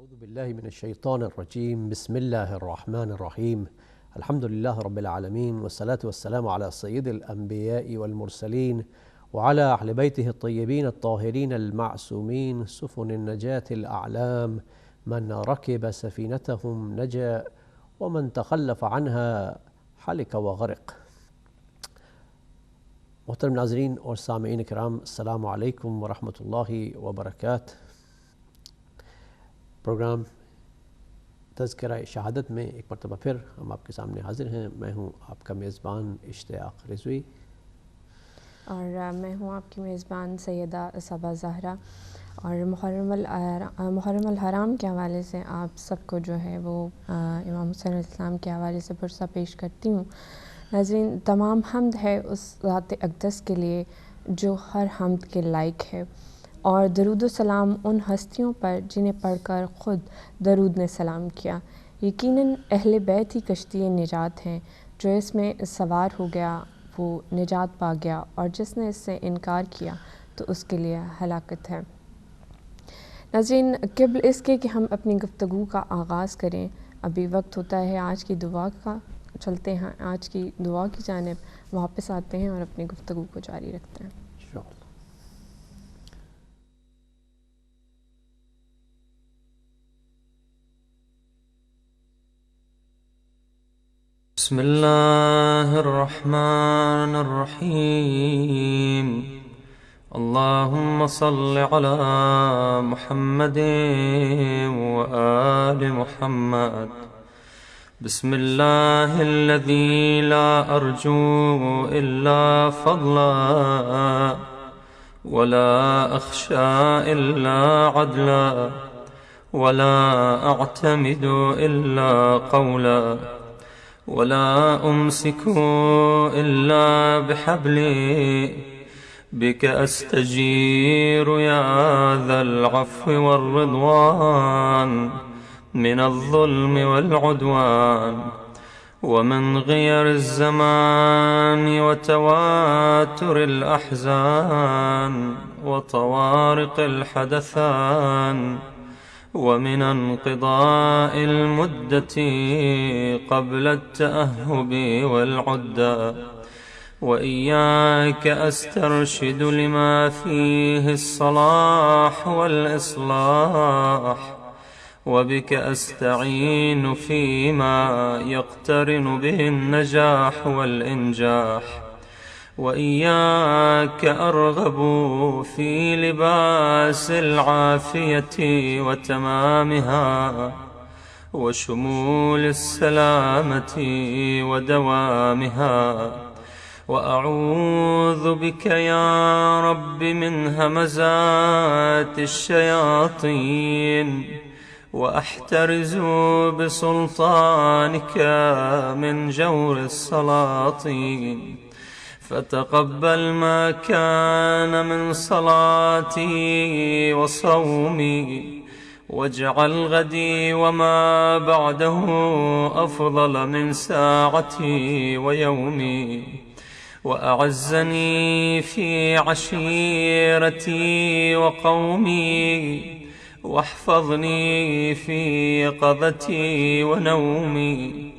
أعوذ بالله من الشيطان الرجيم. بسم الله الرحمن الرحيم. الحمد لله رب العالمين، والصلاة والسلام على سيد الأنبياء والمرسلين وعلى أهل بيته الطيبين الطاهرين المعصومين، سفن النجاة الأعلام، من ركب سفينتهم نجا ومن تخلف عنها حلك وغرق. محترم ناظرین اور سامعین کرام، السلام علیکم ورحمۃ اللہ وبرکاتہ۔ پروگرام تذکرہ شہادت میں ایک مرتبہ پھر ہم آپ کے سامنے حاضر ہیں۔ میں ہوں آپ کا میزبان اشتیاق رضوی، اور میں ہوں آپ کی میزبان سیدہ صبا زہرا۔ اور محرم الحرام کے حوالے سے آپ سب کو جو ہے وہ امام حسین علیہ السلام کے حوالے سے پرسہ پیش کرتی ہوں۔ ناظرین، تمام حمد ہے اس ذات اقدس کے لیے جو ہر حمد کے لائق ہے، اور درود و سلام ان ہستیوں پر جنہیں پڑھ کر خود درود نے سلام کیا۔ یقیناً اہل بیت ہی کشتی نجات ہیں، جو اس میں سوار ہو گیا وہ نجات پا گیا، اور جس نے اس سے انکار کیا تو اس کے لیے ہلاکت ہے۔ ناظرین، قبل اس کے کہ ہم اپنی گفتگو کا آغاز کریں، ابھی وقت ہوتا ہے آج کی دعا کا۔ چلتے ہیں آج کی دعا کی جانب، واپس آتے ہیں اور اپنی گفتگو کو جاری رکھتے ہیں۔ بسم اللہ الرحمن الرحیم۔ اللہم صل علی محمد وآل محمد۔ بسم اللہ الذی لا ارجو الا فضلا ولا اخشى الا عدلا ولا اعتمد الا قولا ولا امسك الا بحبلی بك استجير يا ذا العفو والرضوان من الظلم والعدوان ومن غير الزمان وتواتر الأحزان وطوارق الحدثان ومن انقضاء المدة قبل التأهب والعدة، وإياك أسترشد لما فيه الصلاح والإصلاح، وبك أستعين فيما يقترن به النجاح والإنجاح، وإياك أرغب في لباس العافية وتمامها وشمول السلامة ودوامها، وأعوذ بك يا رب من همزات الشياطين، وأحترز بسلطانك من جور السلاطين، فتقبل ما كان من صلاتي وصومي، واجعل غدي وما بعده أفضل من ساعتي ويومي، وأعزني في عشيرتي وقومي، واحفظني في يقظتي ونومي،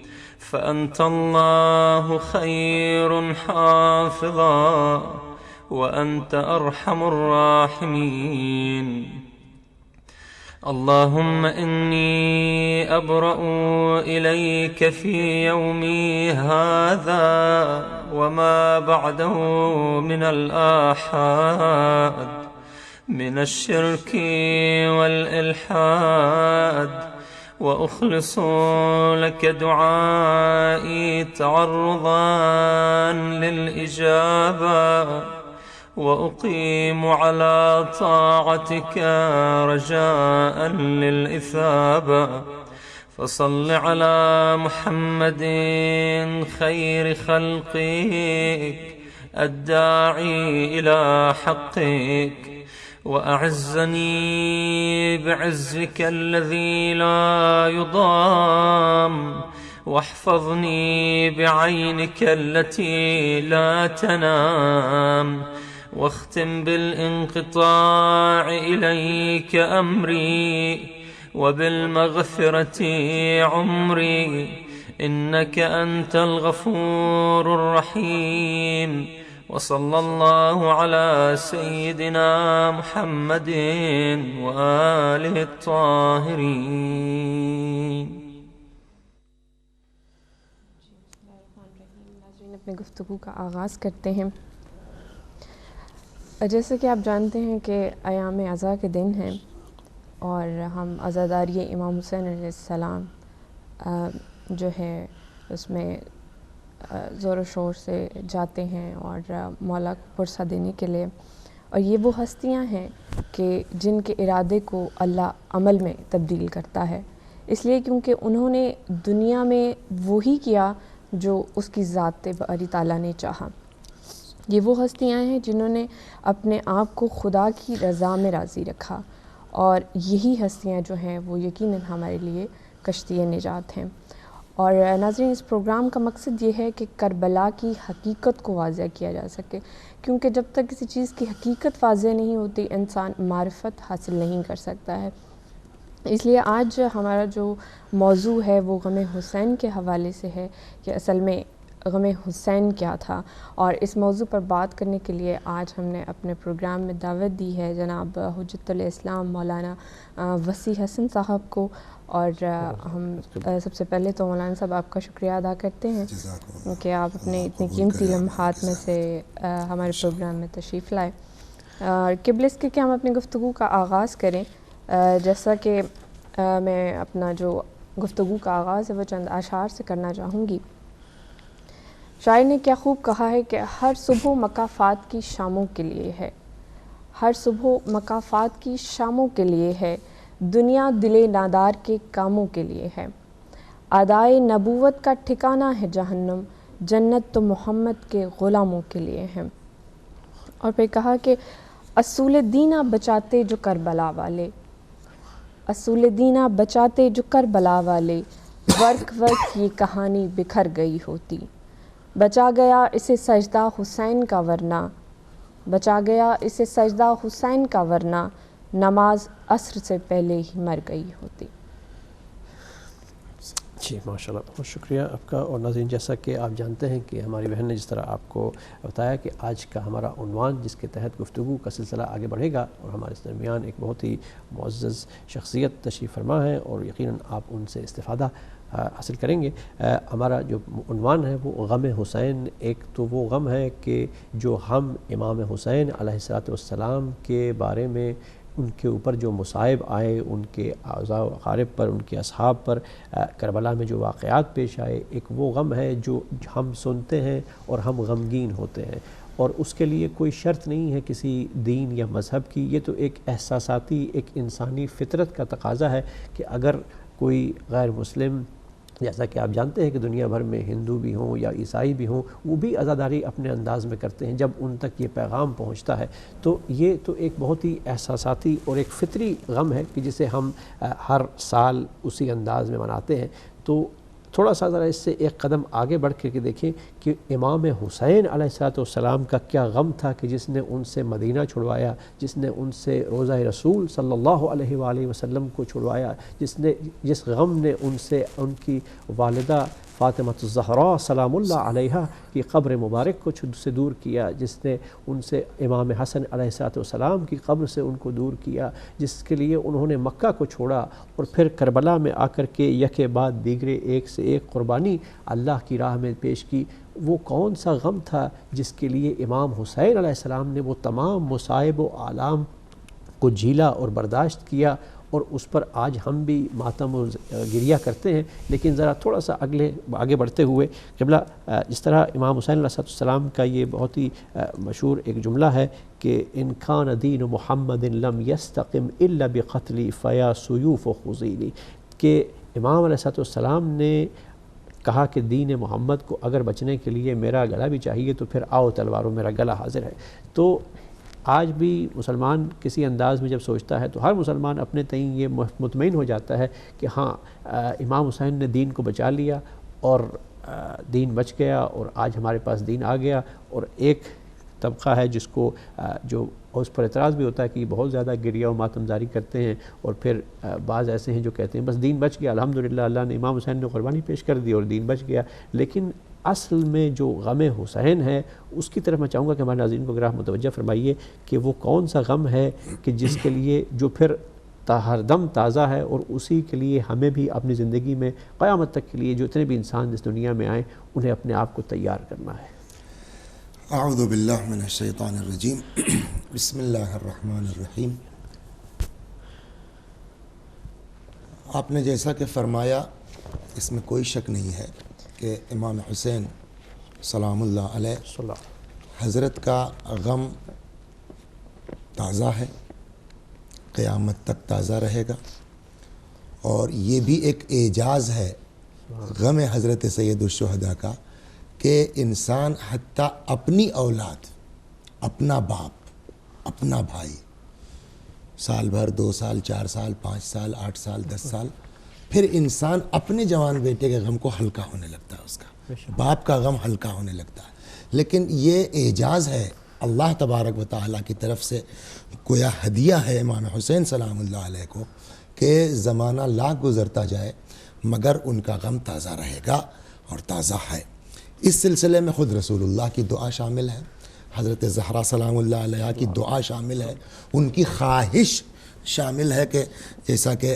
فأنت الله خير حافظا وأنت أرحم الراحمين. اللهم إني أبرأ إليك في يومي هذا وما بعده من الآحاد من الشرك والإلحاد، وأخلص لك دعائي تعرضا للإجابة، وأقيم على طاعتك رجاء للإثابة، فصل على محمد خير خلقك الداعي إلى حقك، وأعزني بعزك الذي لا يضام، واحفظني بعينك التي لا تنام، واختم بالانقطاع إليك أمري، وبالمغفرة عمري إنك أنت الغفور الرحيم. وصلى الله على سيدنا محمد وآله الطاهرين. اپنی گفتگو کا آغاز کرتے ہیں. جیسے کہ آپ جانتے ہیں کہ ایام عزا کے دن ہیں اور ہم عزاداری امام حسین علیہ السلام جو ہے اس میں زور و شور سے جاتے ہیں اور مولا کو پرسہ دینے کے لیے. اور یہ وہ ہستیاں ہیں کہ جن کے ارادے کو اللہ عمل میں تبدیل کرتا ہے، اس لیے کیونکہ انہوں نے دنیا میں وہی کیا جو اس کی ذات باری تعالیٰ نے چاہا. یہ وہ ہستیاں ہیں جنہوں نے اپنے آپ کو خدا کی رضا میں راضی رکھا، اور یہی ہستیاں جو ہیں وہ یقیناً ہمارے لیے کشتی نجات ہیں. اور ناظرین، اس پروگرام کا مقصد یہ ہے کہ کربلا کی حقیقت کو واضح کیا جا سکے، کیونکہ جب تک کسی چیز کی حقیقت واضح نہیں ہوتی انسان معرفت حاصل نہیں کر سکتا ہے. اس لیے آج ہمارا جو موضوع ہے وہ غم حسین کے حوالے سے ہے کہ اصل میں غم حسین کیا تھا. اور اس موضوع پر بات کرنے کے لیے آج ہم نے اپنے پروگرام میں دعوت دی ہے جناب حجت الاسلام مولانا وسیع حسن صاحب کو. اور ہم سب سے پہلے تو مولانا صاحب آپ کا شکریہ ادا کرتے ہیں کہ آپ اپنے اتنے قیمتی لمحات میں سے ہمارے پروگرام میں تشریف لائے. قبل اس کے کہ ہم اپنی گفتگو کا آغاز کریں، جیسا کہ میں اپنا جو گفتگو کا آغاز ہے وہ چند اشعار سے کرنا چاہوں گی. شاعر نے کیا خوب کہا ہے کہ ہر صبح مکافات کی شاموں کے لیے ہے، ہر صبح مکافات کی شاموں کے لیے ہے، دنیا دل نادار کے کاموں کے لیے ہے. ادائے نبوت کا ٹھکانہ ہے جہنم، جنت تو محمد کے غلاموں کے لیے ہے. اور پھر کہا کہ اصول دینہ بچاتے جو کربلا والے، اصول دینہ بچاتے جو کربلا والے، ورق ورق یہ کہانی بکھر گئی ہوتی. بچا گیا اسے سجدہ حسین کا ورنہ، بچا گیا اسے سجدہ حسین کا ورنہ، نماز عصر سے پہلے ہی مر گئی ہوتی. جی ماشاءاللہ، بہت شکریہ آپ کا. اور ناظرین، جیسا کہ آپ جانتے ہیں کہ ہماری بہن نے جس طرح آپ کو بتایا کہ آج کا ہمارا عنوان جس کے تحت گفتگو کا سلسلہ آگے بڑھے گا، اور ہمارے اس درمیان ایک بہت ہی معزز شخصیت تشریف فرما ہے اور یقیناً آپ ان سے استفادہ حاصل کریں گے. ہمارا جو عنوان ہے وہ غم حسین. ایک تو وہ غم ہے کہ جو ہم امام حسین علیہ السلام کے بارے میں ان کے اوپر جو مصائب آئے، ان کے اعزاء و اقارب پر، ان کے اصحاب پر کربلا میں جو واقعات پیش آئے، ایک وہ غم ہے جو ہم سنتے ہیں اور ہم غمگین ہوتے ہیں. اور اس کے لیے کوئی شرط نہیں ہے کسی دین یا مذہب کی، یہ تو ایک احساساتی، ایک انسانی فطرت کا تقاضا ہے کہ اگر کوئی غیر مسلم، جیسا کہ آپ جانتے ہیں کہ دنیا بھر میں ہندو بھی ہوں یا عیسائی بھی ہوں، وہ بھی عزاداری اپنے انداز میں کرتے ہیں جب ان تک یہ پیغام پہنچتا ہے. تو یہ تو ایک بہت ہی احساساتی اور ایک فطری غم ہے کہ جسے ہم ہر سال اسی انداز میں مناتے ہیں. تو تھوڑا سا ذرا اس سے ایک قدم آگے بڑھ کے دیکھیں کہ امام حسین علیہ السلام کا کیا غم تھا کہ جس نے ان سے مدینہ چھڑوایا، جس نے ان سے روضہ رسول صلی اللہ علیہ وآلہ وسلم کو چھڑوایا، جس غم نے ان سے ان کی والدہ فاطمہ الزہراء سلام اللہ علیہا کی قبر مبارک کو سے دور کیا، جس نے ان سے امام حسن علیہ السلام کی قبر سے ان کو دور کیا، جس کے لیے انہوں نے مکہ کو چھوڑا اور پھر کربلا میں آ کر کے یکے بعد دیگرے ایک سے ایک قربانی اللہ کی راہ میں پیش کی. وہ کون سا غم تھا جس کے لیے امام حسین علیہ السلام نے وہ تمام مصائب و آلام کو جھیلا اور برداشت کیا، اور اس پر آج ہم بھی ماتم و گریہ کرتے ہیں. لیکن ذرا تھوڑا سا آگے بڑھتے ہوئے قبلہ، جس طرح امام حسین علیہ السلام کا یہ بہت ہی مشہور ایک جملہ ہے کہ ان کان دین محمد لم یستقم الا بقتلی فیا سیوف و خزیلی، کہ امام علیہ السلام نے کہا کہ دین محمد کو اگر بچنے کے لیے میرا گلا بھی چاہیے تو پھر آؤ تلواروں، میرا گلا حاضر ہے. تو آج بھی مسلمان کسی انداز میں جب سوچتا ہے تو ہر مسلمان اپنے تئیں یہ مطمئن ہو جاتا ہے کہ ہاں امام حسین نے دین کو بچا لیا اور دین بچ گیا، اور آج ہمارے پاس دین آ گیا. اور ایک طبقہ ہے جس کو جو اور اس پر اعتراض بھی ہوتا ہے کہ یہ بہت زیادہ گریہ و ماتم زاری کرتے ہیں، اور پھر بعض ایسے ہیں جو کہتے ہیں بس دین بچ گیا، الحمدللہ اللہ نے امام حسین نے قربانی پیش کر دی اور دین بچ گیا. لیکن اصل میں جو غم حسین ہے اس کی طرف میں چاہوں گا کہ ہمارے ناظرین کو ذرا متوجہ فرمائیے کہ وہ کون سا غم ہے کہ جس کے لیے جو پھر ہر دم تازہ ہے، اور اسی کے لیے ہمیں بھی اپنی زندگی میں قیامت تک کے لیے جو اتنے بھی انسان اس دنیا میں آئیں انہیں اپنے آپ کو تیار کرنا ہے. اعوذ باللہ من الشیطان الرجیم بسم اللہ الرحمن الرحیم. آپ نے جیسا کہ فرمایا اس میں کوئی شک نہیں ہے کہ امام حسین سلام اللہ علیہ حضرت کا غم تازہ ہے، قیامت تک تازہ رہے گا. اور یہ بھی ایک اعجاز ہے غم حضرت سید الشہداء کا کہ انسان حتیٰ اپنی اولاد، اپنا باپ، اپنا بھائی، سال بھر 2 سال 4 سال 5 سال 8 سال 10 سال، پھر انسان اپنے جوان بیٹے کے غم کو ہلکا ہونے لگتا ہے، اس کا باپ کا غم ہلکا ہونے لگتا ہے. لیکن یہ اعجاز ہے اللہ تبارک و تعالیٰ کی طرف سے، گویا ہدیہ ہے امام حسین سلام اللہ علیہ کو کہ زمانہ لاکھ گزرتا جائے مگر ان کا غم تازہ رہے گا اور تازہ ہے. اس سلسلے میں خود رسول اللہ کی دعا شامل ہے، حضرت زہرا سلام اللہ علیہ کی دعا شامل ہے، ان کی خواہش شامل ہے کہ جیسا کہ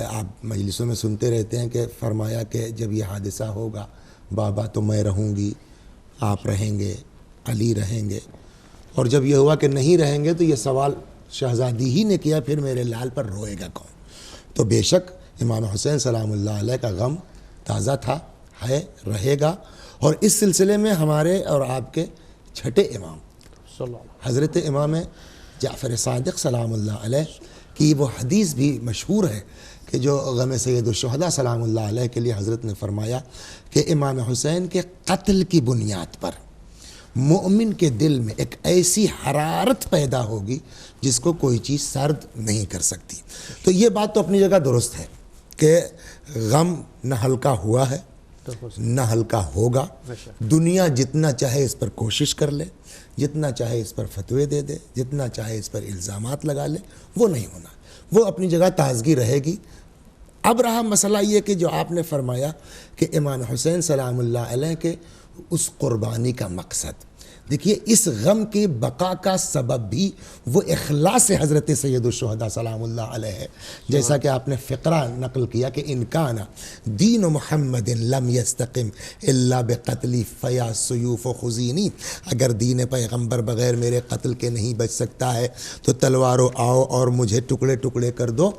آپ مجلسوں میں سنتے رہتے ہیں کہ فرمایا کہ جب یہ حادثہ ہوگا بابا تو میں رہوں گی، آپ رہیں گے، علی رہیں گے. اور جب یہ ہوا کہ نہیں رہیں گے تو یہ سوال شہزادی ہی نے کیا پھر میرے لال پر روئے گا کون. تو بے شک امام حسین سلام اللہ علیہ کا غم تازہ تھا، ہے، رہے گا. اور اس سلسلے میں ہمارے اور آپ کے چھٹے امام حضرت امام جعفر صادق سلام اللہ علیہ کی وہ حدیث بھی مشہور ہے کہ جو غم سید الشہداء سلام اللہ علیہ کے لیے حضرت نے فرمایا کہ امام حسین کے قتل کی بنیاد پر مومن کے دل میں ایک ایسی حرارت پیدا ہوگی جس کو کوئی چیز سرد نہیں کر سکتی. تو یہ بات تو اپنی جگہ درست ہے کہ غم نہ ہلکا ہوا ہے نہ ہلکا ہوگا. دنیا جتنا چاہے اس پر کوشش کر لے، جتنا چاہے اس پر فتوے دے دے، جتنا چاہے اس پر الزامات لگا لے، وہ نہیں ہونا، وہ اپنی جگہ تازگی رہے گی. اب رہا مسئلہ یہ کہ جو آپ نے فرمایا کہ امام حسین سلام اللہ علیہ کے اس قربانی کا مقصد، دیکھیے اس غم کے بقا کا سبب بھی وہ اخلاص حضرت سید الشہداء سلام اللہ علیہ ہے. جیسا کہ آپ نے فقرہ نقل کیا کہ ان کان دین محمد لم یستقم الا بقتلی فیا سیوف و خزینی، اگر دین پیغمبر بغیر میرے قتل کے نہیں بچ سکتا ہے تو تلوارو آؤ اور مجھے ٹکڑے ٹکڑے کر دو.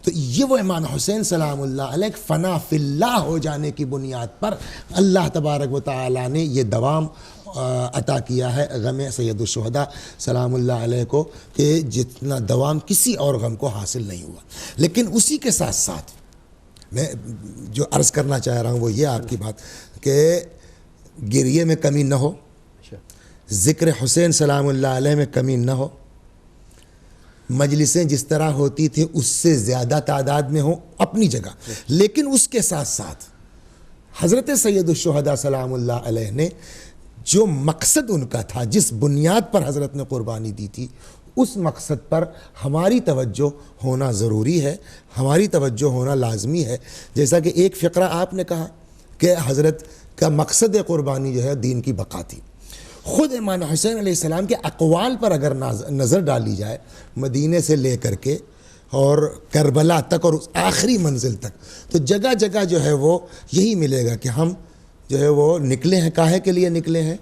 تو یہ وہ امام حسین سلام اللہ علیہ فنا فی اللہ ہو جانے کی بنیاد پر اللہ تبارک و تعالیٰ نے یہ دوام عطا کیا ہے غم سید الشہداء سلام اللہ علیہ کو کہ جتنا دوام کسی اور غم کو حاصل نہیں ہوا. لیکن اسی کے ساتھ ساتھ میں جو عرض کرنا چاہ رہا ہوں وہ یہ آپ کی بات کہ گریے میں کمی نہ ہو، ذکر حسین سلام اللہ علیہ میں کمی نہ ہو، مجلسیں جس طرح ہوتی تھیں اس سے زیادہ تعداد میں ہوں اپنی جگہ. لیکن اس کے ساتھ ساتھ حضرت سید الشہداء سلام اللہ علیہ نے جو مقصد ان کا تھا، جس بنیاد پر حضرت نے قربانی دی تھی، اس مقصد پر ہماری توجہ ہونا ضروری ہے، ہماری توجہ ہونا لازمی ہے. جیسا کہ ایک فقرہ آپ نے کہا کہ حضرت کا مقصد قربانی جو ہے دین کی بقا تھی. خود امام حسین علیہ السلام کے اقوال پر اگر نظر ڈالی جائے مدینے سے لے کر کے اور کربلا تک اور اس آخری منزل تک، تو جگہ جگہ جو ہے وہ یہی ملے گا کہ ہم جو ہے وہ نکلے ہیں، کاہے کے لیے نکلے ہیں؟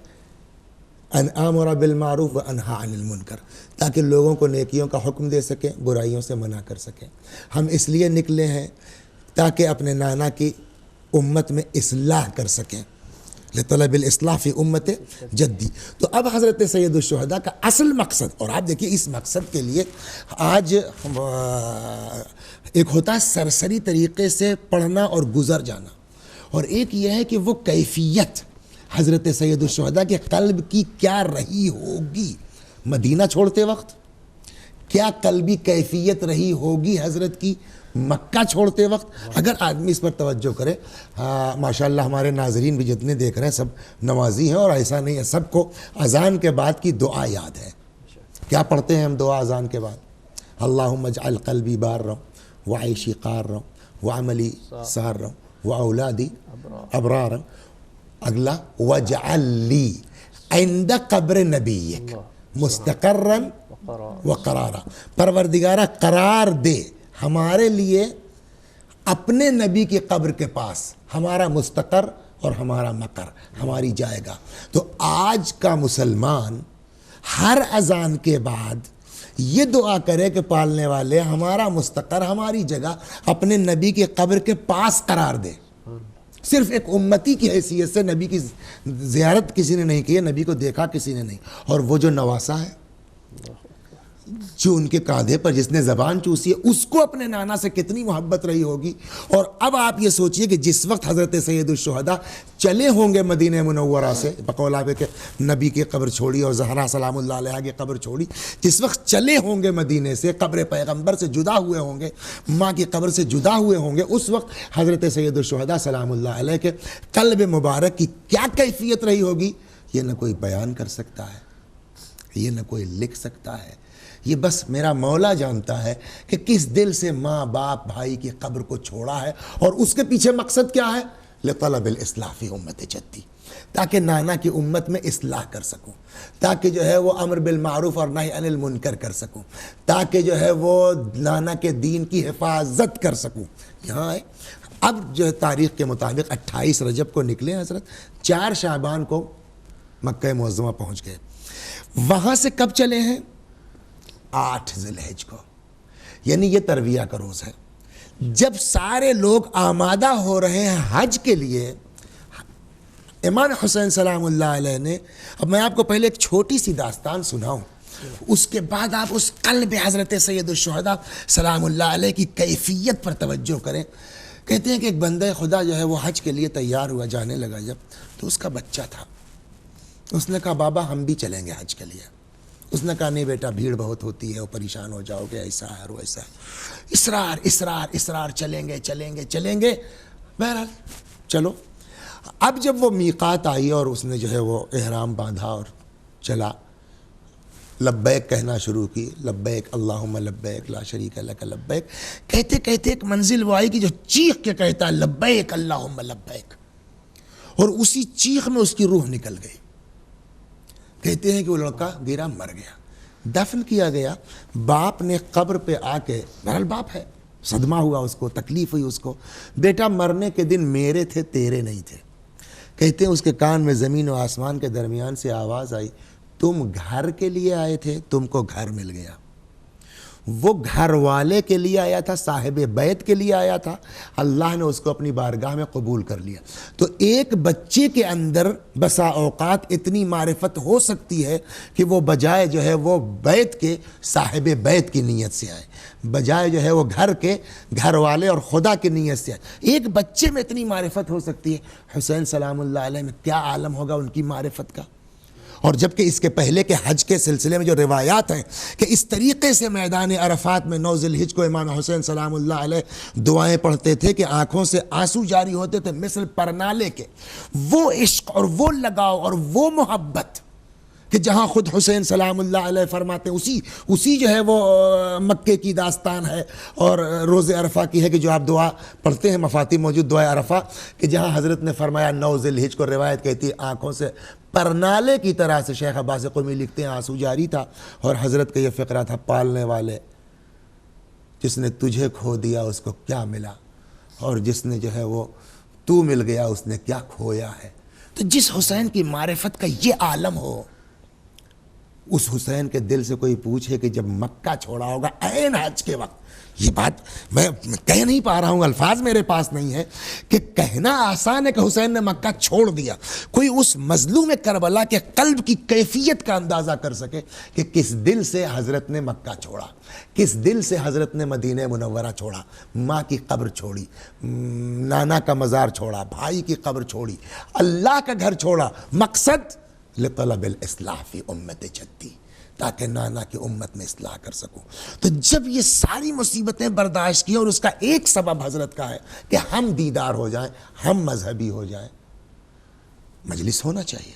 ان آمر بالمعروف و انہا عن المنکر، تاکہ لوگوں کو نیکیوں کا حکم دے سکیں، برائیوں سے منع کر سکیں. ہم اس لیے نکلے ہیں تاکہ اپنے نانا کی امت میں اصلاح کر سکیں، لطلب الاصلاح فی امت جدی. تو اب حضرت سید الشہداء کا اصل مقصد، اور آپ دیکھیے اس مقصد کے لیے آج ایک ہوتا ہے سرسری طریقے سے پڑھنا اور گزر جانا، اور ایک یہ ہے کہ وہ کیفیت حضرت سید الشہداء کے قلب کی کیا رہی ہوگی مدینہ چھوڑتے وقت، کیا قلبی کیفیت رہی ہوگی حضرت کی مکہ چھوڑتے وقت. اگر آدمی اس پر توجہ کرے، ماشاءاللہ ہمارے ناظرین بھی جتنے دیکھ رہے ہیں سب نمازی ہیں، اور ایسا نہیں ہے، سب کو اذان کے بعد کی دعا یاد ہے. کیا پڑھتے ہیں ہم دعا اذان کے بعد؟ اللہم اجعل قلبی بارا وعیشی قارا وعملی سارا واولادی ابرارا. اگلا واجعل لی عند قبر نبیک مستقرا وقرارا. پروردگارہ قرار دے ہمارے لیے اپنے نبی کی قبر کے پاس ہمارا مستقر اور ہمارا مقر، ہماری جائے گا. تو آج کا مسلمان ہر اذان کے بعد یہ دعا کرے کہ پالنے والے ہمارا مستقر، ہماری جگہ اپنے نبی کی قبر کے پاس قرار دے. صرف ایک امتی کی حیثیت سے نبی کی زیارت کسی نے نہیں کی ہے، نبی کو دیکھا کسی نے نہیں. اور وہ جو نواسا ہے، جو ان کے کاندھے پر جس نے زبان چوسی ہے، اس کو اپنے نانا سے کتنی محبت رہی ہوگی. اور اب آپ یہ سوچئے کہ جس وقت حضرت سید الشہداء چلے ہوں گے مدینہ منورہ سے، بقول آپ کہ نبی کی قبر چھوڑی اور زہرا سلام اللہ علیہا کی قبر چھوڑی، جس وقت چلے ہوں گے مدینے سے، قبر پیغمبر سے جدا ہوئے ہوں گے، ماں کی قبر سے جدا ہوئے ہوں گے، اس وقت حضرت سید الشہداء سلام اللہ علیہ کے قلب مبارک کی کیا کیفیت رہی ہوگی، یہ نہ کوئی بیان کر سکتا ہے، یہ نہ کوئی لکھ سکتا ہے. یہ بس میرا مولا جانتا ہے کہ کس دل سے ماں باپ بھائی کی قبر کو چھوڑا ہے، اور اس کے پیچھے مقصد کیا ہے؟ لطلب الاصلاح فی امت جدی، تاکہ نانا کی امت میں اصلاح کر سکوں، تاکہ جو ہے وہ امر بالمعروف اور نہی عن المنکر کر سکوں، تاکہ جو ہے وہ نانا کے دین کی حفاظت کر سکوں. یہاں ہے اب جو ہے تاریخ کے مطابق 28 رجب کو نکلے حضرت، 4 شعبان کو مکہ معظمہ پہنچ گئے. وہاں سے کب چلے ہیں؟ 8 ذی الحجہ کو، یعنی یہ ترویہ کا روز ہے. جب سارے لوگ آمادہ ہو رہے ہیں حج کے لیے، امام حسین سلام اللہ علیہ نے، اب میں آپ کو پہلے ایک چھوٹی سی داستان سناؤں، اس کے بعد آپ اس قلب حضرت سید الشہداء سلام اللہ علیہ کی کیفیت پر توجہ کریں. کہتے ہیں کہ ایک بندہ خدا جو ہے وہ حج کے لیے تیار ہوا، جانے لگا جب، تو اس کا بچہ تھا. اس نے کہا بابا ہم بھی چلیں گے حج کے لیے. اس نے کہا نہیں بیٹا، بھیڑ بہت ہوتی ہے، وہ پریشان ہو جاؤ گے، ایسا ہے وہ ایسا ہے. اصرار چلیں گے. بہرحال چلو. اب جب وہ میقات آئی اور اس نے جو ہے وہ احرام باندھا اور چلا، لبیک کہنا شروع کی، لبیک اللہم لبیک لا شریک لک لبیک. کہتے کہتے ایک منزل وہ آئی کہ جو چیخ کے کہتا ہے لبیک اللہم لبیک، اور اسی چیخ میں اس کی روح نکل گئی. کہتے ہیں کہ وہ لڑکا گرا، مر گیا. دفن کیا گیا. باپ نے قبر پہ آ کے، بہرحال باپ ہے، صدمہ ہوا اس کو، تکلیف ہوئی اس کو، بیٹا مرنے کے دن میرے تھے تیرے نہیں تھے. کہتے ہیں اس کے کان میں زمین و آسمان کے درمیان سے آواز آئی، تم گھر کے لیے آئے تھے، تم کو گھر مل گیا. وہ گھر والے کے لیے آیا تھا، صاحب بیت کے لیے آیا تھا، اللہ نے اس کو اپنی بارگاہ میں قبول کر لیا. تو ایک بچے کے اندر بسا اوقات اتنی معرفت ہو سکتی ہے کہ وہ بجائے جو ہے وہ بیت کے صاحب بیت کی نیت سے آئے، بجائے جو ہے وہ گھر کے گھر والے اور خدا کی نیت سے آئے. ایک بچے میں اتنی معرفت ہو سکتی ہے. حسین سلام اللہ علیہ میں کیا عالم ہوگا ان کی معرفت کا. اور جبکہ اس کے پہلے کے حج کے سلسلے میں جو روایات ہیں کہ اس طریقے سے میدان عرفات میں 9 ذی الحجہ کو امام حسین سلام اللہ علیہ دعائیں پڑھتے تھے کہ آنکھوں سے آنسو جاری ہوتے تھے مثل پرنالے کے. وہ عشق اور وہ لگاؤ اور وہ محبت کہ جہاں خود حسین سلام اللہ علیہ فرماتے ہیں، اسی جو ہے وہ مکے کی داستان ہے اور روز عرفہ کی ہے کہ جو آپ دعا پڑھتے ہیں مفاتیح موجود دعا عرفہ، کہ جہاں حضرت نے فرمایا 9 ذی الحجہ کو، روایت کہتی ہے آنکھوں سے پرنالے کی طرح سے، شیخ عباس قمی لکھتے ہیں آنسو جاری تھا. اور حضرت کا یہ فقرہ تھا، پالنے والے جس نے تجھے کھو دیا اس کو کیا ملا، اور جس نے جو ہے وہ تو مل گیا اس نے کیا کھویا ہے. تو جس حسین کی معرفت کا یہ عالم ہو، اس حسین کے دل سے کوئی پوچھے کہ جب مکہ چھوڑا ہوگا عین حج کے وقت، یہ بات میں کہہ نہیں پا رہا ہوں، الفاظ میرے پاس نہیں ہے کہ کہنا آسان ہے کہ حسین نے مکہ چھوڑ دیا. کوئی اس مظلوم کربلا کے قلب کی کیفیت کا اندازہ کر سکے کہ کس دل سے حضرت نے مکہ چھوڑا، کس دل سے حضرت نے مدینہ منورہ چھوڑا، ماں کی قبر چھوڑی، نانا کا مزار چھوڑا، بھائی کی قبر چھوڑی، اللہ کا گھر چھوڑا. مقصد لطلب الاصلاح فی امت جدی، تاکہ نانا کی امت میں اصلاح کر سکوں. تو جب یہ ساری مصیبتیں برداشت کی، اور اس کا ایک سبب حضرت کا ہے کہ ہم دیدار ہو جائیں، ہم مذہبی ہو جائیں، مجلس ہونا چاہیے.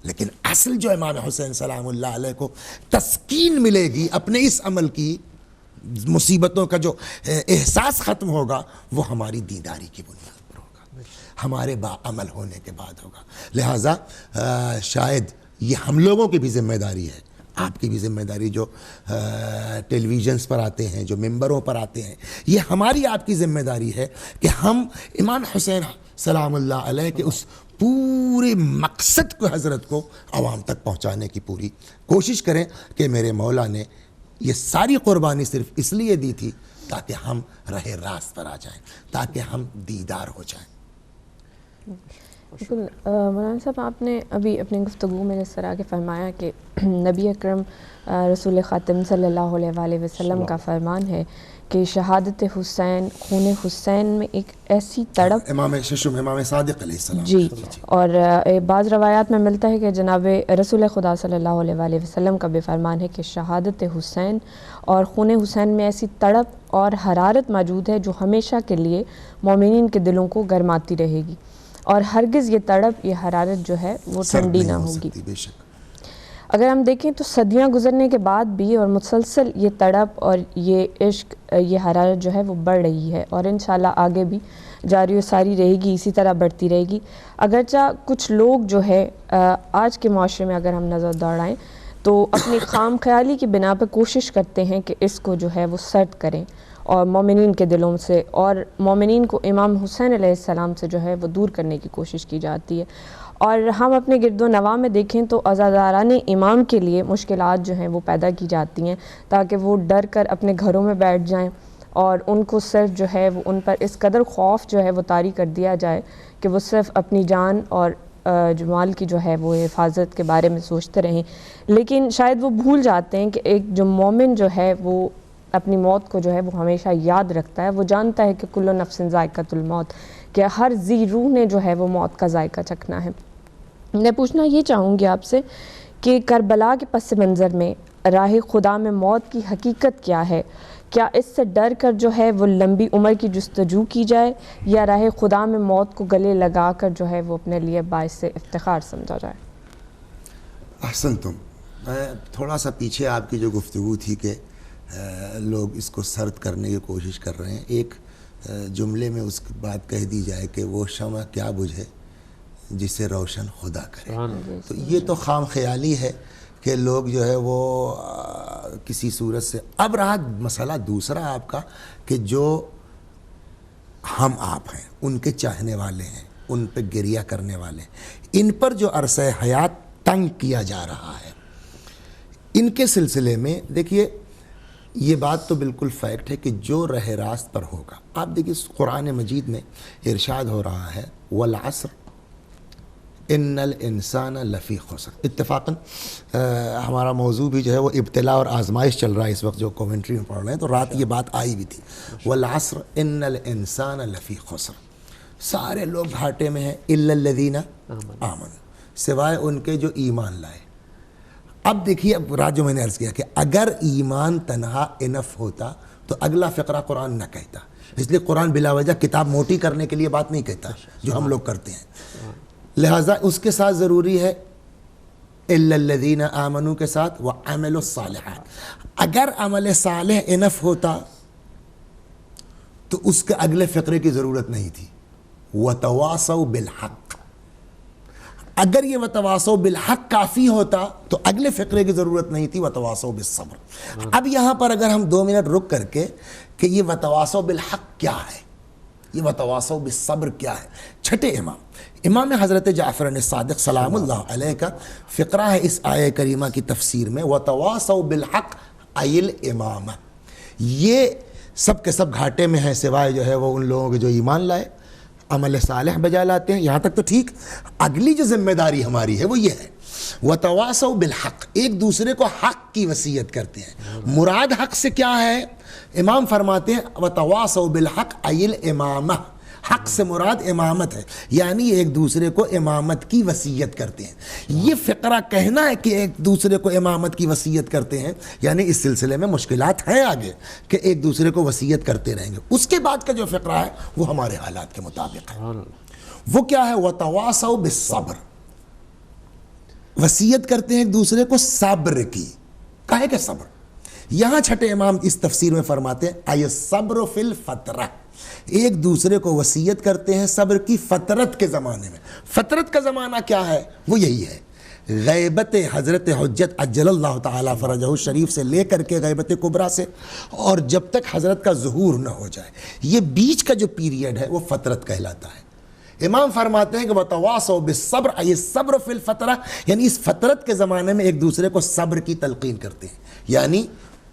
لیکن اصل جو امام حسین سلام اللہ علیہ کو تسکین ملے گی اپنے اس عمل کی، مصیبتوں کا جو احساس ختم ہوگا وہ ہماری دینداری کی بنیاد پر ہوگا، ہمارے باعمل ہونے کے بعد ہوگا۔ لہٰذا شاید یہ ہم لوگوں کی بھی ذمہ داری ہے، آپ کی بھی ذمہ داری جو ٹیلی ویژنس پر آتے ہیں، جو ممبروں پر آتے ہیں، یہ ہماری آپ کی ذمہ داری ہے کہ ہم امام حسین سلام اللہ علیہ کے اس پورے مقصد کو، حضرت کو عوام تک پہنچانے کی پوری کوشش کریں کہ میرے مولا نے یہ ساری قربانی صرف اس لیے دی تھی تاکہ ہم راہ راست پر آ جائیں، تاکہ ہم دیدار ہو جائیں۔ بالکل مولانا صاحب، آپ نے ابھی اپنی گفتگو میں اس طرح کہ فرمایا کہ نبی اکرم رسول خاتم صلی اللہ علیہ وآلہ وسلم کا فرمان ہے کہ شہادت حسین، خون حسین میں ایک ایسی تڑپ، امام صادق علیہ السلام، جی، اور بعض روایات میں ملتا ہے کہ جناب رسول خدا صلی اللہ علیہ وآلہ وسلم کا بھی فرمان ہے کہ شہادت حسین اور خون حسین میں ایسی تڑپ اور حرارت موجود ہے جو ہمیشہ کے لیے مومنین کے دلوں کو گرماتی رہے گی، اور ہرگز یہ تڑپ، یہ حرارت جو ہے وہ ٹھنڈی نہ ہوگی۔ اگر ہم دیکھیں تو صدیاں گزرنے کے بعد بھی اور مسلسل یہ تڑپ اور یہ عشق، یہ حرارت جو ہے وہ بڑھ رہی ہے، اور انشاءاللہ آگے بھی جاری و ساری رہے گی، اسی طرح بڑھتی رہے گی۔ اگرچہ کچھ لوگ جو ہے آج کے معاشرے میں اگر ہم نظر دوڑائیں تو اپنی خام خیالی کی بنا پہ کوشش کرتے ہیں کہ اس کو جو ہے وہ سرد کریں اور مومنین کے دلوں سے، اور مومنین کو امام حسین علیہ السلام سے جو ہے وہ دور کرنے کی کوشش کی جاتی ہے۔ اور ہم اپنے گرد و نواح میں دیکھیں تو عزاداران امام کے لیے مشکلات جو ہیں وہ پیدا کی جاتی ہیں تاکہ وہ ڈر کر اپنے گھروں میں بیٹھ جائیں، اور ان کو صرف جو ہے وہ ان پر اس قدر خوف جو ہے وہ طاری کر دیا جائے کہ وہ صرف اپنی جان اور جمال کی جو ہے وہ حفاظت کے بارے میں سوچتے رہیں، لیکن شاید وہ بھول جاتے ہیں کہ ایک جو مومن جو ہے وہ اپنی موت کو جو ہے وہ ہمیشہ یاد رکھتا ہے، وہ جانتا ہے کہ کل نفس ذائقۃ الموت، کہ ہر ذی روح نے جو ہے وہ موت کا ذائقہ چکھنا ہے۔ میں پوچھنا یہ چاہوں گی آپ سے کہ کربلا کے پس منظر میں راہ خدا میں موت کی حقیقت کیا ہے؟ کیا اس سے ڈر کر جو ہے وہ لمبی عمر کی جستجو کی جائے، یا راہ خدا میں موت کو گلے لگا کر جو ہے وہ اپنے لیے باعث افتخار سمجھا جائے؟ احسن تم، میں تھوڑا سا پیچھے آپ کی جو گفتگو تھی کہ لوگ اس کو سرد کرنے کی کوشش کر رہے ہیں، ایک جملے میں اس کی بات کہہ دی جائے کہ وہ شمع کیا بجھے جسے روشن خدا کرے۔ تو یہ تو خام خیالی ہے کہ لوگ جو ہے وہ کسی صورت سے، اب رہا مسئلہ دوسرا آپ کا کہ جو ہم آپ ہیں، ان کے چاہنے والے ہیں، ان پہ گریہ کرنے والے ہیں، ان پر جو عرصہ حیات تنگ کیا جا رہا ہے، ان کے سلسلے میں دیکھیے یہ بات تو بالکل فیکٹ ہے کہ جو راہ راست پر ہوگا، آپ دیکھیے قرآن مجید میں ارشاد ہو رہا ہے والعصر ان الانسان لفی خسر۔ اتفاقاً ہمارا موضوع بھی جو ہے وہ ابتلا اور آزمائش چل رہا ہے اس وقت جو کومنٹری میں پڑھ رہے ہیں، تو رات یہ بات آئی بھی تھی والعصر ان الانسان لفی خسر، سارے لوگ گھاٹے میں ہیں الا الذین آمنوا، سوائے ان کے جو ایمان لائے۔ اب دیکھیے، اب رات جو میں نے عرض کیا کہ اگر ایمان تنہا انف ہوتا تو اگلا فقرہ قرآن نہ کہتا، اس لیے قرآن بلا وجہ کتاب موٹی کرنے کے لیے بات نہیں کہتا جو ہم لوگ کرتے ہیں، لہٰذا اس کے ساتھ ضروری ہے الا الذین آمنوا کے ساتھ وعملوا الصالحات۔ اگر عمل صالح انف ہوتا تو اس کے اگلے فقرے کی ضرورت نہیں تھی، وتواصوا بالحق۔ اگر یہ وتواصوا بالحق کافی ہوتا تو اگلے فقرے کی ضرورت نہیں تھی، وتواصوا بالصبر۔ اب یہاں پر اگر ہم 2 منٹ رک کر کے کہ یہ وتواصوا بالحق کیا ہے، یہ وتواصوا بالصبر کیا ہے، چھٹے امام حضرت جعفر صادق سلام اللہ علیہ کا فقرہ ہے اس آیہ کریمہ کی تفسیر میں، وتواصوا بالحق ای الامامہ۔ یہ سب کے سب گھاٹے میں ہیں سوائے جو ہے وہ ان لوگوں کے جو ایمان لائے، عمل صالح بجا لاتے ہیں، یہاں تک تو ٹھیک۔ اگلی جو ذمہ داری ہماری ہے وہ یہ ہے وتواصوا بالحق، ایک دوسرے کو حق کی وصیت کرتے ہیں۔ مراد حق سے کیا ہے؟ امام فرماتے ہیں وتواصوا بالحق ای الامامہ، حق سے مراد امامت ہے، یعنی ایک دوسرے کو امامت کی وصیت کرتے ہیں۔ یہ فقرہ کہنا ہے کہ ایک دوسرے کو امامت کی وصیت کرتے ہیں، یعنی اس سلسلے میں مشکلات ہیں آگے کہ ایک دوسرے کو وصیت کرتے رہیں گے۔ اس کے بعد کا جو فقرہ ہے وہ ہمارے حالات کے مطابق ہے، وہ کیا ہے؟ وتواصوا بالصبر، وصیت کرتے ہیں ایک دوسرے کو صبر کی. کہے کہ صبر. یہاں چھٹے امام اس تفسیر میں فرماتے ہیں آئے صبر فی الفترہ, ایک دوسرے کو وصیت کرتے ہیں صبر کی فترت کے زمانے میں. فترت کا زمانہ کیا ہے؟ وہ یہی ہے غیبت حضرت حجت عجل اللہ تعالیٰ فرجہ شریف سے لے کر کے غیبت کبریٰ سے, اور جب تک حضرت کا ظہور نہ ہو جائے, یہ بیچ کا جو پیریڈ ہے وہ فترت کہلاتا ہے. امام فرماتے ہیں کہ وَتَوَاصَوْا بِالصَّبْرِ, یہ صبر فی الفترہ یعنی اس فترت کے زمانے میں ایک دوسرے کو صبر کی تلقین کرتے ہیں. یعنی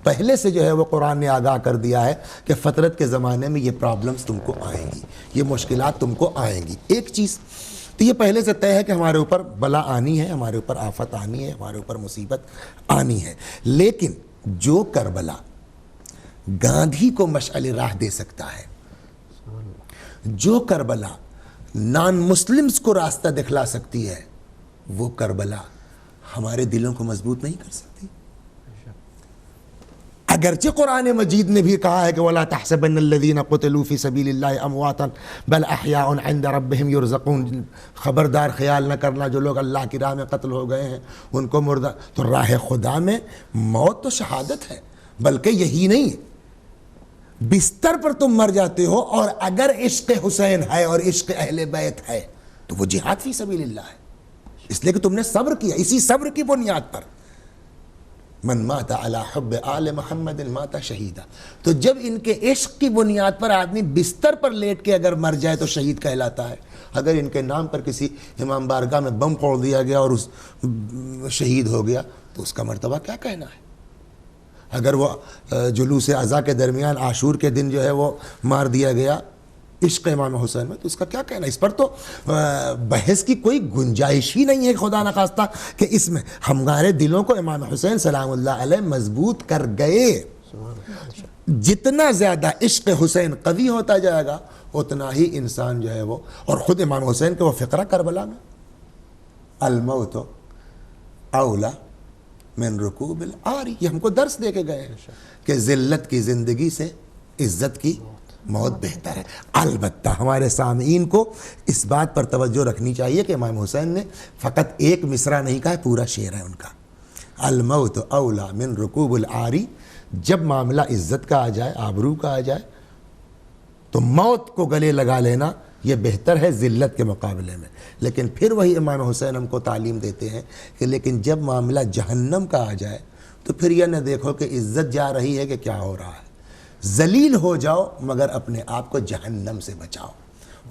پہلے سے جو ہے وہ قرآن نے آگاہ کر دیا ہے کہ فترت کے زمانے میں یہ پرابلمز تم کو آئیں گی, یہ مشکلات تم کو آئیں گی. ایک چیز تو یہ پہلے سے طے ہے کہ ہمارے اوپر بلا آنی ہے, ہمارے اوپر آفت آنی ہے, ہمارے اوپر مصیبت آنی ہے. لیکن جو کربلا گاندھی کو مشعل راہ دے سکتا ہے, جو کربلا نان مسلمز کو راستہ دکھلا سکتی ہے, وہ کربلا ہمارے دلوں کو مضبوط نہیں کر سکتی. اگرچہ قرآن مجید نے بھی کہا ہے کہ وَلَا تَحْسَبَنَّ الَّذِينَ قُتِلُوا فِي سَبِيلِ اللَّهِ أَمْوَاتًا بَلْ أَحْيَاءٌ عِنْدَ رَبِّهِمْ يُرْزَقُونَ, خبردار خیال نہ کرنا جو لوگ اللہ کی راہ میں قتل ہو گئے ہیں ان کو مردہ. تو راہ خدا میں موت تو شہادت ہے, بلکہ یہی نہیں, بستر پر تم مر جاتے ہو اور اگر عشق حسین ہے اور عشق اہل بیت ہے تو وہ جہاد فی سبیل اللہ ہے, اس لیے کہ تم نے صبر کیا. اسی صبر کی بنیاد پر من مات علی حب آل محمد مات شہیدہ. تو جب ان کے عشق کی بنیاد پر آدمی بستر پر لیٹ کے اگر مر جائے تو شہید کہلاتا ہے. اگر ان کے نام پر کسی امام بارگاہ میں بم پھوڑ دیا گیا اور اس شہید ہو گیا تو اس کا مرتبہ کیا کہنا ہے. اگر وہ جلوس عزا کے درمیان عاشور کے دن جو ہے وہ مار دیا گیا عشق امام حسین میں تو اس کا کیا کہنا. اس پر تو بحث کی کوئی گنجائش ہی نہیں ہے خدا نخواستہ کہ اس میں ہمارے دلوں کو امام حسین سلام اللہ علیہ مضبوط کر گئے. جتنا زیادہ عشق حسین قوی ہوتا جائے گا اتنا ہی انسان جو ہے وہ, اور خود امام حسین کے وہ فقرہ کربلا میں الموت اولا من رکوب العاری, یہ ہم کو درس دے کے گئے ہیں کہ ذلت کی زندگی سے عزت کی موت بہتر ہے. البتہ ہمارے سامعین کو اس بات پر توجہ رکھنی چاہیے کہ امام حسین نے فقط ایک مصرع نہیں کہا ہے, پورا شعر ہے ان کا. الموت اولا من رکوب العاری, جب معاملہ عزت کا آ جائے, آبرو کا آ جائے تو موت کو گلے لگا لینا یہ بہتر ہے ذلت کے مقابلے میں. لیکن پھر وہی امام حسین ہم کو تعلیم دیتے ہیں کہ لیکن جب معاملہ جہنم کا آ جائے تو پھر یہ نہ دیکھو کہ عزت جا رہی ہے کہ کیا ہو رہا ہے, ذلیل ہو جاؤ مگر اپنے آپ کو جہنم سے بچاؤ.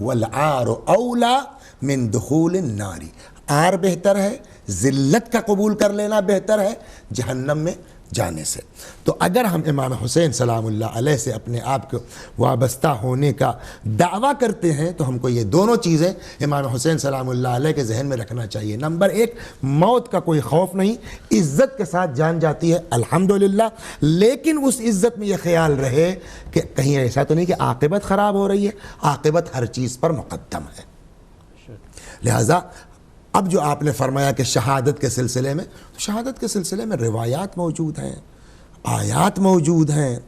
والعار اولا من دخول النار, عار بہتر ہے, ذلت کا قبول کر لینا بہتر ہے جہنم میں جانے سے. تو اگر ہم امام حسین سلام اللہ علیہ سے اپنے آپ کو وابستہ ہونے کا دعویٰ کرتے ہیں تو ہم کو یہ دونوں چیزیں امام حسین سلام اللہ علیہ کے ذہن میں رکھنا چاہیے. نمبر ایک, موت کا کوئی خوف نہیں, عزت کے ساتھ جان جاتی ہے الحمدللہ, لیکن اس عزت میں یہ خیال رہے کہ کہیں ایسا تو نہیں کہ عاقبت خراب ہو رہی ہے. عاقبت ہر چیز پر مقدم ہے. لہذا اب جو آپ نے فرمایا کہ شہادت کے سلسلے میں, تو شہادت کے سلسلے میں روایات موجود ہیں, آیات موجود ہیں,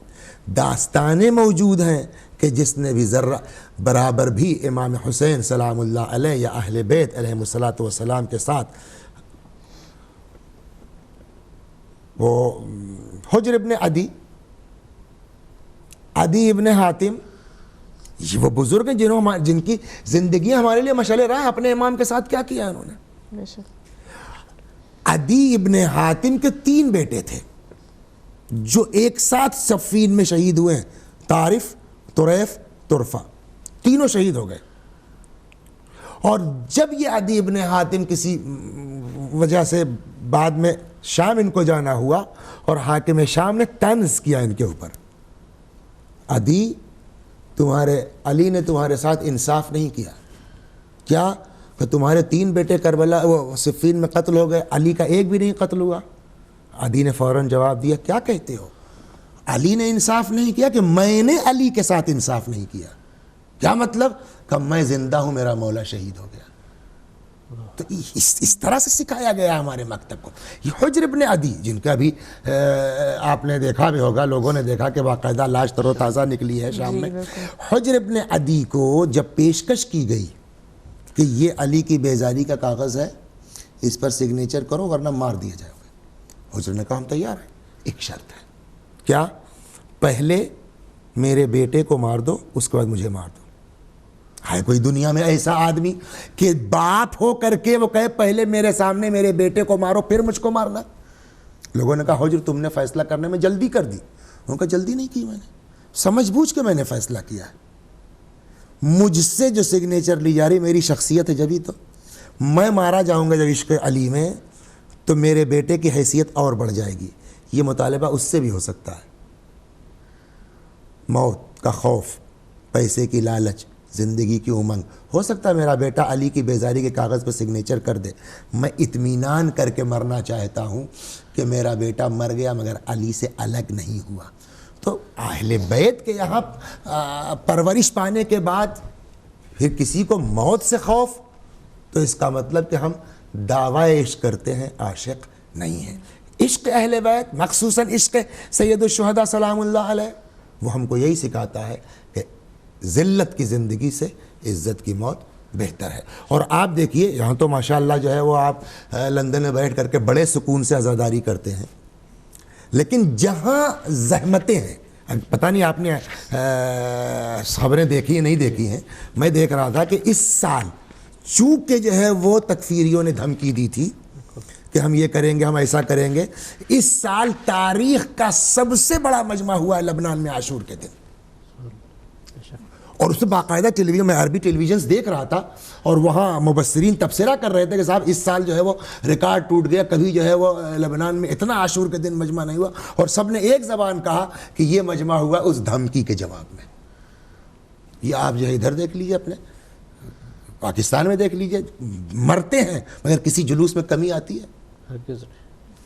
داستانیں موجود ہیں کہ جس نے بھی ذرہ برابر بھی امام حسین سلام اللہ علیہ یا اہل بیت علیہ الصلوۃ والسلام کے ساتھ, وہ حجر ابن عدی ابن حاتم, یہ وہ بزرگ ہیں جن کی زندگیاں ہمارے لیے مشعل راہ. اپنے امام کے ساتھ کیا کیا انہوں نے. عدی ابن حاتم کے 3 بیٹے تھے جو ایک ساتھ صفین میں شہید ہوئے ہیں, طارف, طریف, طرفہ, تینوں شہید ہو گئے. اور جب یہ عدی ابن حاتم کسی وجہ سے بعد میں شام ان کو جانا ہوا اور حاکم شام نے طنز کیا ان کے اوپر, عدی تمہارے علی نے تمہارے ساتھ انصاف نہیں کیا. کیا کہ تمہارے 3 بیٹے کربلا وہ صفین میں قتل ہو گئے, علی کا ایک بھی نہیں قتل ہوا. عدی نے فوراً جواب دیا, کیا کہتے ہو, علی نے انصاف نہیں کیا کہ میں نے علی کے ساتھ انصاف نہیں کیا. کیا مطلب کہ میں زندہ ہوں, میرا مولا شہید ہو گیا. تو اس طرح سے سکھایا گیا ہمارے مکتب کو. یہ حجر ابن عدی جن کا بھی آپ نے دیکھا بھی ہوگا, لوگوں نے دیکھا کہ باقاعدہ لاش تر و تازہ نکلی ہے شام میں. حجر ابن عدی کو جب پیشکش کی گئی کہ یہ علی کی بیزاری کا کاغذ ہے, اس پر سگنیچر کرو ورنہ مار دیا جائے گا۔ حضور نے کہا ہم تیار ہیں، ایک شرط ہے۔ کیا؟ پہلے میرے بیٹے کو مار دو، اس کے بعد مجھے مار دو۔ ہے کوئی دنیا میں ایسا آدمی کہ باپ ہو کر کے وہ کہے پہلے میرے سامنے میرے بیٹے کو مارو پھر مجھ کو مارنا؟ لوگوں نے کہا حضور تم نے فیصلہ کرنے میں جلدی کر دی۔ انہوں نے کہا جلدی نہیں کی، میں نے سمجھ بوجھ کے میں نے فیصلہ کیا ہے۔ مجھ سے جو سگنیچر لی جا رہی میری شخصیت ہے، جبھی تو میں مارا جاؤں گا جب عشق علی میں تو میرے بیٹے کی حیثیت اور بڑھ جائے گی۔ یہ مطالبہ اس سے بھی ہو سکتا ہے۔ موت کا خوف، پیسے کی لالچ، زندگی کی امنگ، ہو سکتا ہے میرا بیٹا علی کی بیزاری کے کاغذ پر سگنیچر کر دے، میں اطمینان کر کے مرنا چاہتا ہوں کہ میرا بیٹا مر گیا مگر علی سے الگ نہیں ہوا۔ تو اہل بیت کے یہاں پرورش پانے کے بعد پھر کسی کو موت سے خوف، تو اس کا مطلب کہ ہم دعوی عشق کرتے ہیں، عاشق نہیں ہیں۔ عشق اہل بیت، مخصوصاً عشق سید الشہداء سلام اللہ علیہ، وہ ہم کو یہی سکھاتا ہے کہ ذلت کی زندگی سے عزت کی موت بہتر ہے۔ اور آپ دیکھیے یہاں تو ماشاءاللہ جو ہے وہ آپ لندن میں بیٹھ کر کے بڑے سکون سے عزاداری کرتے ہیں، لیکن جہاں زحمتیں ہیں، پتہ نہیں آپ نے خبریں دیکھی ہیں نہیں دیکھی ہیں، میں دیکھ رہا تھا کہ اس سال چونکہ جو ہے وہ تکفیریوں نے دھمکی دی تھی کہ ہم یہ کریں گے، ہم ایسا کریں گے، اس سال تاریخ کا سب سے بڑا مجمع ہوا ہے لبنان میں عاشور کے دن، اور اس سے باقاعدہ ٹیلی ویژن، میں عربی ٹیلی ویژنز دیکھ رہا تھا اور وہاں مبصرین تبصرہ کر رہے تھے کہ صاحب اس سال جو ہے وہ ریکارڈ ٹوٹ گیا، کبھی جو ہے وہ لبنان میں اتنا عاشور کے دن مجمع نہیں ہوا، اور سب نے ایک زبان کہا کہ یہ مجمع ہوا اس دھمکی کے جواب میں۔ یہ آپ جو ہے ادھر دیکھ لیجئے، اپنے پاکستان میں دیکھ لیجئے، مرتے ہیں مگر کسی جلوس میں کمی آتی ہے؟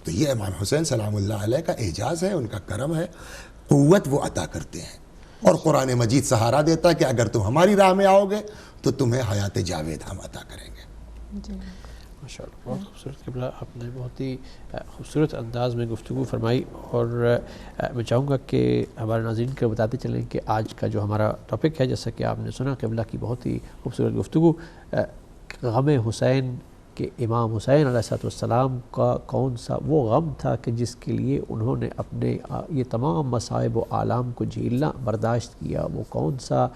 تو یہ امام حسین سلام اللہ علیہ کا اعجاز ہے، ان کا کرم ہے، قوت وہ عطا کرتے ہیں، اور قرآن مجید سہارا دیتا ہے کہ اگر تم ہماری راہ میں آؤ گے تو تمہیں حیات جاوید ہم عطا کریں گے۔ جی ماشاء اللہ، بہت خوبصورت قبلہ، آپ نے بہت ہی خوبصورت انداز میں گفتگو فرمائی، اور میں چاہوں گا کہ ہمارے ناظرین کو بتاتے چلیں کہ آج کا جو ہمارا ٹاپک ہے، جیسا کہ آپ نے سنا قبلہ کی بہت ہی خوبصورت گفتگو، غم حسین کہ امام حسین علیہ السلام کا کون سا وہ غم تھا کہ جس کے لیے انہوں نے اپنے یہ تمام مصائب و آلام کو جھیلنا برداشت کیا، وہ کون سا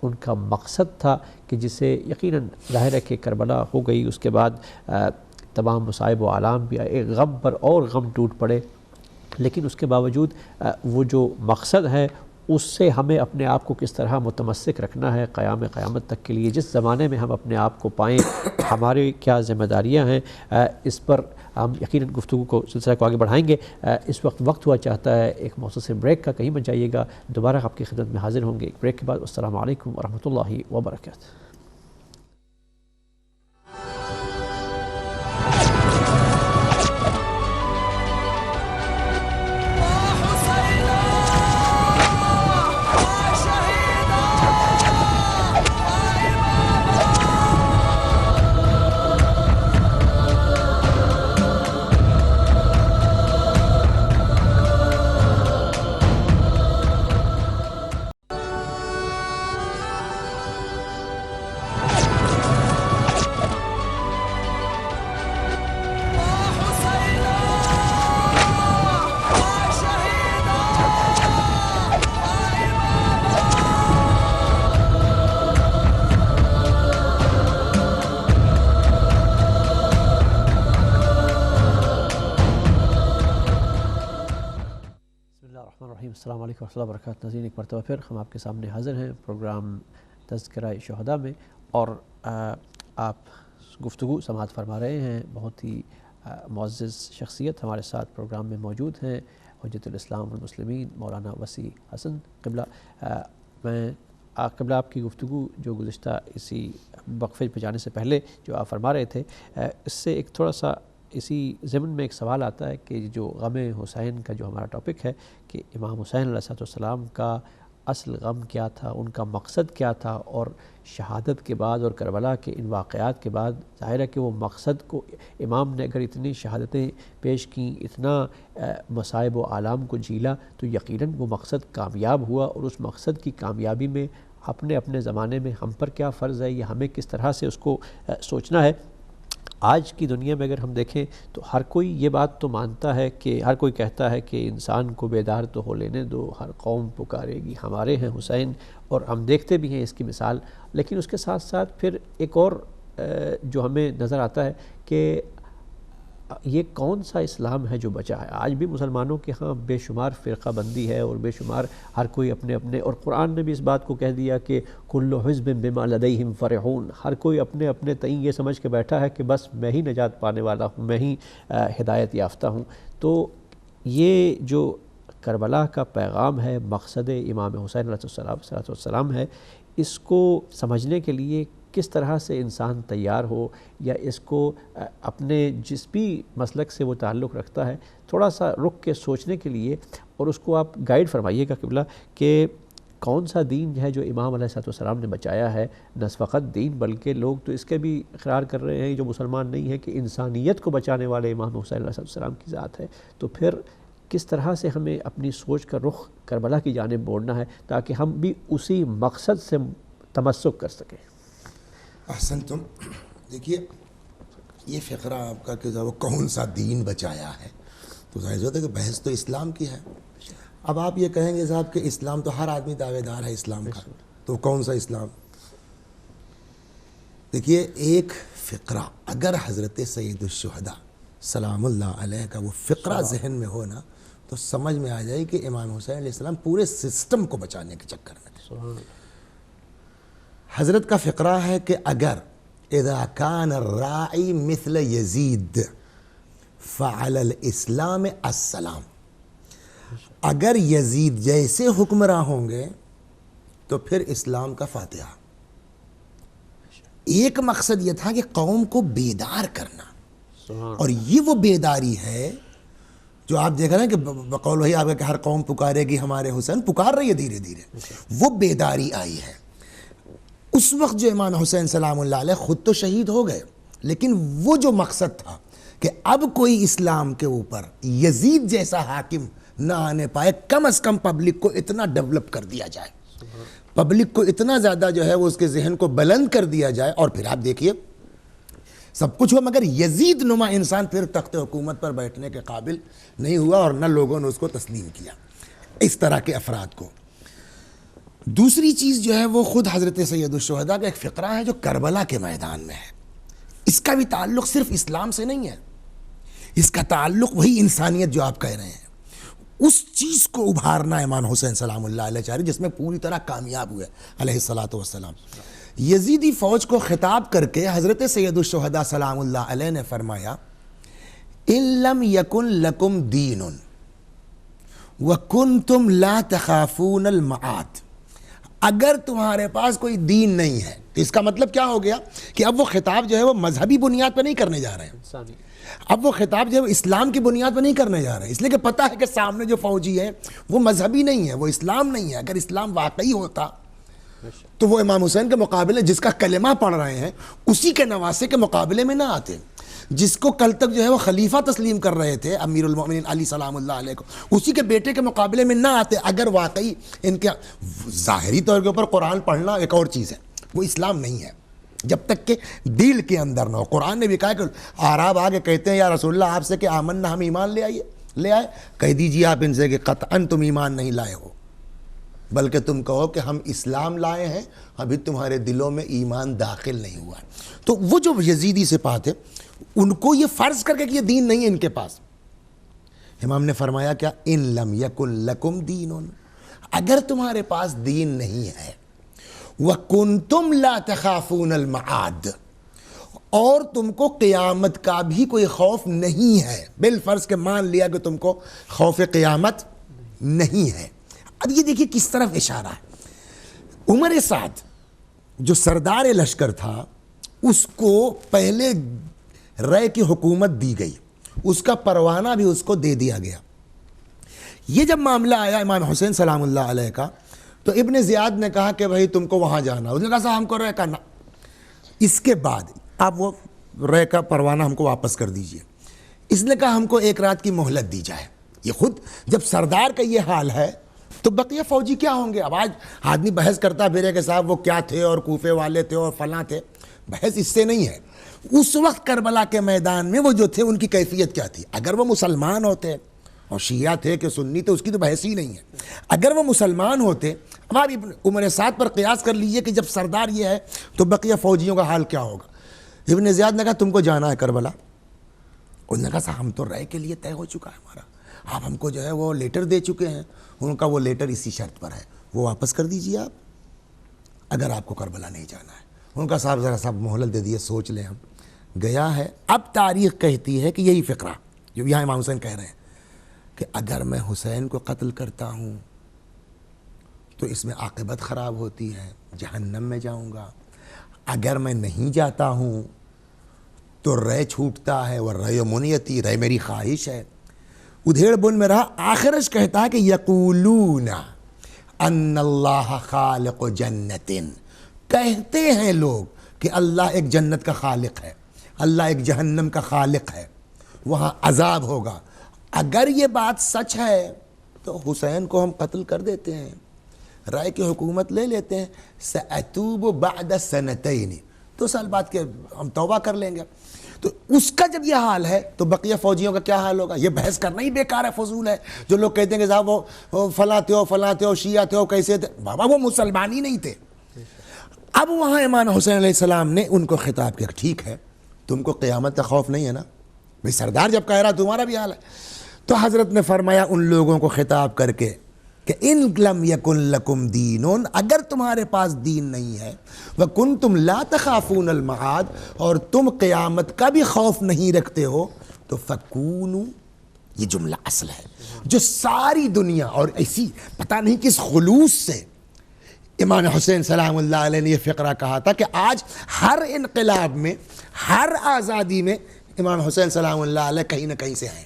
ان کا مقصد تھا کہ جسے یقیناً ظاہر ہے کہ کربلا ہو گئی، اس کے بعد تمام مصائب و آلام بھی ایک غم پر اور غم ٹوٹ پڑے، لیکن اس کے باوجود وہ جو مقصد ہے اس سے ہمیں اپنے آپ کو کس طرح متمسک رکھنا ہے قیامت تک کے لیے، جس زمانے میں ہم اپنے آپ کو پائیں، ہماری کیا ذمہ داریاں ہیں، اس پر ہم یقیناً گفتگو کو سلسلہ کو آگے بڑھائیں گے۔ اس وقت ہوا چاہتا ہے ایک مختصر بریک کا، کہیں مت جائیے گا، دوبارہ آپ کی خدمت میں حاضر ہوں گے ایک بریک کے بعد۔ السلام علیکم ورحمۃ اللہ وبرکاتہ۔ السلام علیکم ورحمۃ اللہ وبرکاتہ۔ ناظرین، ایک مرتبہ پھر ہم آپ کے سامنے حاضر ہیں پروگرام تذکرہ شہداء میں، اور آپ گفتگو سماعت فرما رہے ہیں، بہت ہی معزز شخصیت ہمارے ساتھ پروگرام میں موجود ہیں، حجت الاسلام والمسلمین مولانا وسیع حسن قبلہ۔ میں قبلہ آپ کی گفتگو جو گزشتہ اسی وقفے پہ جانے سے پہلے جو آپ فرما رہے تھے، اس سے ایک تھوڑا سا اسی ضمن میں ایک سوال آتا ہے کہ جو غم حسین کا جو ہمارا ٹاپک ہے کہ امام حسین علیہ السلام کا اصل غم کیا تھا، ان کا مقصد کیا تھا، اور شہادت کے بعد اور کربلا کے ان واقعات کے بعد ظاہر ہے کہ وہ مقصد کو امام نے اگر اتنی شہادتیں پیش کیں، اتنا مصائب و آلام کو جھیلا، تو یقیناً وہ مقصد کامیاب ہوا، اور اس مقصد کی کامیابی میں اپنے زمانے میں ہم پر کیا فرض ہے، یا ہمیں کس طرح سے اس کو سوچنا ہے۔ آج کی دنیا میں اگر ہم دیکھیں تو ہر کوئی یہ بات تو مانتا ہے کہ ہر کوئی کہتا ہے کہ انسان کو بیدار تو ہو لینے دو، ہر قوم پکارے گی ہمارے ہیں حسین، اور ہم دیکھتے بھی ہیں اس کی مثال. لیکن اس کے ساتھ ساتھ پھر ایک اور جو ہمیں نظر آتا ہے کہ یہ کون سا اسلام ہے جو بچا ہے. آج بھی مسلمانوں کے ہاں بے شمار فرقہ بندی ہے اور بے شمار ہر کوئی اپنے اپنے، اور قرآن نے بھی اس بات کو کہہ دیا کہ کل حزب بما لدیہم فرحون، ہر کوئی اپنے اپنے تئیں یہ سمجھ کے بیٹھا ہے کہ بس میں ہی نجات پانے والا ہوں، میں ہی ہدایت یافتہ ہوں. تو یہ جو کربلا کا پیغام ہے، مقصد امام حسین علیہ السلام ہے، اس کو سمجھنے کے لیے کس طرح سے انسان تیار ہو، یا اس کو اپنے جس بھی مسلک سے وہ تعلق رکھتا ہے تھوڑا سا رک کے سوچنے کے لیے، اور اس کو آپ گائیڈ فرمائیے گا قبلہ کہ کون سا دین ہے جو امام علیہ السلام نے بچایا ہے. نہ فقط دین بلکہ لوگ تو اس کے بھی اقرار کر رہے ہیں جو مسلمان نہیں ہیں کہ انسانیت کو بچانے والے امام حسین علیہ السلام کی ذات ہے. تو پھر کس طرح سے ہمیں اپنی سوچ کا رخ کربلا کی جانب موڑنا ہے تاکہ ہم بھی اسی مقصد سے تمسک کر سکیں. احسنتم. دیکھیے یہ فقرہ آپ کا کہ وہ کون سا دین بچایا ہے، تو ظاہر ہوتا ہے کہ بحث تو اسلام کی ہے. اب آپ یہ کہیں گے صاحب کہ اسلام تو ہر آدمی دعوے دار ہے اسلام کا، تو کون سا اسلام؟ دیکھیے ایک فقرہ اگر حضرت سید الشہداء سلام اللہ علیہ کا وہ فقرہ ذہن میں ہو نا تو سمجھ میں آ جائے کہ امام حسین علیہ السلام پورے سسٹم کو بچانے کے چکر میں تھے. حضرت کا فقرہ ہے کہ اگر اذا کان الراعی مثل یزید فعلی الاسلام السلام، اگر یزید جیسے حکمراں ہوں گے تو پھر اسلام کا فاتحہ. ایک مقصد یہ تھا کہ قوم کو بیدار کرنا، اور یہ وہ بیداری ہے جو آپ دیکھ رہے ہیں کہ بقول وہی آپ کہ ہر قوم پکارے گی ہمارے حسین، پکار رہی ہے دھیرے دھیرے. وہ بیداری آئی ہے. اس وقت جو امام حسین سلام اللہ علیہ خود تو شہید ہو گئے، لیکن وہ جو مقصد تھا کہ اب کوئی اسلام کے اوپر یزید جیسا حاکم نہ آنے پائے، کم از کم پبلک کو اتنا ڈیولپ کر دیا جائے، پبلک کو اتنا زیادہ جو ہے وہ اس کے ذہن کو بلند کر دیا جائے. اور پھر آپ دیکھیے سب کچھ ہوا مگر یزید نما انسان پھر تخت حکومت پر بیٹھنے کے قابل نہیں ہوا، اور نہ لوگوں نے اس کو تسلیم کیا، اس طرح کے افراد کو. دوسری چیز جو ہے وہ خود حضرت سید الشہداء کا ایک فقرہ ہے جو کربلا کے میدان میں ہے. اس کا بھی تعلق صرف اسلام سے نہیں ہے، اس کا تعلق وہی انسانیت جو آپ کہہ رہے ہیں، اس چیز کو ابھارنا امام حسین سلام اللہ علیہ چاہ رہے جس میں پوری طرح کامیاب ہوئے علیہ الصلوۃ والسلام. یزیدی فوج کو خطاب کر کے حضرت سید الشہداء سلام اللہ علیہ نے فرمایا ان لم یکن لکم دین وکنتم لا تخافون المعاد، اگر تمہارے پاس کوئی دین نہیں ہے تو اس کا مطلب کیا ہو گیا کہ اب وہ خطاب جو ہے وہ مذہبی بنیاد پہ نہیں کرنے جا رہے ہیں، اب وہ خطاب جو ہے وہ اسلام کی بنیاد پہ نہیں کرنے جا رہے ہیں، اس لیے کہ پتہ ہے کہ سامنے جو فوجی ہے وہ مذہبی نہیں ہے، وہ اسلام نہیں ہے. اگر اسلام واقعی ہوتا تو وہ امام حسین کے مقابلے جس کا کلمہ پڑھ رہے ہیں اسی کے نواسے کے مقابلے میں نہ آتے، جس کو کل تک جو ہے وہ خلیفہ تسلیم کر رہے تھے امیر المومنین علی سلام اللہ علیہ کو، اسی کے بیٹے کے مقابلے میں نہ آتے. اگر واقعی ان کے ظاہری طور کے اوپر قرآن پڑھنا ایک اور چیز ہے، وہ اسلام نہیں ہے جب تک کہ دل کے اندر نہ ہو. قرآن نے بھی کہا کہ اعراب آگے کہتے ہیں یا رسول اللہ آپ سے کہ آمنا، ہم ایمان لے آئے، کہہ دیجیے آپ ان سے کہ قطعاً تم ایمان نہیں لائے ہو، بلکہ تم کہو کہ ہم اسلام لائے ہیں، ابھی تمہارے دلوں میں ایمان داخل نہیں ہوا ہے. تو وہ جو یزیدی سپاہ تھے ان کو یہ فرض کر کے کہ یہ دین نہیں ہے ان کے پاس، امام نے فرمایا کیا ان لم یکن لکم دین، اگر تمہارے پاس دین نہیں ہے، وکنتم لا تخافون المعاد، اور تم کو قیامت کا بھی کوئی خوف نہیں ہے، بالفرض کہ مان لیا کہ تم کو خوف قیامت نہیں ہے. اب یہ دیکھیے کس طرف اشارہ ہے. عمر سعد جو سردار لشکر تھا اس کو پہلے رائے کی حکومت دی گئی، اس کا پروانہ بھی اس کو دے دیا گیا. یہ جب معاملہ آیا امام حسین سلام اللہ علیہ کا تو ابن زیاد نے کہا کہ بھائی تم کو وہاں جانا، اس نے کہا صاحب ہم کو رائے کرنا، اس کے بعد آپ وہ رائے کا پروانہ ہم کو واپس کر دیجئے. اس نے کہا ہم کو ایک رات کی مہلت دی جائے. یہ خود جب سردار کا یہ حال ہے تو بقیہ فوجی کیا ہوں گے؟ اب آج آدمی بحث کرتا پھرے کہ صاحب وہ کیا تھے اور کوفے والے تھے اور فلاں تھے. بحث اس سے نہیں ہے. اس وقت کربلا کے میدان میں وہ جو تھے ان کی کیفیت کیا تھی. اگر وہ مسلمان ہوتے اور شیعہ تھے کہ سنی تھے اس کی تو بحث ہی نہیں ہے. اگر وہ مسلمان ہوتے, اب آپ عمر سعد پر قیاس کر لیجئے کہ جب سردار یہ ہے تو بقیہ فوجیوں کا حال کیا ہوگا. ابن زیاد نے کہا تم کو جانا ہے کربلا. انہوں نے کہا صاحب ہم تو رائے کے لیے طے ہو چکا ہے ہمارا, آپ ہم کو جو ہے وہ لیٹر دے چکے ہیں. ان کا وہ لیٹر اسی شرط پر ہے, وہ واپس کر دیجئے آپ اگر آپ کو کربلا نہیں جانا ہے. ان کا صاحب ذرا صاحب مہلت دے دیے, سوچ لیں. ہم گیا ہے. اب تاریخ کہتی ہے کہ یہی فقرہ جو یہاں امام حسین کہہ رہے ہیں کہ اگر میں حسین کو قتل کرتا ہوں تو اس میں عاقبت خراب ہوتی ہے, جہنم میں جاؤں گا. اگر میں نہیں جاتا ہوں تو رے چھوٹتا ہے, وہ رے منیتی, رے میری خواہش ہے. ادھیڑ بن میں رہا. آخرش کہتا ہے کہ یقولون ان اللہ خالق جنت, کہتے ہیں لوگ کہ اللہ ایک جنت کا خالق ہے, اللہ ایک جہنم کا خالق ہے, وہاں عذاب ہوگا. اگر یہ بات سچ ہے تو حسین کو ہم قتل کر دیتے ہیں, رائے کی حکومت لے لیتے ہیں. سأتوب بعد سنتین, 2 سال بعد کے ہم توبہ کر لیں گے. تو اس کا جب یہ حال ہے تو بقیہ فوجیوں کا کیا حال ہوگا. یہ بحث کرنا ہی بیکار ہے, فضول ہے. جو لوگ کہتے ہیں کہ صاحب وہ فلاں تھے ہو شیعہ تھے ہو کیسے تھے, بابا وہ مسلمان ہی نہیں تھے. اب وہاں امام حسین علیہ السلام نے ان کو خطاب کیا, ٹھیک ہے تم کو قیامت کا خوف نہیں ہے نا, بھئی سردار جب کہہ رہا تمہارا بھی حال ہے. تو حضرت نے فرمایا ان لوگوں کو خطاب کر کے کہ ان لم یکن لکم دینون, اگر تمہارے پاس دین نہیں ہے, وکنتم لا تخافون المعاد, اور تم قیامت کا بھی خوف نہیں رکھتے ہو, تو فکونو, یہ جملہ اصل ہے جو ساری دنیا, اور ایسی پتہ نہیں کس خلوص سے امام حسین سلام اللہ علیہ نے یہ فقرہ کہا تھا کہ آج ہر انقلاب میں, ہر آزادی میں امام حسین سلام اللہ علیہ کہیں نہ کہیں سے ہیں.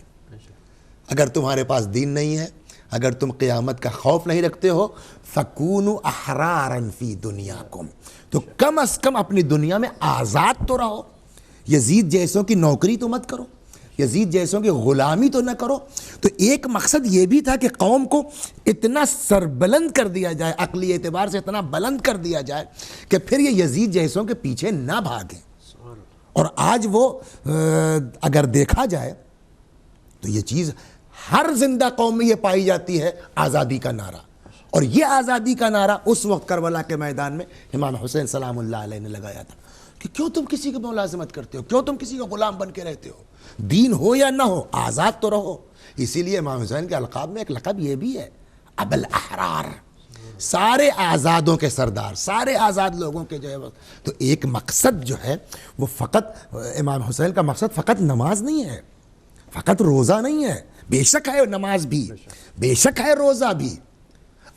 اگر تمہارے پاس دین نہیں ہے, اگر تم قیامت کا خوف نہیں رکھتے ہو, فَكُونُوا أَحْرَارًا فِي دُنْيَاكُمْ, تو کم از کم اپنی دنیا میں آزاد تو رہو. یزید جیسوں کی نوکری تو مت کرو, یزید جیسوں کی غلامی تو نہ کرو. تو ایک مقصد یہ بھی تھا کہ قوم کو اتنا سربلند کر دیا جائے, عقلی اعتبار سے اتنا بلند کر دیا جائے کہ پھر یہ یزید جیسوں کے پیچھے نہ بھاگیں. اور آج وہ اگر دیکھا جائے تو یہ چیز ہر زندہ قوم میں یہ پائی جاتی ہے, آزادی کا نعرہ. اور یہ آزادی کا نعرہ اس وقت کربلا کے میدان میں امام حسین سلام اللہ علیہ نے لگایا تھا کہ کیوں تم کسی کی ملازمت کرتے ہو, کیوں تم کسی کا غلام بن کے رہتے ہو, دین ہو یا نہ ہو آزاد تو رہو. اسی لیے امام حسین کے القاب میں ایک لقب یہ بھی ہے, ابو الاحرار, سارے آزادوں کے سردار, سارے آزاد لوگوں کے جو ہے. تو ایک مقصد جو ہے وہ فقط امام حسین کا مقصد فقط نماز نہیں ہے, فقط روزہ نہیں ہے. بے شک ہے نماز بھی, بے شک ہے روزہ بھی,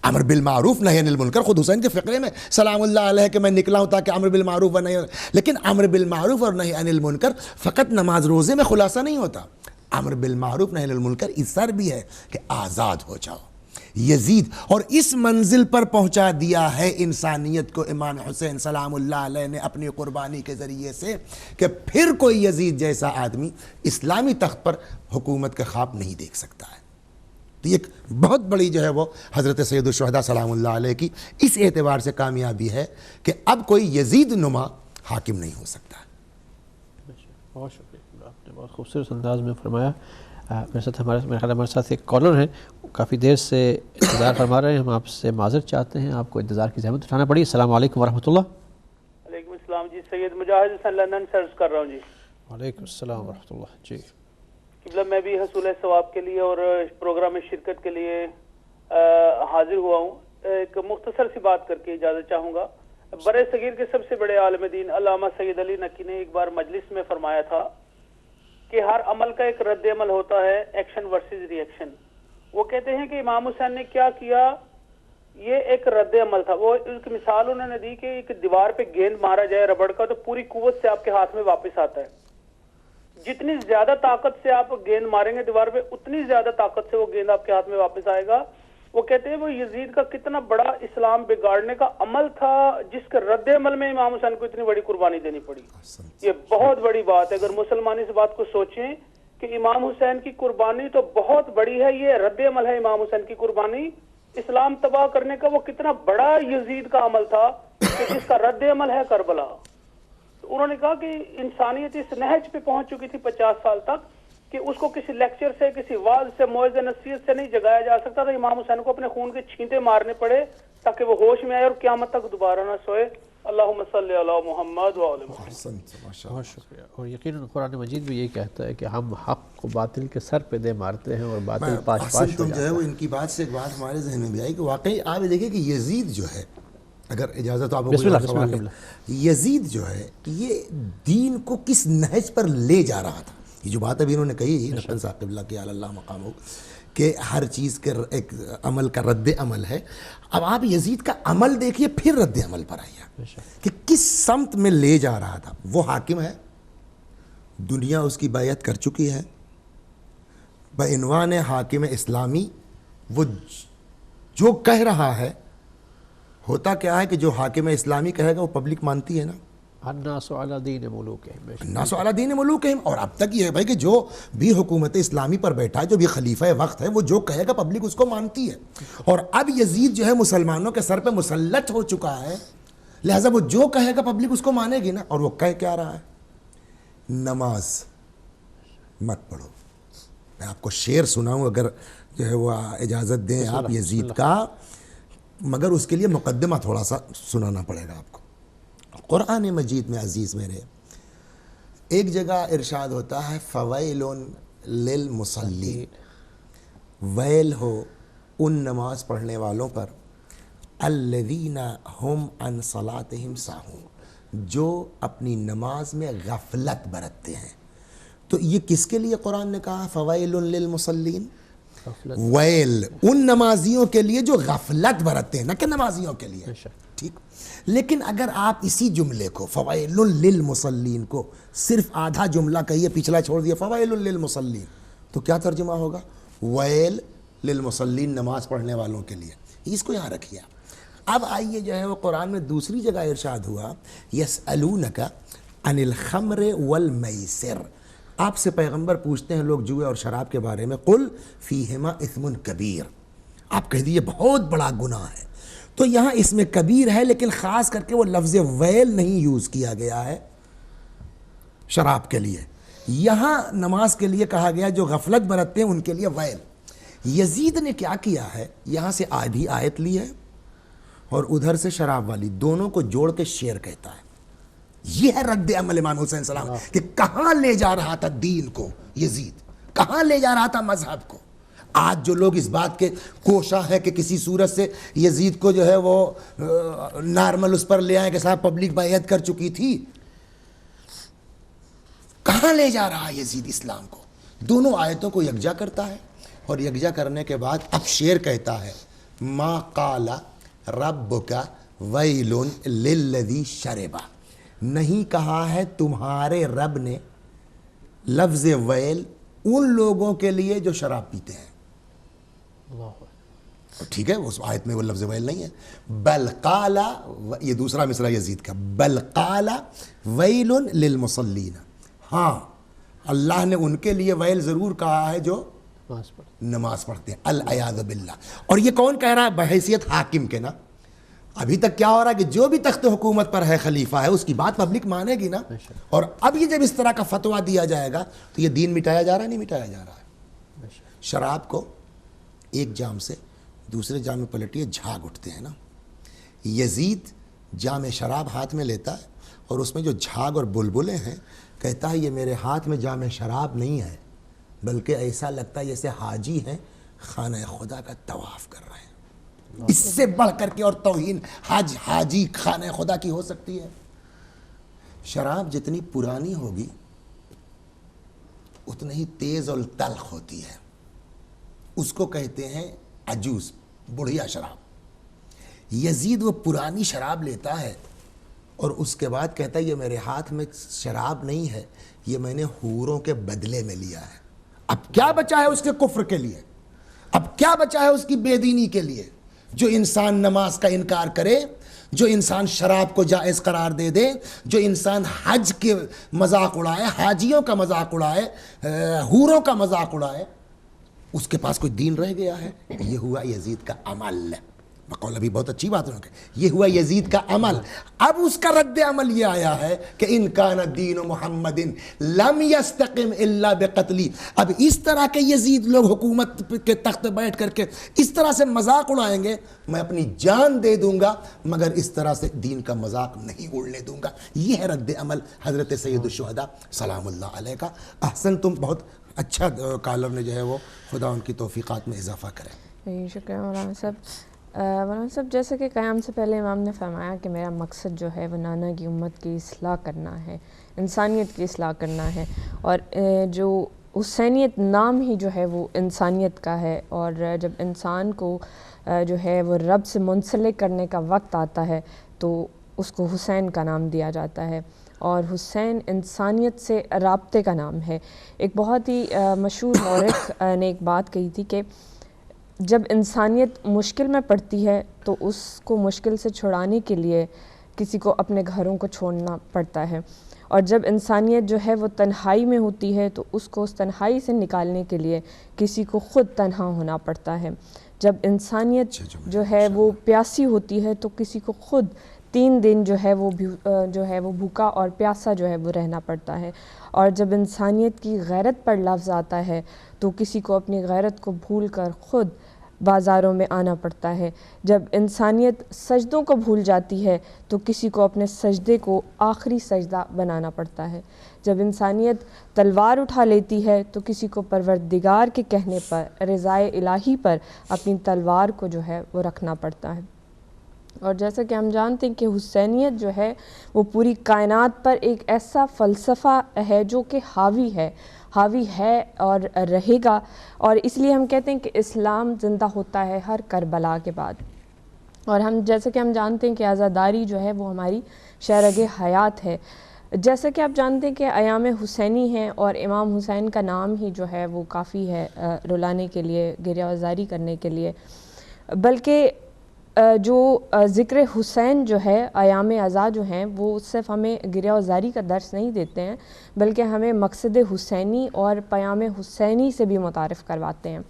امر بالمعروف نہی عن المنکر. خود حسین کے فقرے میں سلام اللہ علیہ کہ میں نکلا ہوں تاکہ امر بالمعروف و نہی, لیکن امر بالمعروف اور نہی عن المنکر فقط نماز روزے میں خلاصہ نہیں ہوتا. امر بالمعروف نہی عن المنکر اس سر بھی ہے کہ آزاد ہو جاؤ. یزید اور اس منزل پر پہنچا دیا ہے انسانیت کو امام حسین سلام اللہ علیہ نے اپنی قربانی کے ذریعے سے کہ پھر کوئی یزید جیسا آدمی اسلامی تخت پر حکومت کا خواب نہیں دیکھ سکتا ہے. تو یہ ایک بہت بڑی جو ہے وہ حضرت سید الشہداء سلام اللہ علیہ کی اس اعتبار سے کامیابی ہے کہ اب کوئی یزید نما حاکم نہیں ہو سکتا. بہت شکریہ, آپ نے بہت خوبصورت انداز میں فرمایا. میرے ساتھ ہمارے ساتھ ایک کالر ہیں, کافی دیر سے انتظار فرما رہے ہیں, ہم آپ سے معذرت چاہتے ہیں, آپ کو انتظار کی زحمت اٹھانا پڑی. السلام علیکم ورحمۃ اللہ. وعلیکم السلام جی, سید مجاہد حسین لندن سے عرض کر رہا ہوں جی. وعلیکم السلام ورحمۃ اللہ. جی قبلہ, میں بھی حصول ثواب کے لیے اور پروگرام میں شرکت کے لیے حاضر ہوا ہوں. ایک مختصر سی بات کر کے اجازت چاہوں گا. برے صغیر کے سب سے بڑے عالم دین علامہ سید علی نقی نے ایک بار مجلس میں فرمایا تھا کہ ہر عمل کا ایک رد عمل ہوتا ہے, ایکشن ورسز ری ایکشن. وہ کہتے ہیں کہ امام حسین نے کیا کیا, یہ ایک رد عمل تھا. وہ اس کی مثال انہوں نے دی کہ ایک دیوار پہ گیند مارا جائے ربڑ کا تو پوری قوت سے آپ کے ہاتھ میں واپس آتا ہے. جتنی زیادہ طاقت سے آپ گیند ماریں گے دیوار پہ, اتنی زیادہ طاقت سے وہ گیند آپ کے ہاتھ میں واپس آئے گا. وہ کہتے ہیں وہ یزید کا کتنا بڑا اسلام بگاڑنے کا عمل تھا جس کے رد عمل میں امام حسین کو اتنی بڑی قربانی دینی پڑی. یہ بہت بڑی بات ہے. اگر مسلمان اس بات کو سوچیں کہ امام حسین کی قربانی تو بہت بڑی ہے, یہ رد عمل ہے امام حسین کی قربانی. اسلام تباہ کرنے کا وہ کتنا بڑا یزید کا عمل تھا کہ جس کا رد عمل ہے کربلا. انہوں نے کہا کہ انسانیت اس نہج پہ پہنچ چکی تھی 50 سال تک کہ اس کو کسی لیکچر سے, کسی واعظ سے, موعظ نصیحت سے نہیں جگایا جا سکتا تھا. امام حسین کو اپنے خون کے چھینٹے مارنے پڑے تاکہ وہ ہوش میں آئے اور قیامت تک دوبارہ نہ سوئے. اللہم صلی علی محمد و علی محمد. بہت شکریہ. اور یقیناً قرآن مجید بھی یہ کہتا ہے کہ ہم حق کو باطل کے سر پہ دے مارتے ہیں اور باطل پاش پاش ہو تم جو جاتا ہے ہے. وہ ان کی بات سے ایک بات ہمارے ذہن میں بھی آئی کہ واقعی آپ دیکھیں کہ یزید جو ہے, اگر اجازت آپ بسم اللہ سوال ہے, یزید جو ہے یہ دین کو کس نہج پر لے جا رہا تھا. یہ جو بات ابھی انہوں نے کہی نقل ثاقب اللہ کی اللہ مقام ہو کہ ہر چیز کے ایک عمل کا رد عمل ہے. اب آپ یزید کا عمل دیکھیے پھر رد عمل پر آئیے کہ کس سمت میں لے جا رہا تھا. وہ حاکم ہے, دنیا اس کی بیعت کر چکی ہے بعنوان حاکم اسلامی. وہ جو کہہ رہا ہے ہوتا کیا ہے کہ جو حاکم اسلامی کہے گا وہ پبلک مانتی ہے نا. الناس علی دین ملوکہم. الناس علی دین ملوکہم. اور اب تک یہ ہے بھائی کہ جو بھی حکومت اسلامی پر بیٹھا ہے, جو بھی خلیفہ وقت ہے, وہ جو کہے گا پبلک اس کو مانتی ہے. اور اب یزید جو ہے مسلمانوں کے سر پہ مسلط ہو چکا ہے, لہٰذا وہ جو کہے گا پبلک اس کو مانے گی نا. اور وہ کہہ کیا رہا ہے؟ نماز مت پڑھو. میں آپ کو شعر سناؤں اگر جو ہے وہ اجازت دیں آپ یزید کا, مگر اس کے لیے مقدمہ تھوڑا سا سنانا پڑے گا آپ کو. قرآن مجید میں عزیز میرے ایک جگہ ارشاد ہوتا ہے فویل للمصلین, ویل ہو ان نماز پڑھنے والوں پر الذین هم عن صلاتهم ساہون, جو اپنی نماز میں غفلت برتتے ہیں. تو یہ کس کے لیے قرآن نے کہا فویل للمصلین؟ ویل ان نمازیوں کے لیے جو غفلت برتتے ہیں, نہ کہ نمازیوں کے لیے. ٹھیک. لیکن اگر آپ اسی جملے کو فویل للمصلین کو صرف آدھا جملہ کہیے, پچھلا چھوڑ دیا فویل للمصلین, تو کیا ترجمہ ہوگا؟ ویل للمصلین, نماز پڑھنے والوں کے لیے. اس کو یہاں رکھیے. اب آئیے جو ہے وہ قرآن میں دوسری جگہ ارشاد ہوا یسألونک عن الخمر والمیسر. آپ سے پیغمبر پوچھتے ہیں لوگ جوئے اور شراب کے بارے میں, قل فیہما اثم کبیر, آپ کہہ دیجئے بہت بڑا گناہ ہے. تو یہاں اس میں کبیر ہے, لیکن خاص کر کے وہ لفظ ویل نہیں یوز کیا گیا ہے شراب کے لیے. یہاں نماز کے لیے کہا گیا جو غفلت برتتے ہیں ان کے لیے ویل. یزید نے کیا کیا ہے, یہاں سے آدھی آیت لی ہے اور ادھر سے شراب والی, دونوں کو جوڑ کے شعر کہتا ہے. یہ ہے رد عمل امام حسین سلام کہ کہاں لے جا رہا تھا دین کو یزید, کہاں لے جا رہا تھا مذہب کو. آج جو لوگ اس بات کے کوشاں ہیں کہ کسی صورت سے یزید کو جو ہے وہ نارمل اس پر لے آئیں کہ صاحب پبلک بیعت کر چکی تھی, کہاں لے جا رہا ہے یزید اسلام کو؟ دونوں آیتوں کو یکجا کرتا ہے اور یکجا کرنے کے بعد اب شعر کہتا ہے ما قال ربک ویل للذی شربا, نہیں کہا ہے تمہارے رب نے لفظ ویل ان لوگوں کے لیے جو شراب پیتے ہیں. ٹھیک ہے, اس آیت میں وہ لفظ ویل نہیں ہے. بل قال, یہ دوسرا مصرع یزید کا, بل قال ویل للمصلین. ہاں اللہ نے ان کے لیے ویل ضرور کہا ہے جو نماز پڑھتے ہیں, العیاذ باللہ. اور یہ کون کہہ رہا ہے؟ بحیثیت حاکم کے نا. ابھی تک کیا ہو رہا ہے کہ جو بھی تخت حکومت پر ہے خلیفہ ہے اس کی بات پبلک مانے گی نا. اور اب یہ جب اس طرح کا فتویٰ دیا جائے گا تو یہ دین مٹایا جا رہا ہے, نہیں مٹایا جا رہا ہے. شراب کو ایک جام سے دوسرے جام میں پلٹیے, جھاگ اٹھتے ہیں نا. یزید جام شراب ہاتھ میں لیتا ہے اور اس میں جو جھاگ اور بلبلیں ہیں کہتا ہے یہ میرے ہاتھ میں جام شراب نہیں ہے, بلکہ ایسا لگتا ہے جیسے حاجی ہیں خانہ خدا کا طواف کر رہے ہیں. اس سے بڑھ کر کے اور توہین حاجی خانہ خدا کی ہو سکتی ہے؟ شراب جتنی پرانی ہوگی اتنی ہی تیز اور تلخ ہوتی ہے. اس کو کہتے ہیں عجوز, بڑھیا شراب. یزید وہ پرانی شراب لیتا ہے اور اس کے بعد کہتا ہے یہ میرے ہاتھ میں شراب نہیں ہے, یہ میں نے حوروں کے بدلے میں لیا ہے. اب کیا بچا ہے اس کے کفر کے لیے؟ اب کیا بچا ہے اس کی بے دینی کے لیے؟ جو انسان نماز کا انکار کرے, جو انسان شراب کو جائز قرار دے دے, جو انسان حج کے مذاق اڑائے, حاجیوں کا مذاق اڑائے, حوروں کا مذاق اڑائے, اس کے پاس کوئی دین رہ گیا ہے؟ یہ ہوا یزید کا عمل. بقول ابھی بہت اچھی بات ہے. یہ ہوا یزید کا عمل. اب اس کا رد عمل یہ آیا ہے کہ ان کان الدین محمد لم یستقم الا بقتلی. اب اس طرح کے یزید لوگ حکومت کے تخت بیٹھ کر کے اس طرح سے مذاق اڑائیں گے, میں اپنی جان دے دوں گا مگر اس طرح سے دین کا مذاق نہیں اڑنے دوں گا. یہ ہے رد عمل حضرت سید الشہداء سلام اللہ علیہ کا. احسن, تم بہت اچھا کالر نے جو ہے وہ خدا ان کی توفیقات میں اضافہ کرے. شکریہ مولانا صاحب. مولانا صاحب جیسے کہ قیام سے پہلے امام نے فرمایا کہ میرا مقصد جو ہے وہ نانا کی امت کی اصلاح کرنا ہے, انسانیت کی اصلاح کرنا ہے, اور جو حسینیت نام ہی جو ہے وہ انسانیت کا ہے, اور جب انسان کو جو ہے وہ رب سے منسلک کرنے کا وقت آتا ہے تو اس کو حسین کا نام دیا جاتا ہے, اور حسین انسانیت سے رابطے کا نام ہے. ایک بہت ہی مشہور مورخ نے ایک بات کہی تھی کہ جب انسانیت مشکل میں پڑتی ہے تو اس کو مشکل سے چھڑانے کے لیے کسی کو اپنے گھروں کو چھوڑنا پڑتا ہے, اور جب انسانیت جو ہے وہ تنہائی میں ہوتی ہے تو اس کو اس تنہائی سے نکالنے کے لیے کسی کو خود تنہا ہونا پڑتا ہے. جب انسانیت جو ہے وہ پیاسی ہوتی ہے تو کسی کو خود 3 دن جو ہے وہ بھوکا اور پیاسا جو ہے وہ رہنا پڑتا ہے. اور جب انسانیت کی غیرت پر لفظ آتا ہے تو کسی کو اپنی غیرت کو بھول کر خود بازاروں میں آنا پڑتا ہے. جب انسانیت سجدوں کو بھول جاتی ہے تو کسی کو اپنے سجدے کو آخری سجدہ بنانا پڑتا ہے. جب انسانیت تلوار اٹھا لیتی ہے تو کسی کو پروردگار کے کہنے پر رضائے الہی پر اپنی تلوار کو جو ہے وہ رکھنا پڑتا ہے. اور جیسا کہ ہم جانتے ہیں کہ حسینیت جو ہے وہ پوری کائنات پر ایک ایسا فلسفہ ہے جو کہ حاوی ہے اور رہے گا, اور اس لیے ہم کہتے ہیں کہ اسلام زندہ ہوتا ہے ہر کربلا کے بعد. اور ہم جیسے کہ ہم جانتے ہیں کہ عزاداری جو ہے وہ ہماری شہرگ حیات ہے. جیسا کہ آپ جانتے ہیں کہ ایام حسینی ہیں, اور امام حسین کا نام ہی جو ہے وہ کافی ہے رلانے کے لیے, گریہ وزاری کرنے کے لیے. بلکہ جو ذکر حسین جو ہے ایام عزا جو ہیں وہ صرف ہمیں گریہ وزاری کا درس نہیں دیتے ہیں, بلکہ ہمیں مقصد حسینی اور پیام حسینی سے بھی متعارف کرواتے ہیں.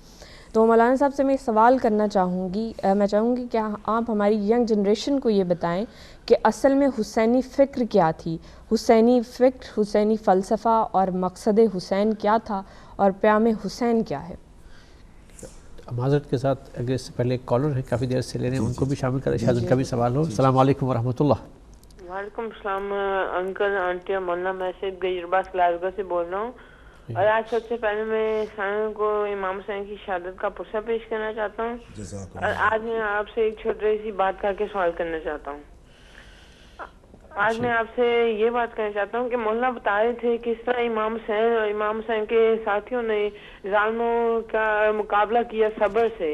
تو مولانا صاحب سے میں سوال کرنا چاہوں گی کہ آپ ہماری ینگ جنریشن کو یہ بتائیں کہ اصل میں حسینی فکر کیا تھی, حسینی فکر, حسینی فلسفہ اور مقصد حسین کیا تھا, اور پیام حسین کیا ہے. معذرت کے ساتھ اگر اس سے پہلے ایک کالر ہے کافی دیر سے لے رہے ہیں, ان کو بھی شامل کریں, شاید ان کا بھی سوال ہو. السلام علیکم ورحمۃ اللہ. وعلیکم السلام انکل, آنٹی, مولانا. میں سید گجرباز کلاسگو سے بول رہا ہوں, اور آج سب سے پہلے میں سامعین کو امام حسین کی شہادت کا پرچہ پیش کرنا چاہتا ہوں, اور آج میں آپ سے ایک چھوٹی سی بات کر کے سوال کرنا چاہتا ہوں. آج میں آپ سے یہ بات کرنا چاہتا ہوں کہ مولانا بتا رہے تھے کہ اس طرح امام حسین اور امام حسین کے ساتھیوں نے ظالموں کا مقابلہ کیا صبر سے.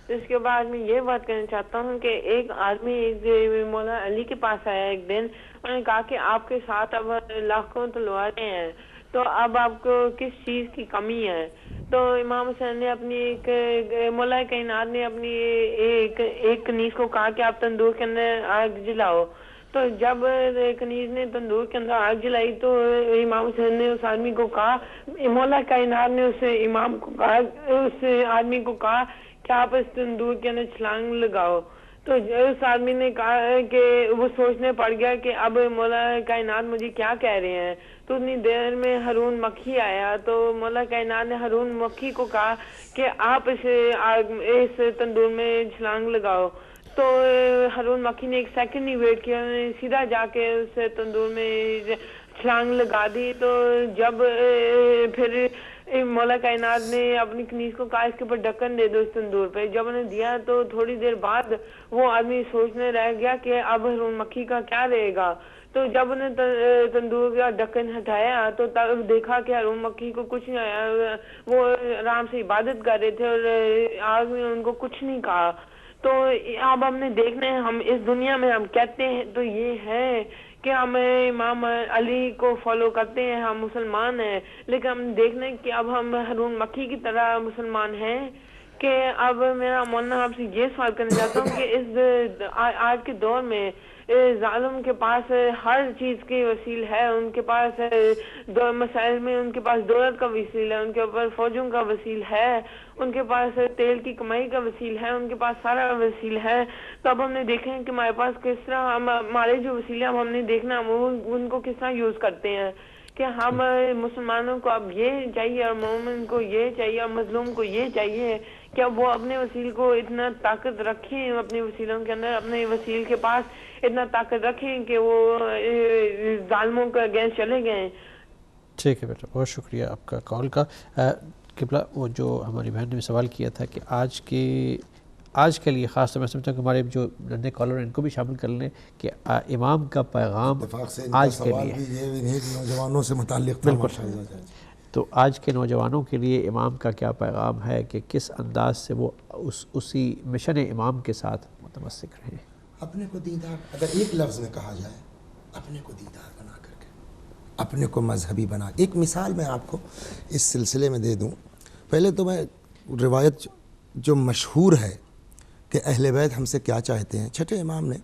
تو اس کے بعد میں یہ بات کرنا چاہتا ہوں کہ ایک آدمی مولانا علی کے پاس آیا ایک دن, انہوں نے کہا کہ آپ کے ساتھ اب لاکھوں تلواریں ہیں, تو اب آپ کو کس چیز کی کمی ہے. تو امام حسین نے اپنی مولا کائنات نے اپنی ایک کنیز کو کہا کہ آپ تندور کے اندر آگ جلاؤ. تو جب کنیز نے تندور کے اندر آگ جلائی تو امام حسین نے اس آدمی کو کہا, مولا کائنات نے اس آدمی کو کہا کہ آپ اس تندور کے اندر چھلانگ لگاؤ. تو اس آدمی نے کہا کہ وہ سوچنے پڑ گیا کہ اب مولا کائنات مجھے کیا کہہ رہے ہیں. تو اتنی دیر میں ہارون مکی آیا, تو مولا کائنات نے ہارون مکی کو کہا کہ آپ اس تندور میں چھلانگ لگاؤ. تو ہارون مکی نے 1 سیکنڈ نہیں ویٹ کیا, انہوں نے سیدھا جا کے اس تندور میں چھلانگ لگا دی. تو جب پھر مولا کائنات نے اپنی کنیز کو کہا اس کے اوپر ڈھکن دے دو اس تندور پہ. جب انہوں نے دیا تو تھوڑی دیر بعد وہ آدمی سوچنے رہ گیا کہ اب ہارون مکی کا کیا رہے گا. تو جب انہوں نے تندور کا ڈھکن ہٹایا تو تب دیکھا کہ ہارون مکی کو کچھ نہیں آیا, وہ آرام سے عبادت کر رہے تھے اور آگ نے ان کو کچھ نہیں کہا. تو اب ہم نے دیکھنا ہے, ہم اس دنیا میں ہم کہتے ہیں تو یہ ہے کہ ہم امام علی کو فالو کرتے ہیں, ہم مسلمان ہیں, لیکن ہم دیکھنا ہے کہ اب ہم ہارون مکی کی طرح مسلمان ہیں کہ اب میرا مولانا آپ سے یہ سوال کرنا چاہتا ہوں کہ اس آج کے دور میں ظالم کے پاس ہر چیز کی وسیل ہے، ان کے پاس مسائل میں ان کے پاس دولت کا وسیل ہے، ان کے اوپر فوجوں کا وسیل ہے، ان کے پاس تیل کی کمائی کا وسیل ہے، ان کے پاس سارا وسیل ہے. تو اب ہم نے دیکھا ہے کہ ہمارے پاس کس طرح ہمارے جو وسیلے اب ہم نے دیکھنا ان کو کس طرح یوز کرتے ہیں کہ ہم مسلمانوں کو اب یہ چاہیے اور مومن کو یہ چاہیے اور مظلوم کو یہ چاہیے. کیا وہ اپنے وسیل کو اتنا طاقت رکھیں، اپنے وسیلوں کے اندر اپنے وسیل کے پاس اتنا طاقت رکھیں کہ وہ ظالموں کے اگینسٹ چلے گئے. ٹھیک ہے بیٹا، بہت شکریہ آپ کا کال کا. قبلہ وہ جو ہماری بہن نے سوال کیا تھا کہ آج کے لیے خاص طور میں سمجھتا ہوں کہ ہمارے جو نئے کالر ہیں ان کو بھی شامل کر لیں کہ امام کا پیغام آج کے لیے نوجوانوں سے متعلق بالکل، تو آج کے نوجوانوں کے لیے امام کا کیا پیغام ہے کہ کس انداز سے وہ اسی مشن امام کے ساتھ متمسک رہیں. اپنے کو دیندار، اگر ایک لفظ میں کہا جائے، اپنے کو دیندار بنا کر کے، اپنے کو مذہبی بنا. ایک مثال میں آپ کو اس سلسلے میں دے دوں. پہلے تو میں روایت جو مشہور ہے کہ اہل بیت ہم سے کیا چاہتے ہیں، چھٹے امام نے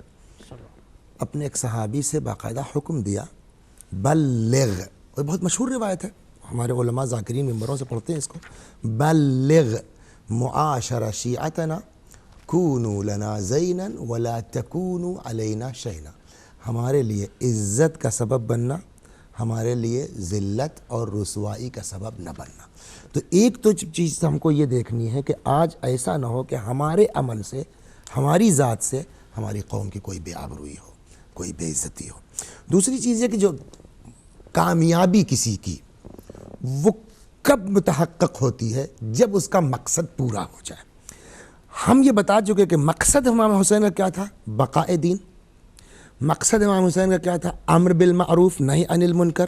اپنے ایک صحابی سے باقاعدہ حکم دیا بلغ، اور بہت مشہور روایت ہے، ہمارے علماء ذاکرین ممبروں سے پڑھتے ہیں اس کو، بلغ معاشر شیعتنا کونوا لنا زینا ولا تکونوا علینا شینا. ہمارے لیے عزت کا سبب بننا، ہمارے لیے ذلت اور رسوائی کا سبب نہ بننا. تو ایک تو چیز ہم کو یہ دیکھنی ہے کہ آج ایسا نہ ہو کہ ہمارے عمل سے، ہماری ذات سے ہماری قوم کی کوئی بے آبروئی ہو، کوئی بے عزتی ہو. دوسری چیز ہے کہ جو کامیابی کسی کی وہ کب متحقق ہوتی ہے، جب اس کا مقصد پورا ہو جائے. ہم یہ بتا چکے کہ مقصد امام حسین کا کیا تھا، بقاء دین. مقصد امام حسین کا کیا تھا، امر بالمعروف نہی عن المنکر.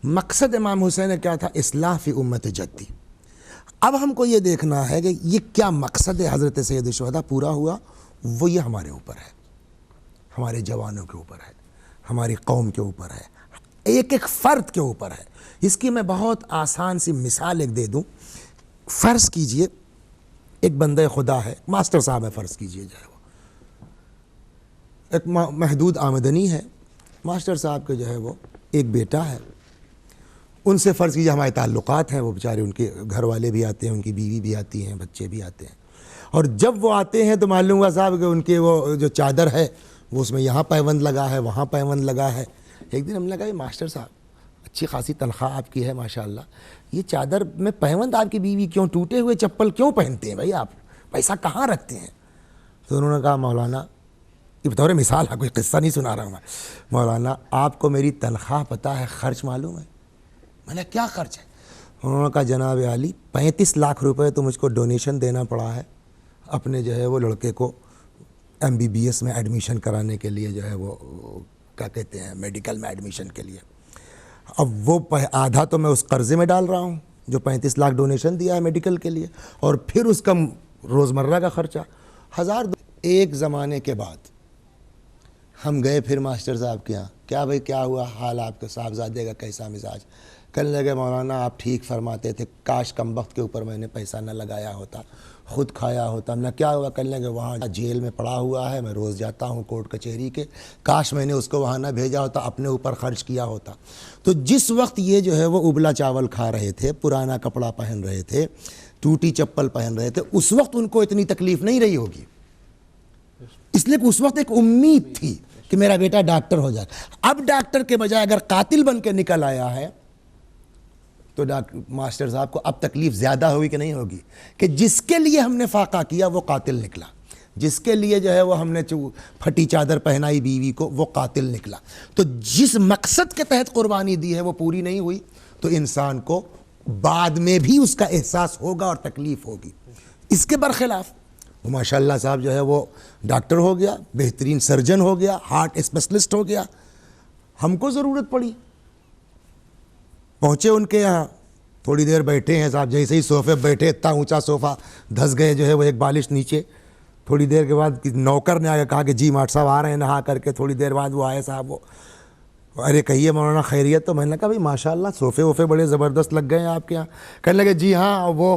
مقصد امام حسین کا کیا تھا، اصلاح فی امت جدی. اب ہم کو یہ دیکھنا ہے کہ یہ کیا مقصد حضرت سید الشہداء پورا ہوا. وہ یہ ہمارے اوپر ہے، ہمارے جوانوں کے اوپر ہے، ہماری قوم کے اوپر ہے، ایک ایک فرد کے اوپر ہے. اس کی میں بہت آسان سی مثال ایک دے دوں. فرض کیجئے ایک بندہ خدا ہے، ماسٹر صاحب ہے، فرض کیجئے جائے وہ ایک محدود آمدنی ہے. ماسٹر صاحب کے جو ہے وہ ایک بیٹا ہے، ان سے فرض کیجئے ہمارے تعلقات ہیں، وہ بیچارے ان کے گھر والے بھی آتے ہیں، ان کی بیوی بھی آتی ہیں، بچے بھی آتے ہیں. اور جب وہ آتے ہیں تو معلوم ہوا صاحب کہ ان کے وہ جو چادر ہے وہ اس میں یہاں پیوند لگا ہے، وہاں پیوند لگا ہے. ایک دن ہم نے کہا یہ ماسٹر صاحب اچھی خاصی تنخواہ آپ کی ہے ماشاءاللہ، یہ چادر میں پیوند آپ کی بیوی کیوں، ٹوٹے ہوئے چپل کیوں پہنتے ہیں بھائی، آپ پیسہ کہاں رکھتے ہیں؟ تو انہوں نے کہا مولانا، یہ بطور مثال ہے، کوئی قصہ نہیں سنا رہا ہوں میں، مولانا آپ کو میری تنخواہ پتہ ہے، خرچ معلوم ہے؟ میں نے کیا خرچ ہے؟ انہوں نے کہا جناب عالی 35 لاکھ روپے تو مجھ کو ڈونیشن دینا پڑا ہے اپنے جو ہے وہ لڑکے کو MBBS میں ایڈمیشن کرانے کے لیے، جو ہے وہ کیا کہتے ہیں میڈیکل میں ایڈمیشن کے لیے. اب وہ آدھا تو میں اس قرضے میں ڈال رہا ہوں جو 35 لاکھ ڈونیشن دیا ہے میڈیکل کے لیے، اور پھر اس کا روزمرہ کا خرچہ 1000. ایک زمانے کے بعد ہم گئے پھر ماسٹر صاحب کے یہاں، کیا بھائی کیا ہوا، حال آپ کے صاحبزادے کا کیسا مزاج؟ کہنے لگے مولانا آپ ٹھیک فرماتے تھے، کاش کم وقت کے اوپر میں نے پیسہ نہ لگایا ہوتا، خود کھایا ہوتا. ہم نے کیا ہوا؟ کہنے لگے وہاں جیل میں پڑا ہوا ہے، میں روز جاتا ہوں کورٹ کچہری کے، کاش میں نے اس کو وہاں نہ بھیجا ہوتا، اپنے اوپر خرچ کیا ہوتا. تو جس وقت یہ جو ہے وہ ابلا چاول کھا رہے تھے، پرانا کپڑا پہن رہے تھے، ٹوٹی چپل پہن رہے تھے، اس وقت ان کو اتنی تکلیف نہیں رہی ہوگی، اس لیے کہ اس وقت ایک امید تھی کہ میرا بیٹا ڈاکٹر ہو جائے. اب ڈاکٹر کے بجائے اگر قاتل بن کے نکل آیا ہے تو ماسٹر صاحب کو اب تکلیف زیادہ ہوگی کہ نہیں ہوگی کہ جس کے لیے ہم نے فاقہ کیا وہ قاتل نکلا، جس کے لیے جو ہے وہ ہم نے پھٹی چادر پہنائی بیوی کو وہ قاتل نکلا. تو جس مقصد کے تحت قربانی دی ہے وہ پوری نہیں ہوئی تو انسان کو بعد میں بھی اس کا احساس ہوگا اور تکلیف ہوگی. اس کے برخلاف وہ ماشاءاللہ صاحب جو ہے وہ ڈاکٹر ہو گیا، بہترین سرجن ہو گیا، ہارٹ اسپیشلسٹ ہو گیا. ہم کو ضرورت پڑی، پہنچے ان کے یہاں، تھوڑی دیر بیٹھے ہیں صاحب، جیسے ہی صوفے بیٹھے، اتنا اونچا صوفہ، دھس گئے جو ہے وہ ایک بالش نیچے. تھوڑی دیر کے بعد نوکر نے آگے کہا کہ جی ماٹ صاحب آ رہے ہیں نہا کر کے. تھوڑی دیر بعد وہ آئے صاحب، وہ ارے کہیے مولانا خیریت؟ تو میں نے کہا بھائی ماشاءاللہ صوفے ووفے بڑے زبردست لگ گئے ہیں آپ کے یہاں. کہنے لگے جی ہاں، وہ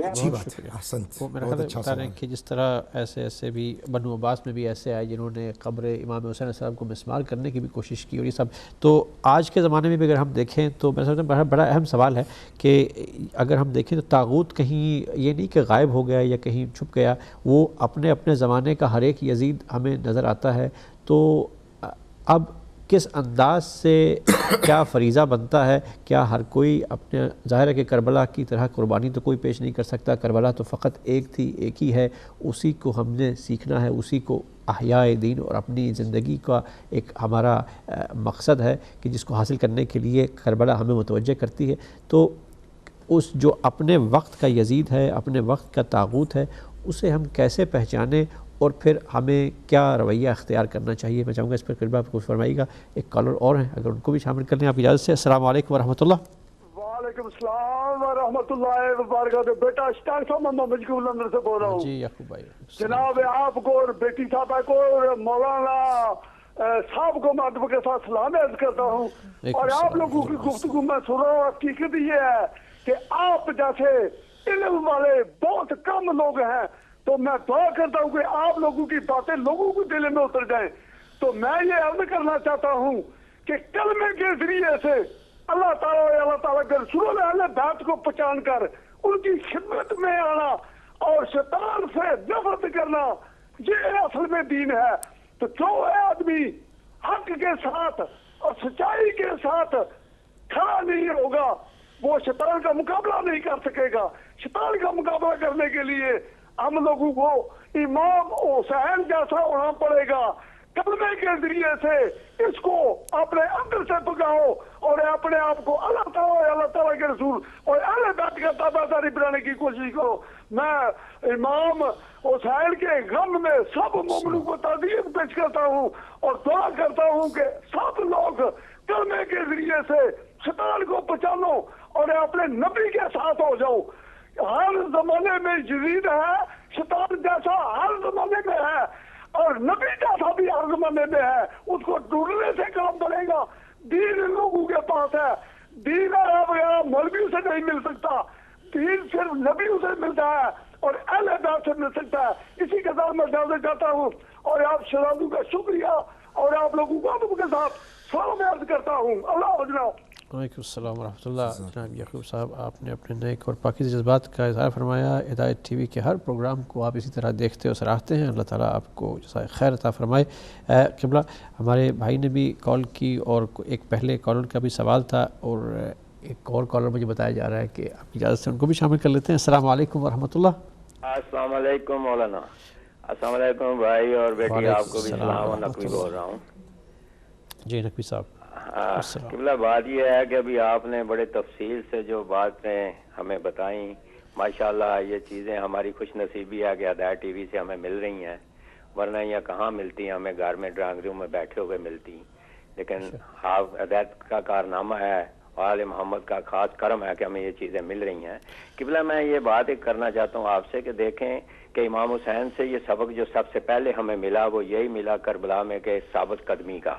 اچھی بات ہے، احسنت، وہ میرا بہت خیال اچھا بتا رہے ہیں سوال کہ جس طرح ایسے بھی بنو عباس میں بھی ایسے آئے جنہوں نے قبر امام حسین علیہ السلام کو مسمار کرنے کی بھی کوشش کی، اور یہ سب تو آج کے زمانے میں بھی اگر ہم دیکھیں تو میں سمجھتا ہوں بڑا اہم سوال ہے کہ اگر ہم دیکھیں تو طاغوت کہیں یہ نہیں کہ غائب ہو گیا یا کہیں چھپ گیا، وہ اپنے اپنے زمانے کا ہر ایک یزید ہمیں نظر آتا ہے. تو اب کس انداز سے کیا فریضہ بنتا ہے؟ کیا ہر کوئی اپنے، ظاہر ہے کہ کربلا کی طرح قربانی تو کوئی پیش نہیں کر سکتا، کربلا تو فقط ایک تھی، ایک ہی ہے، اسی کو ہم نے سیکھنا ہے، اسی کو احیاء دین اور اپنی زندگی کا ایک ہمارا مقصد ہے کہ جس کو حاصل کرنے کے لیے کربلا ہمیں متوجہ کرتی ہے. تو اس جو اپنے وقت کا یزید ہے، اپنے وقت کا طاغوت ہے، اسے ہم کیسے پہچانیں اور پھر ہمیں کیا رویہ اختیار کرنا چاہیے؟ میں چاہوں گا اس پر قربہ آپ کو فرمائیے گا. ایک کالر اور ہیں، اگر ان کو بھی شامل کر لیں آپ اجازت سے. السلام علیکم ورحمۃ اللہ. وعلیکم السلام ورحمۃ اللہ وبرکاتہ. بیٹا اشتاق صاحب، میں محمد شکیب اللہ سے بول رہا ہوں. جی یعقوب بھائی. جناب آپ کو اور بیٹی صاحبہ کو اور مولانا صاحب کو میں ادب کے ساتھ سلام عرض کرتا ہوں. اور آپ لوگوں کی گفتگو میں سن رہا ہوں، حقیقت یہ ہے کہ آپ جیسے علم والے بہت کم لوگ ہیں، تو میں دعا کرتا ہوں کہ آپ لوگوں کی باتیں لوگوں کے دل میں اتر جائیں. تو میں یہ عرض کرنا چاہتا ہوں کہ کلمے کے ذریعے سے اللہ تعالیٰ کے رسول اہل بیت کو پہچان کر ان کی خدمت میں آنا اور شیطان سے نفرت کرنا، یہ اصل میں دین ہے. تو جو آدمی حق کے ساتھ اور سچائی کے ساتھ کھڑا نہیں ہوگا وہ شیطان کا مقابلہ نہیں کر سکے گا. شیطان کا مقابلہ کرنے کے لیے ہم لوگوں کو امام حسین جیسا ہونا پڑے گا. کلمے کے ذریعے سے اس کو اپنے اندر سے پکاؤ اور اپنے آپ کو اللہ تعالیٰ کے رسول اور اہل بیت کا تابعداری بنانے کی کوشش کرو. میں امام حسین کے غم میں سب مومنوں کو تعظیم پیش کرتا ہوں اور دعا کرتا ہوں کہ سب لوگ کلمے کے ذریعے سے شیطان کو پہچانو اور اپنے نبی کے ساتھ ہو جاؤ. ہر زمانے میں یزید ہے، شیطان جیسا ہر زمانے میں ہے، اور نبی جیسا بھی ہر زمانے میں ہے. اس کو ڈھونڈنے سے کام بنے گا. دین لوگوں کے پاس ہے. دین وغیرہ مولویوں سے نہیں مل سکتا. دین صرف نبیوں سے ملتا ہے اور اہل بیت سے مل سکتا ہے. اسی کے ساتھ میں اجازت چاہتا ہوں اور آپ شہزادوں کا شکریہ اور آپ لوگوں کو ادب کے ساتھ سلام عرض کرتا ہوں. اللہ حافظ. وعلیکم السلام ورحمۃ اللہ. جناب یعقوب صاحب، آپ نے اپنے نیک اور پاکیزہ جذبات کا اظہار فرمایا. ہدایت ٹی وی کے ہر پروگرام کو آپ اسی طرح دیکھتے اور سراہتے ہیں. اللہ تعالیٰ آپ کو جزائے خیر عطا فرمائے. قبلہ، ہمارے بھائی نے بھی کال کی اور ایک پہلے کالر کا بھی سوال تھا اور ایک اور کالر مجھے بتایا جا رہا ہے کہ آپ اجازت سے ان کو بھی شامل کر لیتے ہیں. السلام علیکم ورحمۃ اللہ. السلام علیکم مولانا. السلام علیکم بھائی اور بیٹی، آپ کو بھی سلام. اور نقوی بول رہا ہوں. جی نقوی صاحب. قبلہ، بات یہ ہے کہ ابھی آپ نے بڑے تفصیل سے جو باتیں ہمیں بتائیں، ماشاءاللہ یہ چیزیں ہماری خوش نصیبی ہے کہ ہدایت ٹی وی سے ہمیں مل رہی ہیں، ورنہ یہ کہاں ملتی ہیں ہمیں؟ گھر میں ڈرائنگ روم میں بیٹھے ہوئے ملتی. لیکن ہدایت کا کارنامہ ہے، آل محمد کا خاص کرم ہے کہ ہمیں یہ چیزیں مل رہی ہیں. قبلہ، میں یہ بات ایک کرنا چاہتا ہوں آپ سے کہ دیکھیں کہ امام حسین سے یہ سبق جو سب سے پہلے ہمیں ملا وہ یہی ملا کربلا میں کہ ثابت قدمی کا،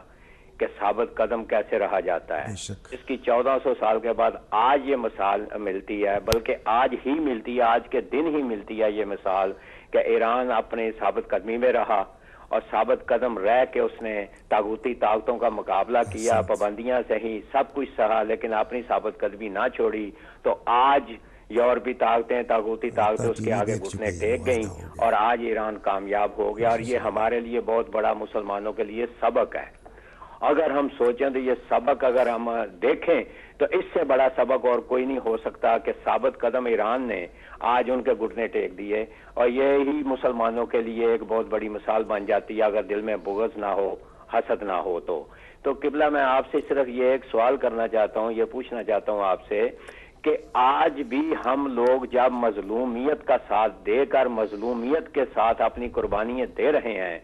کہ ثابت قدم کیسے رہا جاتا ہے. اس کی 1400 سال کے بعد آج یہ مثال ملتی ہے، بلکہ آج ہی ملتی ہے، آج کے دن ہی ملتی ہے یہ مثال کہ ایران اپنے ثابت قدمی میں رہا اور ثابت قدم رہ کے اس نے طاغوتی طاقتوں کا مقابلہ کیا، پابندیاں سہی، سب کچھ سہا، لیکن اپنی ثابت قدمی نہ چھوڑی. تو آج یورپی طاقتیں، طاغوتی طاقتیں اس کے آگے گھٹنے ٹیک گئیں اور آج ایران کامیاب ہو گیا. اور یہ ہمارے لیے بہت بڑا مسلمانوں کے لیے سبق ہے. اگر ہم سوچیں تو یہ سبق اگر ہم دیکھیں تو اس سے بڑا سبق اور کوئی نہیں ہو سکتا کہ ثابت قدم ایران نے آج ان کے گھٹنے ٹیک دیے. اور یہی مسلمانوں کے لیے ایک بہت بڑی مثال بن جاتی ہے اگر دل میں بغض نہ ہو، حسد نہ ہو. تو قبلہ، میں آپ سے صرف یہ ایک سوال کرنا چاہتا ہوں، یہ پوچھنا چاہتا ہوں آپ سے کہ آج بھی ہم لوگ جب مظلومیت کا ساتھ دے کر مظلومیت کے ساتھ اپنی قربانیاں دے رہے ہیں،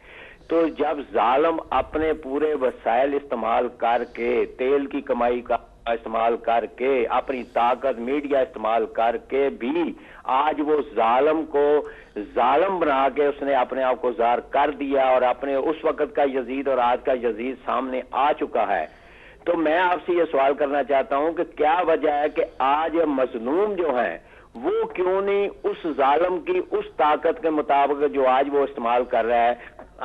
تو جب ظالم اپنے پورے وسائل استعمال کر کے، تیل کی کمائی کا استعمال کر کے، اپنی طاقت میڈیا استعمال کر کے بھی آج وہ ظالم کو ظالم بنا کے اس نے اپنے آپ کو ظاہر کر دیا اور اپنے اس وقت کا یزید اور آج کا یزید سامنے آ چکا ہے. تو میں آپ سے یہ سوال کرنا چاہتا ہوں کہ کیا وجہ ہے کہ آج مظلوم جو ہیں وہ کیوں نہیں اس ظالم کی اس طاقت کے مطابق جو آج وہ استعمال کر رہا ہے،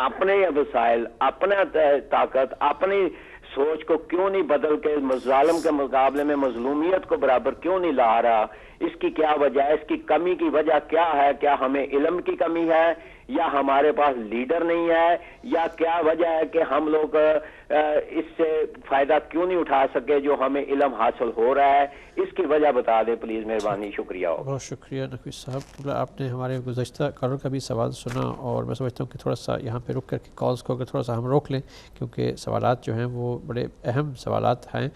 اپنے وسائل، اپنا طاقت، اپنی سوچ کو کیوں نہیں بدل کے ظالم کے مقابلے میں مظلومیت کو برابر کیوں نہیں لا رہا؟ اس کی کیا وجہ ہے؟ اس کی کمی کی وجہ کیا ہے؟ کیا ہمیں علم کی کمی ہے، یا ہمارے پاس لیڈر نہیں ہے، یا کیا وجہ ہے کہ ہم لوگ اس سے فائدہ کیوں نہیں اٹھا سکے جو ہمیں علم حاصل ہو رہا ہے؟ اس کی وجہ بتا دیں پلیز، مہربانی، شکریہ ہوگا۔ بہت شکریہ نقوی صاحب، آپ نے ہمارے گزشتہ کالر کا بھی سوال سنا، اور میں سمجھتا ہوں کہ تھوڑا سا یہاں پہ رک کر کے کالز کو اگر تھوڑا سا ہم روک لیں، کیونکہ سوالات جو ہیں وہ بڑے اہم سوالات ہیں۔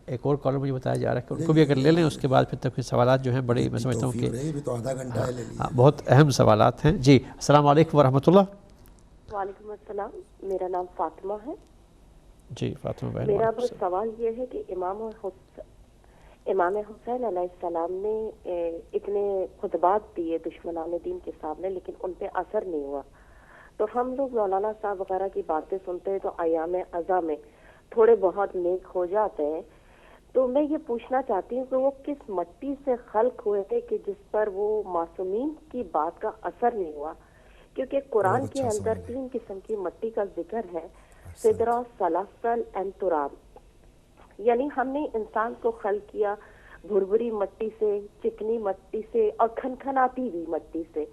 ایک اور کالر مجھے بتایا جا رہا ہے کہ ان کو بھی اگر لے لیں، اس کے بعد پھر تک سوالات جو ہیں بڑے، میں سمجھتا ہوں کہ بہت اہم سوالات ہیں۔ جی السلام علیکم ورحمۃ اللہ۔ وعلیکم السلام، میرا نام فاطمہ ہے۔ جی فاطمہ بہن، میرا بس سوال یہ ہے کہ امام حسین علیہ السلام نے اتنے خطبات دیے دشمنان دین کے سامنے، لیکن ان پہ اثر نہیں ہوا، تو ہم لوگ مولانا صاحب وغیرہ کی باتیں سنتے ہیں تو ایام ازا میں تھوڑے بہت نیک ہو جاتے ہیں۔ تو میں یہ پوچھنا چاہتی ہوں کہ وہ کس مٹی سے خلق ہوئے تھے کہ جس پر وہ معصومین کی بات کا اثر نہیں ہوا؟ کیونکہ قرآن کے اندر 3 قسم کی مٹی کا ذکر ہے، سدرا، سلاسل اینڈ تراب، یعنی ہم نے انسان کو خلق کیا بھربری مٹی سے، چکنی مٹی سے اور کھنکھناتی ہوئی مٹی سے۔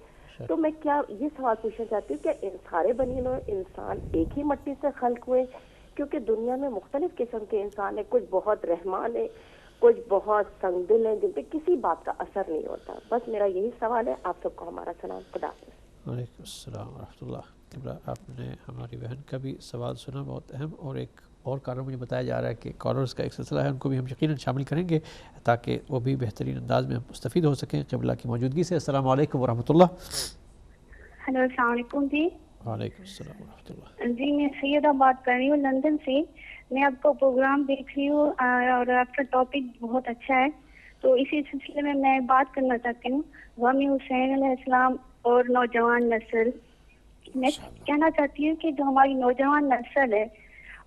تو میں کیا یہ سوال پوچھنا چاہتی ہوں کہ سارے بنی نوع انسان ایک ہی مٹی سے خلق ہوئے؟ کیونکہ دنیا میں مختلف قسم کے انسان ہیں، کچھ بہت رحمان ہیں، کچھ بہت سنگ دل ہیں جن پہ کسی بات کا اثر نہیں ہوتا۔ بس میرا یہی سوال ہے، آپ سب کو ہمارا سلام، خدا حافظ۔ وعلیکم السلام ورحمۃ اللہ۔ آپ نے ہماری بہن کا بھی سوال سنا، بہت اہم، اور ایک اور کالر مجھے بتایا جا رہا ہے کہ کالرز کا ایک سلسلہ ہے، ان کو بھی ہم یقیناً شامل کریں گے تاکہ وہ بھی بہترین انداز میں مستفید ہو سکیں قبلہ کی موجودگی سے۔ السلام علیکم ورحمۃ اللہ۔ ہلو، السلام علیکم جی۔ وعلیکم السلام ورحمۃ اللہ۔ جی میں سیدہ بات کر رہی ہوں لندن سے۔ میں آپ کا پروگرام دیکھ رہی ہوں اور آپ کا ٹاپک بہت اچھا ہے، تو اسی سلسلے میں بات کرنا چاہتی ہوں غم حسین علیہ السلام اور نوجوان نسل۔ میں کہنا چاہتی ہوں کہ جو ہماری نوجوان نسل ہے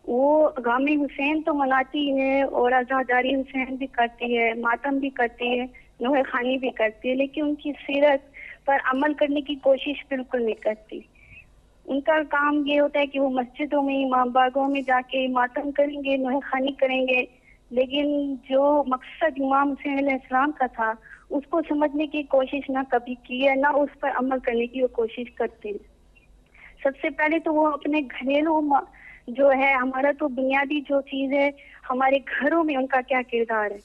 وہ غم حسین تو مناتی ہے اور عزاداری حسین بھی کرتی ہے، ماتم بھی کرتی ہے، نوحہ خوانی بھی کرتی ہے، لیکن ان کی سیرت پر عمل کرنے کی کوشش بالکل نہیں کرتی۔ ان کا کام یہ ہوتا ہے کہ وہ مسجدوں میں، امام باغوں میں جا کے ماتم کریں گے، نوحہ خوانی کریں گے، لیکن جو مقصد امام حسین علیہ السلام کا تھا اس کو سمجھنے کی کوشش نہ کبھی کی ہے، نہ اس پر عمل کرنے کی وہ کوشش کرتے ہیں۔ سب سے پہلے تو وہ اپنے گھریلو جو ہے، ہمارا تو بنیادی جو چیز ہے ہمارے گھروں میں ان کا کیا کردار ہے،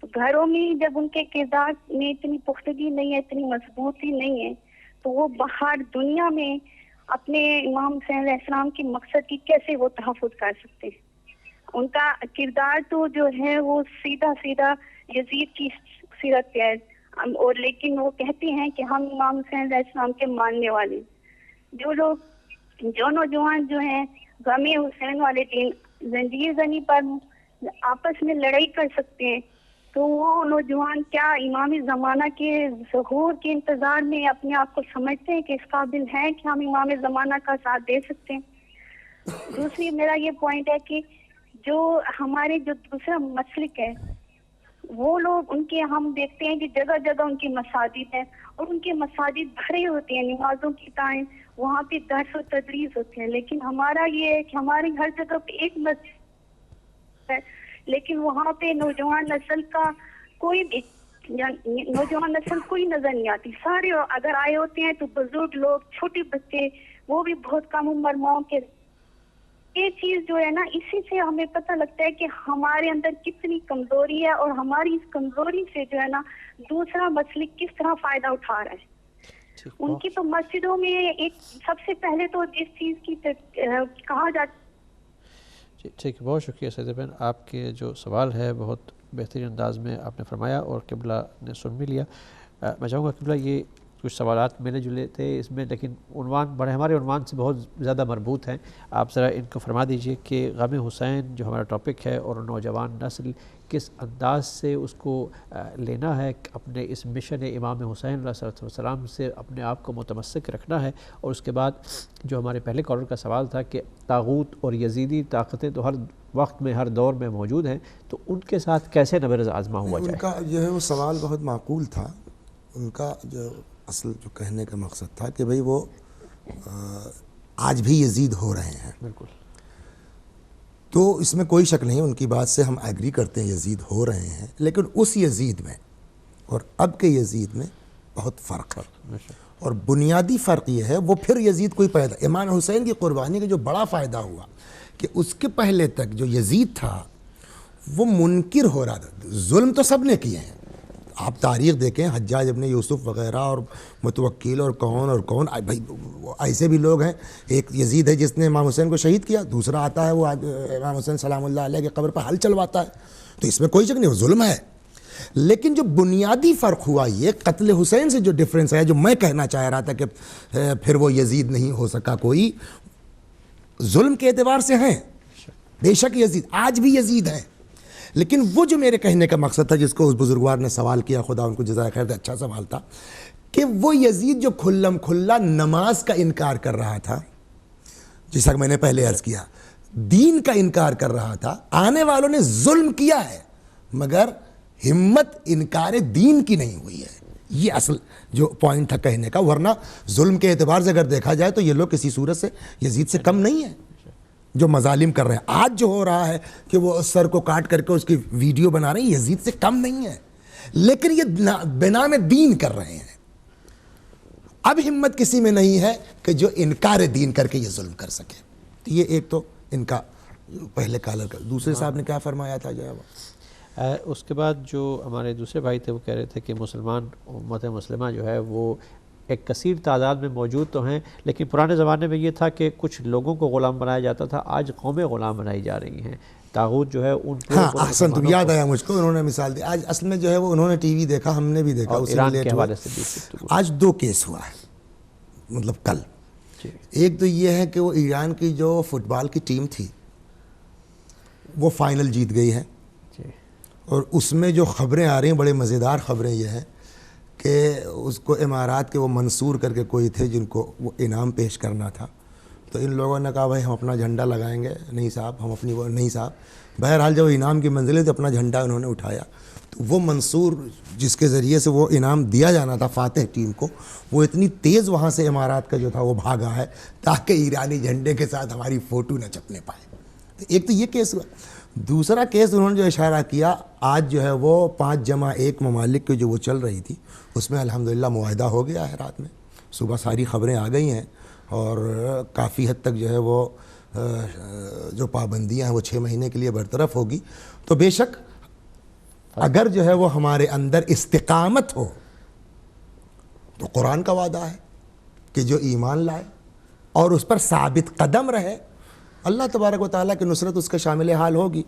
تو گھروں میں جب ان کے کردار میں اتنی پختگی نہیں ہے، اتنی مضبوطی نہیں ہے، تو وہ باہر دنیا میں اپنے امام حسین علیہ السلام کے مقصد کی کیسے وہ تحفظ کر سکتے ہیں؟ ان کا کردار تو جو ہے وہ سیدھا سیدھا یزید کی سیرت پہ ہے، اور لیکن وہ کہتے ہیں کہ ہم امام حسین علیہ السلام کے ماننے والے۔ جو نوجوان جو ہیں غم حسین والے دن زنجیر زنی پر آپس میں لڑائی کر سکتے ہیں، تو وہ نوجوان کیا امام زمانہ کے ظہور کے انتظار میں اپنے آپ کو سمجھتے ہیں کہ اس قابل ہیں کہ ہم امام زمانہ کا ساتھ دے سکتے ہیں؟ دوسری میرا یہ پوائنٹ ہے کہ جو ہمارے جو دوسرا مسلک ہے، وہ لوگ ان کے ہم دیکھتے ہیں کہ جگہ جگہ ان کی مساجد ہیں، اور ان کے مساجد بھرے ہوتے ہیں نمازوں کی ٹائم، وہاں پہ درس و تدریس ہوتے ہیں، لیکن ہمارا یہ ہے کہ ہماری ہر جگہ پہ ایک مسجد ہے، لیکن وہاں پہ نوجوان نسل کا کوئی بھی نوجوان نسل کوئی نظر نہیں آتی۔ سارے اگر آئے ہوتے ہیں تو بزرگ لوگ، چھوٹے بچے، وہ بھی بہت کم عمر ماؤں کے۔ یہ چیز جو ہے نا، اسی سے ہمیں پتہ لگتا ہے کہ ہمارے اندر کتنی کمزوری ہے، اور ہماری اس کمزوری سے جو ہے نا دوسرا مسلک کس طرح فائدہ اٹھا رہا ہے۔ ان کی تو مسجدوں میں ایک سب سے پہلے تو اس چیز کی کہا جاتا۔ ٹھیک ہے، بہت شکریہ سیدہ بہن، آپ کے جو سوال ہے بہت بہترین انداز میں آپ نے فرمایا اور قبلہ نے سن بھی لیا۔ میں چاہوں گا قبلہ یہ کچھ سوالات ملے جلے تھے اس میں، لیکن عنوان بڑے ہمارے عنوان سے بہت زیادہ مربوط ہیں، آپ ذرا ان کو فرما دیجئے کہ غم حسین جو ہمارا ٹاپک ہے اور نوجوان نسل کس انداز سے اس کو لینا ہے، اپنے اس مشن امام حسین علیہ السلام سے اپنے آپ کو متمسک رکھنا ہے، اور اس کے بعد جو ہمارے پہلے کالر کا سوال تھا کہ طاغوت اور یزیدی طاقتیں تو ہر وقت میں ہر دور میں موجود ہیں، تو ان کے ساتھ کیسے نبرد آزما ہوا جائے؟ ان کا جو ہے وہ سوال بہت معقول تھا ان کا جو اصل جو کہنے کا مقصد تھا کہ بھئی وہ آج بھی یزید ہو رہے ہیں. بالکل. تو اس میں کوئی شک نہیں، ان کی بات سے ہم ایگری کرتے ہیں، یزید ہو رہے ہیں، لیکن اس یزید میں اور اب کے یزید میں بہت فرق ہے. اور بنیادی فرق یہ ہے، وہ پھر یزید کوئی پیدا، امام حسین کی قربانی کا جو بڑا فائدہ ہوا کہ اس کے پہلے تک جو یزید تھا وہ منکر ہو رہا تھا. ظلم تو سب نے کیے ہیں، آپ تاریخ دیکھیں، حجاج ابن یوسف وغیرہ اور متوکل اور کون بھائی ایسے بھی لوگ ہیں. ایک یزید ہے جس نے امام حسین کو شہید کیا، دوسرا آتا ہے وہ امام حسین سلام اللہ علیہ کی قبر پر ہل چلواتا ہے. تو اس میں کوئی شک نہیں، وہ ظلم ہے. لیکن جو بنیادی فرق ہوا یہ قتل حسین سے جو ڈفرینس ہے، جو میں کہنا چاہ رہا تھا کہ پھر وہ یزید نہیں ہو سکا کوئی، ظلم کے اعتبار سے ہیں بے شک یزید، آج بھی یزید ہیں. لیکن وہ جو میرے کہنے کا مقصد تھا، جس کو اس بزرگوار نے سوال کیا، خدا ان کو جزائے خیر دے، اچھا سوال تھا، کہ وہ یزید جو کھلم کھلا نماز کا انکار کر رہا تھا، جیسا کہ میں نے پہلے عرض کیا، دین کا انکار کر رہا تھا، آنے والوں نے ظلم کیا ہے مگر ہمت انکار دین کی نہیں ہوئی ہے. یہ اصل جو پوائنٹ تھا کہنے کا. ورنہ ظلم کے اعتبار سے اگر دیکھا جائے تو یہ لوگ کسی صورت سے یزید سے کم نہیں ہیں جو مظالم کر رہے ہیں. آج جو ہو رہا ہے کہ وہ سر کو کاٹ کر کے اس کی ویڈیو بنا رہے ہیں، یزید سے کم نہیں ہے، لیکن یہ بنا میں دین کر رہے ہیں. اب ہمت کسی میں نہیں ہے کہ جو انکار دین کر کے یہ ظلم کر سکے. تو یہ ایک تو ان کا پہلے کالر کا. دوسرے صاحب نے کیا فرمایا تھا جواب؟ اس کے بعد جو ہمارے دوسرے بھائی تھے وہ کہہ رہے تھے کہ مسلمان امت مسلمہ جو ہے وہ ایک کثیر تعداد میں موجود تو ہیں، لیکن پرانے زمانے میں یہ تھا کہ کچھ لوگوں کو غلام بنایا جاتا تھا، آج قومیں غلام بنائی جا رہی ہیں. طاغوت جو ہے ان کو احسن، تو یاد آیا مجھ کو، انہوں نے مثال دی. آج اصل میں جو ہے وہ انہوں نے ٹی وی دیکھا، ہم نے بھی دیکھا، ایران کے حوالے سے. آج دو کیس ہوا ہے، مطلب کل. ایک تو یہ ہے کہ وہ ایران کی جو فٹ بال کی ٹیم تھی وہ فائنل جیت گئی ہے، اور اس میں جو خبریں آ رہی ہیں بڑے مزیدار خبریں یہ ہیں کہ اس کو امارات کے وہ منصور کر کے کوئی تھے جن کو وہ انعام پیش کرنا تھا. تو ان لوگوں نے کہا بھائی ہم اپنا جھنڈا لگائیں گے. نہیں صاحب ہم اپنی وہ نہیں صاحب. بہرحال جب انعام کی منزل ہے تو اپنا جھنڈا انہوں نے اٹھایا. تو وہ منصور جس کے ذریعے سے وہ انعام دیا جانا تھا فاتح ٹیم کو، وہ اتنی تیز وہاں سے امارات کا جو تھا وہ بھاگا ہے تاکہ ایرانی جھنڈے کے ساتھ ہماری فوٹو نہ چھپنے پائے. ایک تو یہ کیس ہوا. دوسرا کیس انہوں نے جو اشارہ کیا، آج جو ہے وہ 5+1 ممالک کی جو وہ چل رہی تھی اس میں الحمدللہ معاہدہ ہو گیا ہے. رات میں صبح ساری خبریں آ گئی ہیں اور کافی حد تک جو ہے وہ جو پابندیاں ہیں وہ 6 مہینے کے لیے برطرف ہوگی. تو بے شک اگر جو ہے وہ ہمارے اندر استقامت ہو تو قرآن کا وعدہ ہے کہ جو ایمان لائے اور اس پر ثابت قدم رہے، اللہ تبارک و تعالیٰ کی نصرت اس کا شامل حال ہوگی.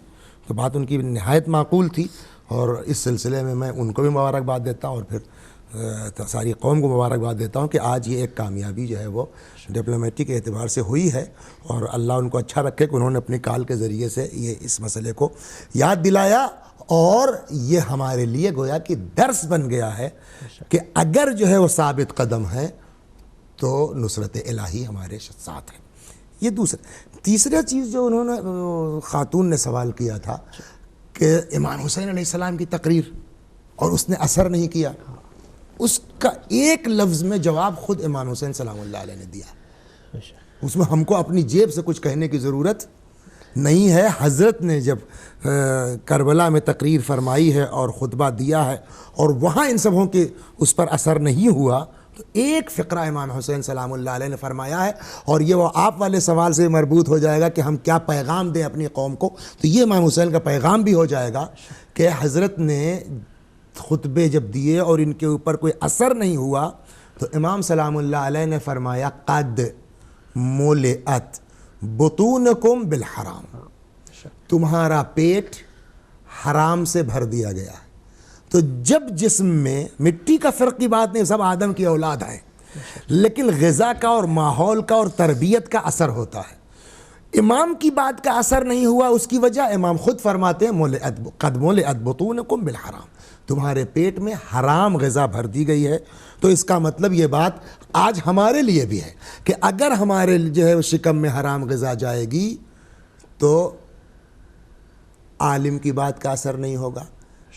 تو بات ان کی نہایت معقول تھی، اور اس سلسلے میں میں ان کو بھی مبارکباد دیتا ہوں اور پھر ساری قوم کو مبارکباد دیتا ہوں کہ آج یہ ایک کامیابی جو ہے وہ ڈپلومیٹک اعتبار سے ہوئی ہے. اور اللہ ان کو اچھا رکھے کہ انہوں نے اپنی کال کے ذریعے سے یہ اس مسئلے کو یاد دلایا، اور یہ ہمارے لیے گویا کہ درس بن گیا ہے کہ اگر جو ہے وہ ثابت قدم ہے تو نصرت الہی ہمارے ساتھ ہے. یہ تیسرا چیز جو انہوں نے خاتون نے سوال کیا تھا کہ امام حسین علیہ السلام کی تقریر اور اس نے اثر نہیں کیا، اس کا ایک لفظ میں جواب خود امام حسین سلام اللہ علیہ نے دیا. اس میں ہم کو اپنی جیب سے کچھ کہنے کی ضرورت نہیں ہے. حضرت نے جب کربلا میں تقریر فرمائی ہے اور خطبہ دیا ہے اور وہاں ان سبوں کے اس پر اثر نہیں ہوا، تو ایک فقرہ امام حسین سلام اللہ علیہ نے فرمایا ہے. اور یہ وہ آپ والے سوال سے مربوط ہو جائے گا کہ ہم کیا پیغام دیں اپنی قوم کو. تو یہ امام حسین کا پیغام بھی ہو جائے گا کہ حضرت نے خطبے جب دیے اور ان کے اوپر کوئی اثر نہیں ہوا تو امام سلام اللہ علیہ نے فرمایا قد ملئت بطونکم بالحرام، تمہارا پیٹ حرام سے بھر دیا گیا ہے. تو جب جسم میں مٹی کا فرق کی بات نہیں، سب آدم کی اولاد ہیں، لیکن غذا کا اور ماحول کا اور تربیت کا اثر ہوتا ہے. امام کی بات کا اثر نہیں ہوا، اس کی وجہ امام خود فرماتے ہیں قد ملئت بطونکم بالحرام، تمہارے پیٹ میں حرام غذا بھر دی گئی ہے. تو اس کا مطلب یہ بات آج ہمارے لیے بھی ہے کہ اگر ہمارے جو ہے شکم میں حرام غذا جائے گی تو عالم کی بات کا اثر نہیں ہوگا،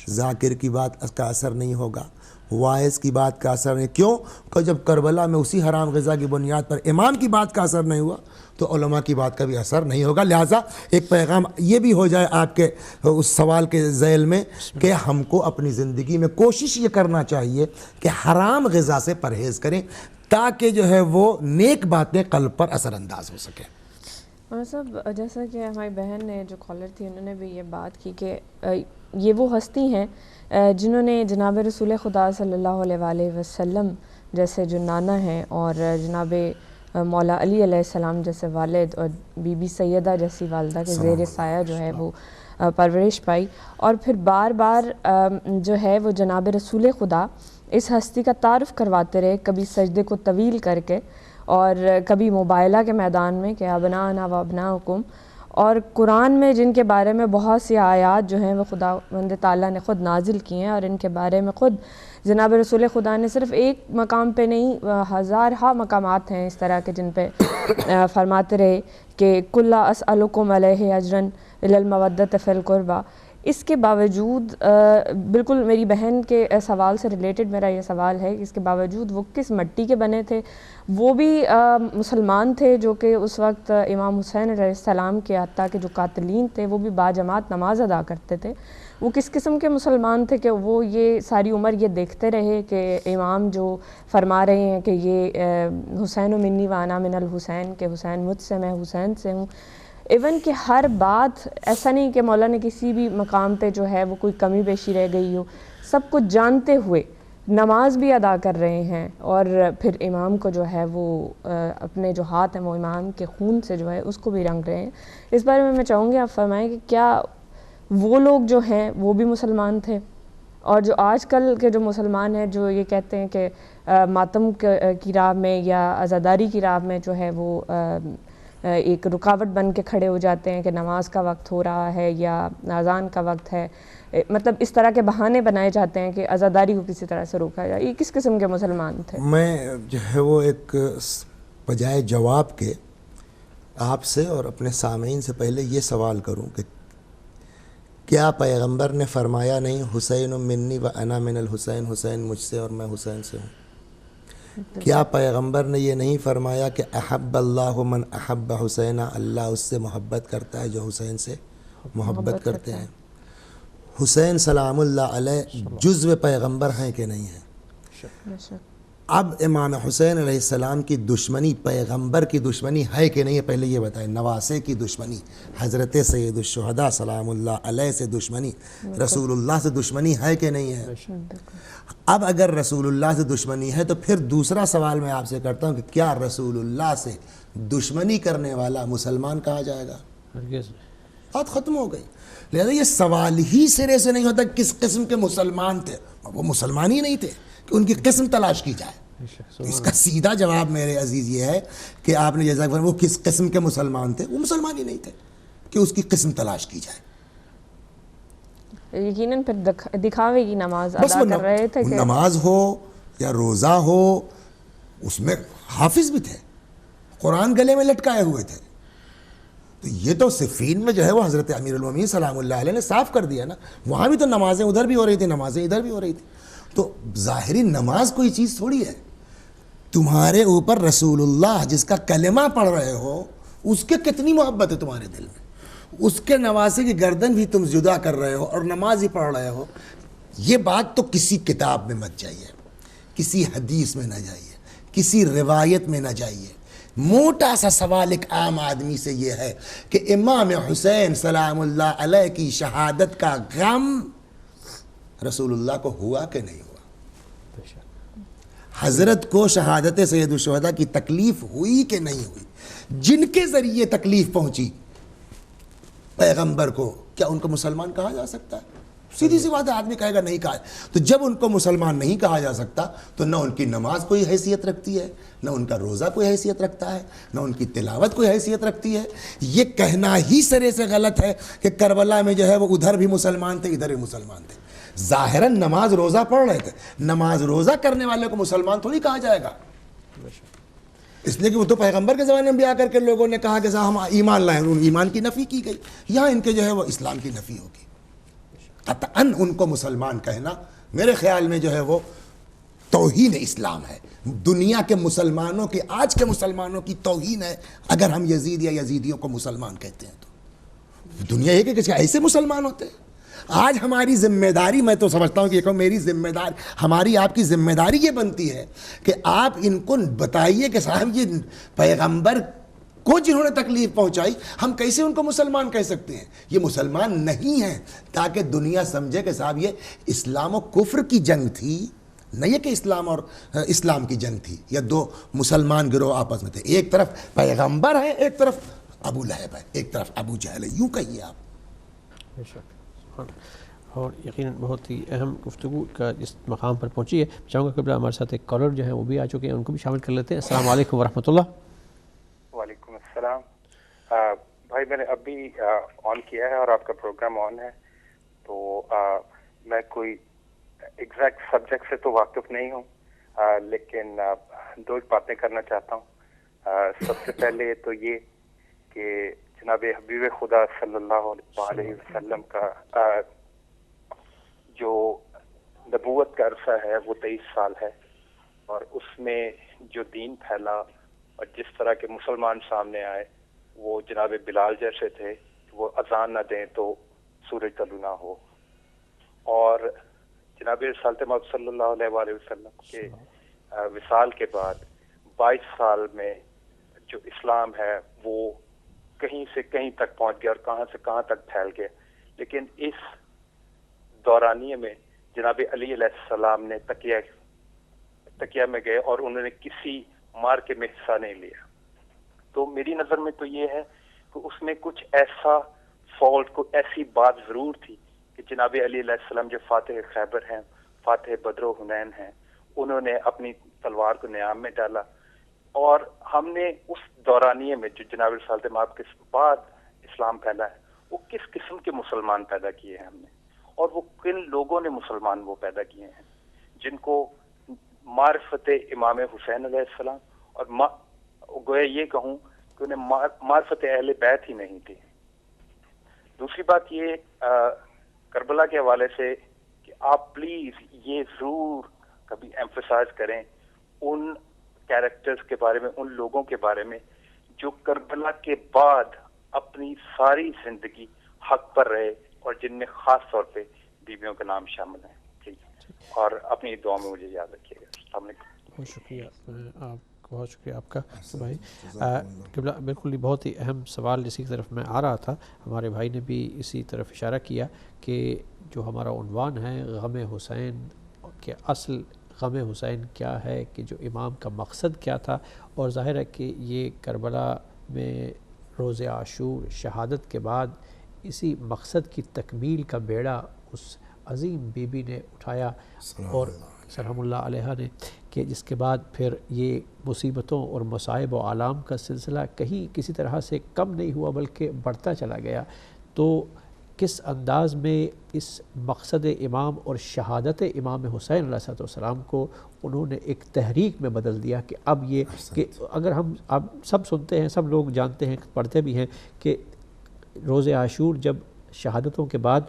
ذاکر کی بات کا اثر نہیں ہوگا، واعظ کی بات کا اثر نہیں. کیوں کہ جب کربلا میں اسی حرام غذا کی بنیاد پر امام کی بات کا اثر نہیں ہوا تو علماء کی بات کا بھی اثر نہیں ہوگا. لہٰذا ایک پیغام یہ بھی ہو جائے آپ کے اس سوال کے ذیل میں کہ ہم کو اپنی زندگی میں کوشش یہ کرنا چاہیے کہ حرام غذا سے پرہیز کریں تاکہ جو ہے وہ نیک باتیں قلب پر اثر انداز ہو سکیں. اور سب جیسا کہ ہماری بہن نے جو کالر تھی انہوں نے بھی یہ بات کی کہ یہ وہ ہستی ہیں جنہوں نے جناب رسول خدا صلی اللہ علیہ وآلہ وسلم جیسے جو نانا ہیں اور جناب مولا علی علیہ السلام جیسے والد اور بی بی سیدہ جیسی والدہ کے زیر سایہ جو ہے وہ پرورش پائی، اور پھر بار بار جو ہے وہ جناب رسول خدا اس ہستی کا تعارف کرواتے رہے، کبھی سجدے کو طویل کر کے اور کبھی مباہلہ کے میدان میں کہ ابناءنا و ابناؤکم، اور قرآن میں جن کے بارے میں بہت سی آیات جو ہیں وہ خداوند تعالیٰ نے خود نازل کی ہیں، اور ان کے بارے میں خود جناب رسول خدا نے صرف ایک مقام پہ نہیں ہزارہا مقامات ہیں اس طرح کے جن پہ فرماتے رہے کہ کل اسألکم علیہ اجرا الا المودۃ فی القربی. اس کے باوجود بالکل میری بہن کے سوال سے ریلیٹڈ میرا یہ سوال ہے کہ اس کے باوجود وہ کس مٹی کے بنے تھے، وہ بھی مسلمان تھے جو کہ اس وقت امام حسین علیہ السلام کے حتیٰ کہ جو قاتلین تھے وہ بھی باجماعت نماز ادا کرتے تھے. وہ کس قسم کے مسلمان تھے کہ وہ یہ ساری عمر یہ دیکھتے رہے کہ امام جو فرما رہے ہیں کہ یہ حسین منی و انا من الحسین، کہ حسین مجھ سے میں حسین سے ہوں. ایون کہ ہر بات ایسا نہیں کہ مولا نے کسی بھی مقام پہ جو ہے وہ کوئی کمی بیشی رہ گئی ہو، سب کچھ جانتے ہوئے نماز بھی ادا کر رہے ہیں، اور پھر امام کو جو ہے وہ اپنے جو ہاتھ ہیں وہ امام کے خون سے جو ہے اس کو بھی رنگ رہے ہیں. اس بارے میں چاہوں گی آپ فرمائیں کہ کیا وہ لوگ جو ہیں وہ بھی مسلمان تھے، اور جو آج کل کے جو مسلمان ہیں جو یہ کہتے ہیں کہ ماتم کی راہ میں یا عزاداری کی راہ میں جو ہے وہ ایک رکاوٹ بن کے کھڑے ہو جاتے ہیں کہ نماز کا وقت ہو رہا ہے یا اذان کا وقت ہے، مطلب اس طرح کے بہانے بنائے جاتے ہیں کہ عزاداری کو کسی طرح سے روکا جائے، یہ کس قسم کے مسلمان تھے؟ میں جو ہے وہ ایک بجائے جواب کے آپ سے اور اپنے سامعین سے پہلے یہ سوال کروں کہ کیا پیغمبر نے فرمایا نہیں حسین منی و انا من الحسین، حسین مجھ سے اور میں حسین سے ہوں؟ کیا پیغمبر نے یہ نہیں فرمایا کہ احب اللہ من احب حسینہ، اللہ اس سے محبت کرتا ہے جو حسین سے محبت کرتے ہیں؟ حسین سلام اللہ علیہ جزو پیغمبر ہیں کہ نہیں ہیں؟ اب امام حسین علیہ السلام کی دشمنی پیغمبر کی دشمنی ہے کہ نہیں ہے؟ پہلے یہ بتائیں. نواسے کی دشمنی، حضرت سید الشہداء سلام اللہ علیہ سے دشمنی، رسول اللہ سے دشمنی ہے کہ نہیں ہے؟ اب اگر رسول اللہ سے دشمنی ہے تو پھر دوسرا سوال میں آپ سے کرتا ہوں کہ کیا رسول اللہ سے دشمنی کرنے والا مسلمان کہا جائے گا؟ بات ختم ہو گئی. لہذا یہ سوال ہی سرے سے نہیں ہوتا کس قسم کے مسلمان تھے، وہ مسلمان ہی نہیں تھے کہ ان کی قسم تلاش کی جائے. اس کا سیدھا جواب میرے عزیز یہ ہے کہ آپ نے جیسا کہ وہ کس قسم کے مسلمان تھے، وہ مسلمان ہی نہیں تھے کہ اس کی قسم تلاش کی جائے. یقیناً پھر دکھاوے کی نماز ادا کر رہے تھے کہ نماز ہو یا روزہ ہو اس میں حافظ بھی تھے، قرآن گلے میں لٹکائے ہوئے تھے. تو یہ تو صفین میں جو ہے وہ حضرت امیر المومنین سلام اللہ علیہ نے صاف کر دیا نا. وہاں بھی تو نمازیں ادھر بھی ہو رہی تھی، نمازیں ادھر بھی ہو رہی تھی. تو ظاہری نماز کوئی چیز تھوڑی ہے. تمہارے اوپر رسول اللہ جس کا کلمہ پڑھ رہے ہو اس کے کتنی محبت ہے تمہارے دل میں، اس کے نواسے کی گردن بھی تم جدا کر رہے ہو اور نماز ہی پڑھ رہے ہو. یہ بات تو کسی کتاب میں مت جائیے، کسی حدیث میں نہ جائیے، کسی روایت میں نہ جائیے. موٹا سا سوال ایک عام آدمی سے یہ ہے کہ امام حسین سلام اللہ علیہ کی شہادت کا غم رسول اللہ کو ہوا کہ نہیں ہوا؟ حضرت کو شہادت سید الشہداء کی تکلیف ہوئی کہ نہیں ہوئی؟ جن کے ذریعے تکلیف پہنچی پیغمبر کو، کیا ان کو مسلمان کہا جا سکتا ہے؟ سیدھی سی بات ہے، آدمی کہے گا نہیں کہا. تو جب ان کو مسلمان نہیں کہا جا سکتا تو نہ ان کی نماز کوئی حیثیت رکھتی ہے، نہ ان کا روزہ کوئی حیثیت رکھتا ہے، نہ ان کی تلاوت کوئی حیثیت رکھتی ہے. یہ کہنا ہی سرے سے غلط ہے کہ کربلا میں جو ہے وہ ادھر بھی مسلمان تھے ادھر بھی مسلمان تھے. ظاہراً نماز روزہ پڑھ رہے تھے، نماز روزہ کرنے والے کو مسلمان تھوڑی کہا جائے گا، اس لیے کہ وہ تو پیغمبر کے زمانے میں بھی آ کر کے لوگوں نے کہا کہ ہم ایمان لائیں، ان ایمان کی نفی کی گئی. یہاں ان کے جو ہے وہ اسلام کی نفی ہوگی. قطعاً ان کو مسلمان کہنا میرے خیال میں جو ہے وہ توہین اسلام ہے. دنیا کے مسلمانوں کی، آج کے مسلمانوں کی توہین ہے اگر ہم یزید یا یزیدیوں کو مسلمان کہتے ہیں. تو دنیا یہ کہ ایسے مسلمان ہوتے ہیں. آج ہماری ذمہ داری، میں تو سمجھتا ہوں کہ میری ذمہ داری، ہماری آپ کی ذمہ داری یہ بنتی ہے کہ آپ ان کو بتائیے کہ صاحب یہ پیغمبر کو جنہوں نے تکلیف پہنچائی، ہم کیسے ان کو مسلمان کہہ سکتے ہیں؟ یہ مسلمان نہیں ہیں، تاکہ دنیا سمجھے کہ صاحب یہ اسلام و کفر کی جنگ تھی، نہیں ہے کہ اسلام اور اسلام کی جنگ تھی، یا دو مسلمان گروہ آپس میں تھے. ایک طرف پیغمبر ہے، ایک طرف ابو لہب ہے، ایک طرف ابو جہل ہے. یوں کہیے آپ. بے شک. اور یقیناً بہت ہی اہم گفتگو کا اس مقام پر پہنچی ہے. چاہوں گا کہ ہمارے ساتھ ایک کالر جو ہے وہ بھی آ چکے ہیں، ان کو بھی شامل کر لیتے ہیں. السلام علیکم ورحمۃ اللہ. وعلیکم السلام. بھائی میں نے ابھی آن کیا ہے اور آپ کا پروگرام آن ہے، تو میں کوئی ایگزیکٹ سبجیکٹ سے تو واقف نہیں ہوں، لیکن دو باتیں کرنا چاہتا ہوں. سب سے پہلے تو یہ کہ جناب حبیب خدا صلی اللہ علیہ وسلم کا جو نبوت کا عرصہ ہے وہ 23 سال ہے، اور اس میں جو دین پھیلا اور جس طرح کے مسلمان سامنے آئے وہ جناب بلال جیسے تھے کہ وہ اذان نہ دیں تو سورج طلوع نہ ہو، اور جناب رسالت محمد صلی اللہ علیہ وآلہ وسلم کے وصال کے بعد 22 سال میں جو اسلام ہے وہ کہیں سے کہیں تک پہنچ گیا اور کہاں سے کہاں تک پھیل گیا. لیکن اس دورانیے میں جناب علی علیہ السلام نے تکیہ میں گئے اور انہوں نے کسی مارکے میں حصہ نہیں لیا. تو میری نظر میں تو یہ ہے کہ اس میں کچھ ایسا فالٹ، کوئی ایسی بات ضرور تھی کہ جناب علی علیہ السلام جو فاتح خیبر ہیں، فاتح بدر و حنین ہیں، انہوں نے اپنی تلوار کو نیام میں ڈالا، اور ہم نے اس دورانیے میں جو جناب رسالت مآب کے بعد اسلام پھیلا ہے وہ کس قسم کے مسلمان پیدا کیے ہیں ہم نے، اور وہ کن لوگوں نے مسلمان وہ پیدا کیے ہیں جن کو معرفت امام حسین علیہ السلام، اور گویا یہ کہوں کہ انہیں معرفت اہل بیت ہی نہیں تھی. دوسری بات یہ کربلا کے حوالے سے کہ آپ پلیز یہ ضرور کبھی ایمفسائز کریں ان کیریکٹرز کے بارے میں، ان لوگوں کے بارے میں جو کربلا کے بعد اپنی ساری زندگی حق پر رہے اور جن میں خاص طور پہ بیویوں کے نام شامل ہیں. ٹھیک، اور اپنی دعا میں مجھے یاد رکھیے گا. السلام علیکم. بہت شکریہ آپ کا، بہت شکریہ آپ کا بھائی. قبلہ بالکل ہی بہت ہی اہم سوال اسی کی طرف میں آ رہا تھا. ہمارے بھائی نے بھی اسی طرف اشارہ کیا کہ جو ہمارا عنوان ہے غم حسین، کہ اصل غم حسین کیا ہے، کہ جو امام کا مقصد کیا تھا. اور ظاہر ہے کہ یہ کربلا میں روز عاشور شہادت کے بعد اسی مقصد کی تکمیل کا بیڑا اس عظیم بی بی نے اٹھایا اور سلام اللہ علیہ نے، کہ جس کے بعد پھر یہ مصیبتوں اور مصائب و آلام کا سلسلہ کہیں کسی طرح سے کم نہیں ہوا بلکہ بڑھتا چلا گیا. تو کس انداز میں اس مقصد امام اور شہادت امام حسین علیہ السلام کو انہوں نے ایک تحریک میں بدل دیا کہ اب یہ کہ اگر ہم اب سب سنتے ہیں، سب لوگ جانتے ہیں، پڑھتے بھی ہیں کہ روز عاشور جب شہادتوں کے بعد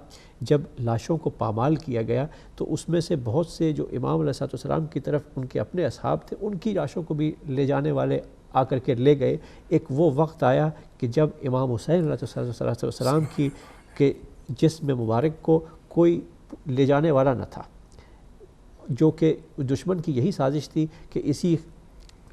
جب لاشوں کو پامال کیا گیا تو اس میں سے بہت سے جو امام علیہ السلام کی طرف ان کے اپنے اصحاب تھے، ان کی لاشوں کو بھی لے جانے والے آ کر کے لے گئے. ایک وہ وقت آیا کہ جب امام حسین علیہ السلام کی کہ جسم مبارک کو کوئی لے جانے والا نہ تھا، جو کہ دشمن کی یہی سازش تھی کہ اسی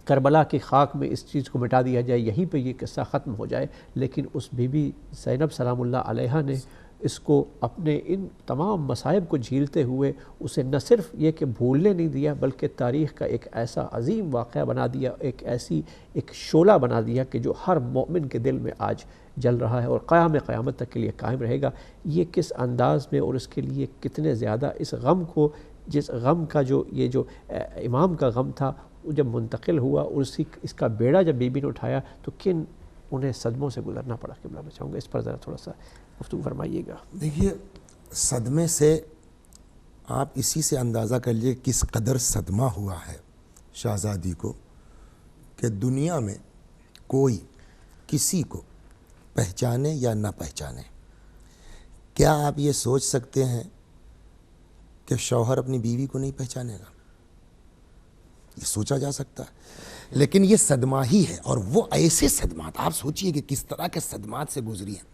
کربلا کی خاک میں اس چیز کو مٹا دیا جائے، یہیں پہ یہ قصہ ختم ہو جائے. لیکن اس بی بی زینب سلام اللہ علیہ نے اس کو اپنے ان تمام مصائب کو جھیلتے ہوئے اسے نہ صرف یہ کہ بھولنے نہیں دیا بلکہ تاریخ کا ایک ایسا عظیم واقعہ بنا دیا، ایک شعلہ بنا دیا کہ جو ہر مومن کے دل میں آج جل رہا ہے اور قیامت تک کے لیے قائم رہے گا. یہ کس انداز میں اور اس کے لیے کتنے زیادہ اس غم کو، جس غم کا جو یہ جو امام کا غم تھا وہ جب منتقل ہوا اور اس کا بیڑا جب بی بی نے اٹھایا تو کن انہیں صدموں سے گزرنا پڑا. قبلہ میں چاہوں گا اس پر ذرا تھوڑا سا گفتگو فرمائیے گا. دیکھیے صدمے سے آپ اسی سے اندازہ کر لیجیے کس قدر صدمہ ہوا ہے شہزادی کو کہ دنیا میں کوئی کسی کو پہچانے یا نہ پہچانے، کیا آپ یہ سوچ سکتے ہیں کہ شوہر اپنی بیوی کو نہیں پہچانے گا؟ یہ سوچا جا سکتا ہے، لیکن یہ صدمہ ہی ہے، اور وہ ایسے صدمات، آپ سوچئے کہ کس طرح کے صدمات سے گزری ہیں۔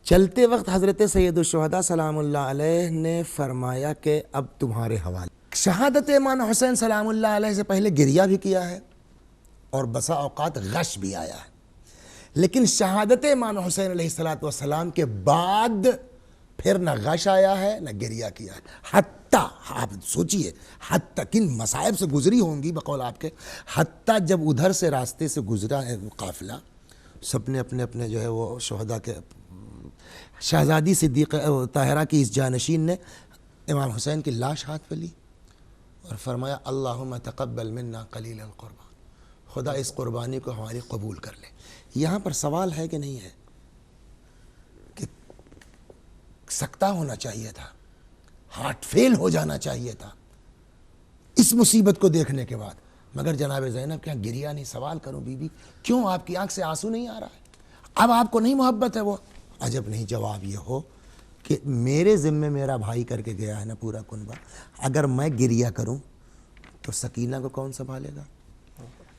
چلتے وقت حضرت سید الشہداء سلام اللہ علیہ نے فرمایا کہ اب تمہارے حوالے۔ شہادت امام حسین سلام اللہ علیہ سے پہلے گریہ بھی کیا ہے اور بسا اوقات غش بھی آیا ہے، لیکن شہادت امام حسین علیہ السلام کے بعد پھر نہ غش آیا ہے نہ گریہ کیا ہے۔ حتیٰ آپ سوچئے حتیٰ کن مصائب سے گزری ہوں گی بقول آپ کے، حتیٰ جب ادھر سے راستے سے گزرا ہے وہ قافلہ، سب نے اپنے اپنے جو ہے وہ شہداء کے، شہزادی صدیقہ طاہرہ کی اس جانشین نے امام حسین کی لاش ہاتھ پہ لی اور فرمایا اللہم تقبل منا قلیل القربان، خدا اس قربانی کو ہماری قبول کر لے۔ یہاں پر سوال ہے کہ نہیں ہے کہ سکتہ ہونا چاہیے تھا، ہارٹ فیل ہو جانا چاہیے تھا اس مصیبت کو دیکھنے کے بعد، مگر جناب زینب کیا گریہ نہیں؟ سوال کروں بی بی کیوں آپ کی آنکھ سے آنسو نہیں آ رہا ہے؟ اب آپ کو نہیں محبت ہے وہ؟ عجب نہیں جواب یہ ہو کہ میرے ذمے میرا بھائی کر کے گیا ہے نا پورا کنبہ، اگر میں گریہ کروں تو سکینہ کو کون سنبھالے گا؟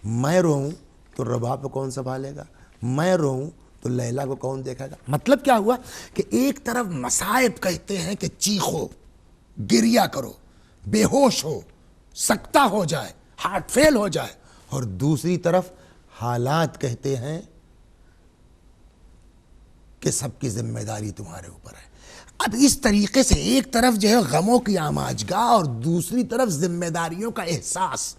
میں روؤں تو رباب کو کون سنبھالے گا؟ میں روؤں تو لیلا کو کون دیکھے گا؟ مطلب کیا ہوا کہ ایک طرف مصائب کہتے ہیں کہ چیخو، گریہ کرو، بے ہوش ہو، سکتہ ہو جائے، ہارٹ فیل ہو جائے، اور دوسری طرف حالات کہتے ہیں کہ سب کی ذمہ داری تمہارے اوپر ہے۔ اب اس طریقے سے ایک طرف جو ہے غموں کی آماجگاہ اور دوسری طرف ذمہ داریوں کا احساس،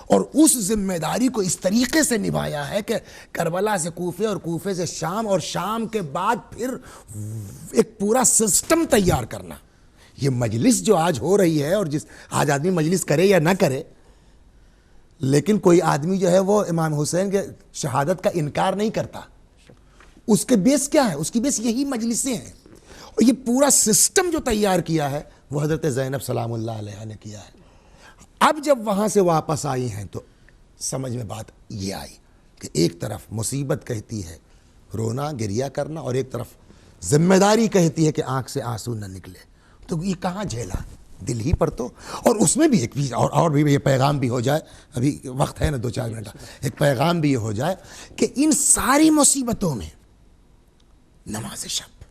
اور اس ذمہ داری کو اس طریقے سے نبھایا ہے کہ کربلا سے کوفے اور کوفے سے شام اور شام کے بعد پھر ایک پورا سسٹم تیار کرنا۔ یہ مجلس جو آج ہو رہی ہے، اور جس آج آدمی مجلس کرے یا نہ کرے، لیکن کوئی آدمی جو ہے وہ امام حسین کے شہادت کا انکار نہیں کرتا۔ اس کے بیس کیا ہے؟ اس کی بیس یہی مجلسیں ہیں، اور یہ پورا سسٹم جو تیار کیا ہے وہ حضرت زینب سلام اللہ علیہ نے کیا ہے۔ اب جب وہاں سے واپس آئی ہیں تو سمجھ میں بات یہ آئی کہ ایک طرف مصیبت کہتی ہے رونا گریہ کرنا، اور ایک طرف ذمہ داری کہتی ہے کہ آنکھ سے آنسو نہ نکلے، تو یہ کہاں جھیلا؟ دل ہی پر تو۔ اور اس میں بھی ایک اور بھی یہ پیغام بھی ہو جائے، ابھی وقت ہے نا 2-4 منٹ، ایک پیغام بھی یہ ہو جائے کہ ان ساری مصیبتوں میں نماز شب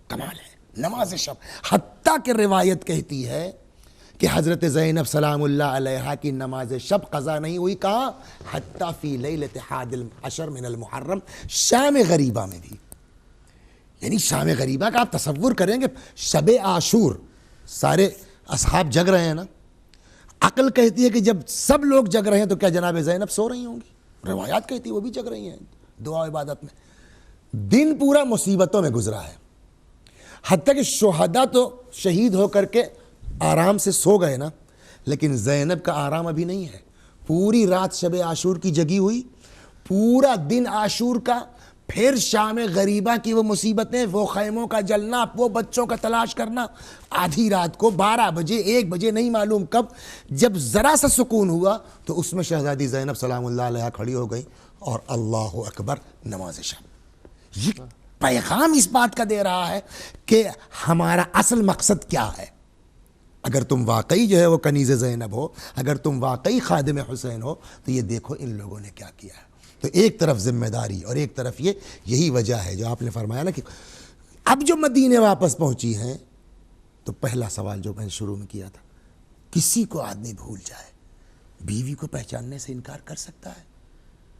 کمال ہے، نماز شب، حتیٰ کہ روایت کہتی ہے کہ حضرت زینب سلام اللہ علیہا کی نماز شب قضا نہیں ہوئی، کہاں؟ حتیٰ فی لیلۃ 11 من المحرم، شام غریبہ میں بھی۔ یعنی شام غریبہ کا آپ تصور کریں گے، شب عاشور سارے اصحاب جگ رہے ہیں نا، عقل کہتی ہے کہ جب سب لوگ جگ رہے ہیں تو کیا جناب زینب سو رہی ہوں گی؟ روایات کہتی ہے وہ بھی جگ رہی ہیں دعا عبادت میں۔ دن پورا مصیبتوں میں گزرا ہے، حتیٰ کہ شہداء تو شہید ہو کر کے آرام سے سو گئے نا، لیکن زینب کا آرام ابھی نہیں ہے۔ پوری رات شب عاشور کی جگی ہوئی، پورا دن عاشور کا، پھر شام غریبہ کی وہ مصیبتیں، وہ خیموں کا جلنا، وہ بچوں کا تلاش کرنا، آدھی رات کو 12 بجے 1 بجے نہیں معلوم کب، جب ذرا سا سکون ہوا تو اس میں شہزادی زینب سلام اللہ علیہ کھڑی ہو گئی اور اللہ اکبر نماز شب۔ یہ پیغام اس بات کا دے رہا ہے کہ ہمارا اصل مقصد کیا ہے۔ اگر تم واقعی جو ہے وہ کنیز زینب ہو، اگر تم واقعی خادم حسین ہو، تو یہ دیکھو ان لوگوں نے کیا کیا ہے۔ تو ایک طرف ذمہ داری اور ایک طرف یہی وجہ ہے جو آپ نے فرمایا نا کہ اب جو مدینے واپس پہنچی ہیں تو پہلا سوال جو میں نے شروع میں کیا تھا، کسی کو آدمی بھول جائے، بیوی کو پہچاننے سے انکار کر سکتا ہے؟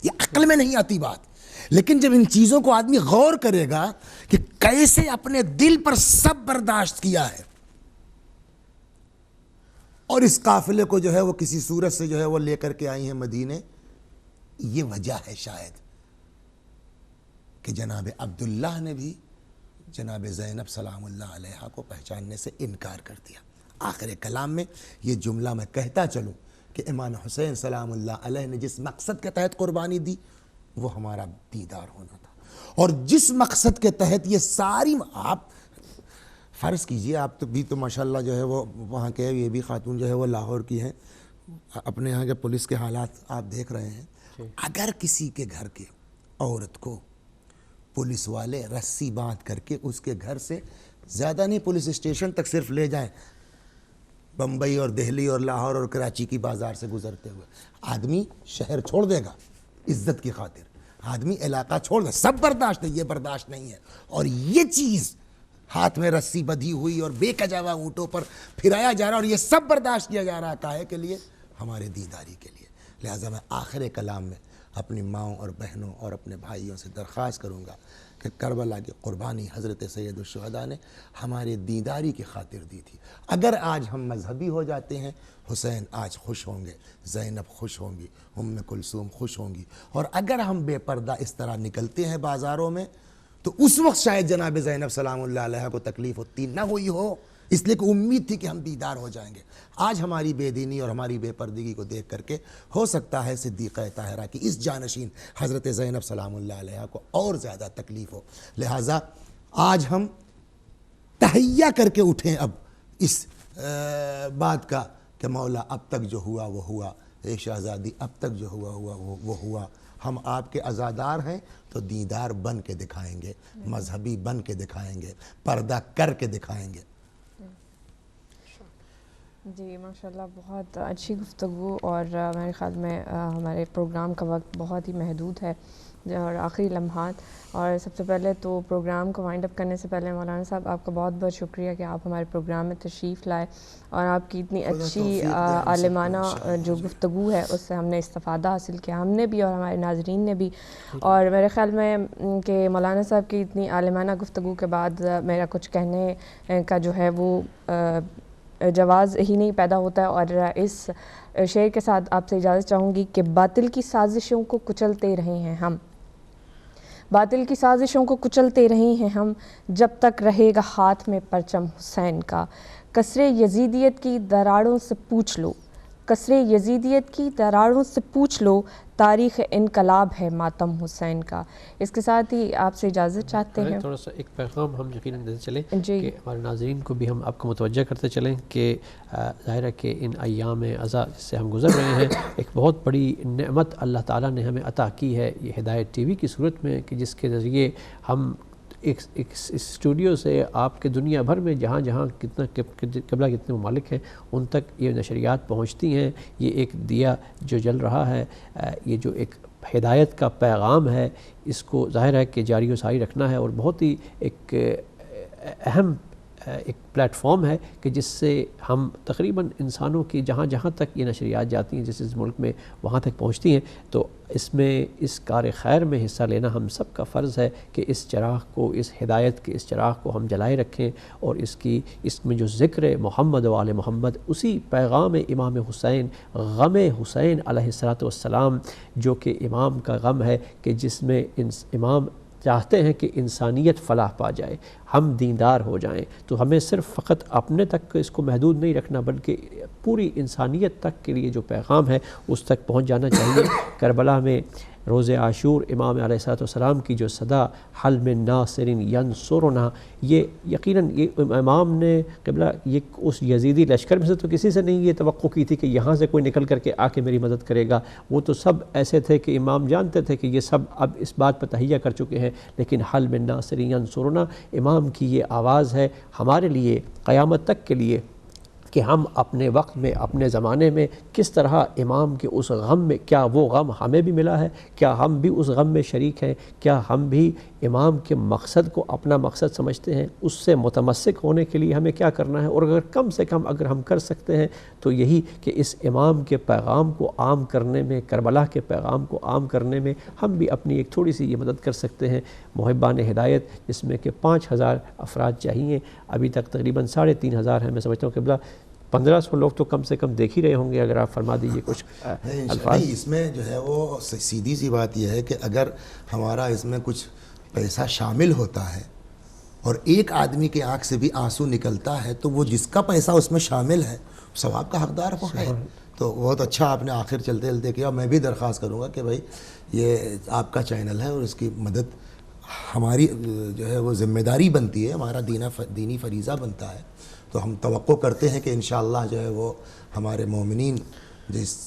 یہ عقل میں نہیں آتی بات، لیکن جب ان چیزوں کو آدمی غور کرے گا کہ کیسے اپنے دل پر سب برداشت کیا ہے، اور اس قافلے کو جو ہے وہ کسی صورت سے جو ہے وہ لے کر کے آئی ہیں مدینے، یہ وجہ ہے شاید کہ جناب عبداللہ نے بھی جناب زینب سلام اللہ علیہ کو پہچاننے سے انکار کر دیا۔ آخر کلام میں یہ جملہ میں کہتا چلوں کہ امام حسین سلام اللہ علیہ نے جس مقصد کے تحت قربانی دی وہ ہمارا دیدار ہونا تھا، اور جس مقصد کے تحت یہ ساری، آپ فرض کیجئے آپ تو بھی تو ماشاءاللہ جو ہے وہ وہاں کے، یہ بھی خاتون جو ہے وہ لاہور کی ہیں، اپنے یہاں کے پولیس کے حالات آپ دیکھ رہے ہیں، اگر کسی کے گھر کے عورت کو پولیس والے رسی باندھ کر کے اس کے گھر سے زیادہ نہیں، پولیس اسٹیشن تک صرف لے جائیں، بمبئی اور دہلی اور لاہور اور کراچی کی بازار سے گزرتے ہوئے آدمی شہر چھوڑ دے گا عزت کی خاطر، آدمی علاقہ چھوڑ دے، سب برداشت ہے، یہ برداشت نہیں ہے۔ اور یہ چیز ہاتھ میں رسی بدھی ہوئی اور بے کجاوا اونٹوں پر پھرایا جا رہا اور یہ سب برداشت کیا جا رہا کاہے کے لیے؟ ہمارے دینداری کے لیے۔ لہٰذا میں آخر کلام میں اپنی ماؤں اور بہنوں اور اپنے بھائیوں سے درخواست کروں گا کہ کربلا کی قربانی حضرت سید الشہداء نے ہمارے دینداری کی خاطر دی تھی۔ اگر آج ہم مذہبی ہو جاتے ہیں، حسین آج خوش ہوں گے، زینب خوش ہوں گی، ام کلثوم خوش ہوں گی، اور اگر ہم بے پردہ اس طرح نکلتے ہیں بازاروں میں تو اس وقت شاید جناب زینب سلام اللہ علیہ کو تکلیف اتنی نہ ہوئی ہو، اس لیے کہ امید تھی کہ ہم دیدار ہو جائیں گے۔ آج ہماری بے دینی اور ہماری بے پردگی کو دیکھ کر کے ہو سکتا ہے صدیقہ طاہرہ کی اس جانشین حضرت زینب سلام اللہ علیہ کو اور زیادہ تکلیف ہو۔ لہٰذا آج ہم تہیہ کر کے اٹھیں اب اس بات کا کہ مولا اب تک جو ہوا وہ ہوا، اے شہزادی اب تک جو ہوا وہ ہوا، ہم آپ کے عزادار ہیں تو دیندار بن کے دکھائیں گے، مذہبی بن کے دکھائیں گے، پردہ کر کے دکھائیں گے۔ جی ماشاءاللہ، بہت اچھی گفتگو، اور میرے خیال میں ہمارے پروگرام کا وقت بہت ہی محدود ہے اور آخری لمحات، اور سب سے پہلے تو پروگرام کو وائنڈ اپ کرنے سے پہلے مولانا صاحب آپ کا بہت بہت شکریہ کہ آپ ہمارے پروگرام میں تشریف لائے، اور آپ کی اتنی اچھی عالمانہ جو گفتگو ہے اس سے ہم نے استفادہ حاصل کیا، ہم نے بھی اور ہمارے ناظرین نے بھی۔ اور میرے خیال میں کہ مولانا صاحب کی اتنی عالمانہ گفتگو کے بعد میرا کچھ کہنے کا جو ہے وہ جواز ہی نہیں پیدا ہوتا ہے، اور اس شعر کے ساتھ آپ سے اجازت چاہوں گی کہ باطل کی سازشوں کو کچلتے رہے ہیں ہم، باطل کی سازشوں کو کچلتے رہے ہیں ہم، جب تک رہے گا ہاتھ میں پرچم حسین کا، کسرِ یزیدیت کی دراڑوں سے پوچھ لو، کسرِ یزیدیت کی دراڑوں سے پوچھ لو، تاریخ انقلاب ہے ماتم حسین کا۔ اس کے ساتھ ہی آپ سے اجازت چاہتے ہیں۔ تھوڑا سا ایک پیغام ہم یقیناً دیتے چلیں کہ ہمارے ناظرین کو بھی ہم آپ کو متوجہ کرتے چلیں کہ ظاہر ہے کہ ان ایام عزا جس سے ہم گزر رہے ہیں ایک بہت بڑی نعمت اللہ تعالیٰ نے ہمیں عطا کی ہے، یہ ہدایت ٹی وی کی صورت میں، کہ جس کے ذریعے ہم ایک اسٹوڈیو سے آپ کے دنیا بھر میں جہاں جہاں کتنا قبلہ کتنے ممالک ہیں ان تک یہ نشریات پہنچتی ہیں۔ یہ ایک دیا جو جل رہا ہے، یہ جو ایک ہدایت کا پیغام ہے، اس کو ظاہر ہے کہ جاری و ساری رکھنا ہے، اور بہت ہی ایک اہم ایک پلیٹ فارم ہے کہ جس سے ہم تقریباً انسانوں کی جہاں جہاں تک یہ نشریات جاتی ہیں جس ملک میں وہاں تک پہنچتی ہیں، تو اس میں اس کار خیر میں حصہ لینا ہم سب کا فرض ہے کہ اس چراغ کو، اس ہدایت کے اس چراغ کو ہم جلائے رکھیں، اور اس میں جو ذکر محمد و آل محمد، اسی پیغام امام حسین، غم حسین علیہ السلام، جو کہ امام کا غم ہے کہ جس میں امام چاہتے ہیں کہ انسانیت فلاح پا جائے، ہم دیندار ہو جائیں، تو ہمیں صرف فقط اپنے تک اس کو محدود نہیں رکھنا بلکہ پوری انسانیت تک کے لیے جو پیغام ہے اس تک پہنچ جانا چاہیے۔ کربلا میں روز عاشور امام علیہ السلام کی جو صدا حل من ناصر ینصرنا، یہ یقیناً یہ امام نے قبلہ یہ اس یزیدی لشکر میں سے تو کسی سے نہیں یہ توقع کی تھی کہ یہاں سے کوئی نکل کر کے آ کے میری مدد کرے گا، وہ تو سب ایسے تھے کہ امام جانتے تھے کہ یہ سب اب اس بات پر تہیہ کر چکے ہیں، لیکن حل من ناصر ینصرنا امام کی یہ آواز ہے ہمارے لیے قیامت تک کے لیے کہ ہم اپنے وقت میں، اپنے زمانے میں کس طرح امام کے اس غم میں، کیا وہ غم ہمیں بھی ملا ہے، کیا ہم بھی اس غم میں شریک ہیں، کیا ہم بھی امام کے مقصد کو اپنا مقصد سمجھتے ہیں، اس سے متمسک ہونے کے لیے ہمیں کیا کرنا ہے، اور اگر کم سے کم اگر ہم کر سکتے ہیں تو یہی کہ اس امام کے پیغام کو عام کرنے میں، کربلا کے پیغام کو عام کرنے میں ہم بھی اپنی ایک تھوڑی سی یہ مدد کر سکتے ہیں۔ محبان ہدایت جس میں کہ 5000 افراد چاہیے، ابھی تک تقریباً 3500 ہیں، میں سمجھتا ہوں کہ 1500 لوگ تو کم سے کم دیکھ ہی رہے ہوں گے، اگر آپ فرما دیجئے کچھ الفاظ۔ اس میں جو ہے وہ سیدھی سی بات یہ ہے کہ اگر ہمارا اس میں کچھ پیسہ شامل ہوتا ہے اور ایک آدمی کے آنکھ سے بھی آنسو نکلتا ہے تو وہ جس کا پیسہ اس میں شامل ہے ثواب کا حقدار وہ ہے۔ تو بہت اچھا آپ نے آخر چلتے چلتے کیا۔ میں بھی درخواست کروں گا کہ بھائی یہ آپ کا چینل ہے اور اس کی مدد ہماری جو ہے وہ ذمہ داری بنتی ہے، ہمارا دینی فریضہ بنتا ہے، تو ہم توقع کرتے ہیں کہ انشاءاللہ جو ہے وہ ہمارے مومنین جس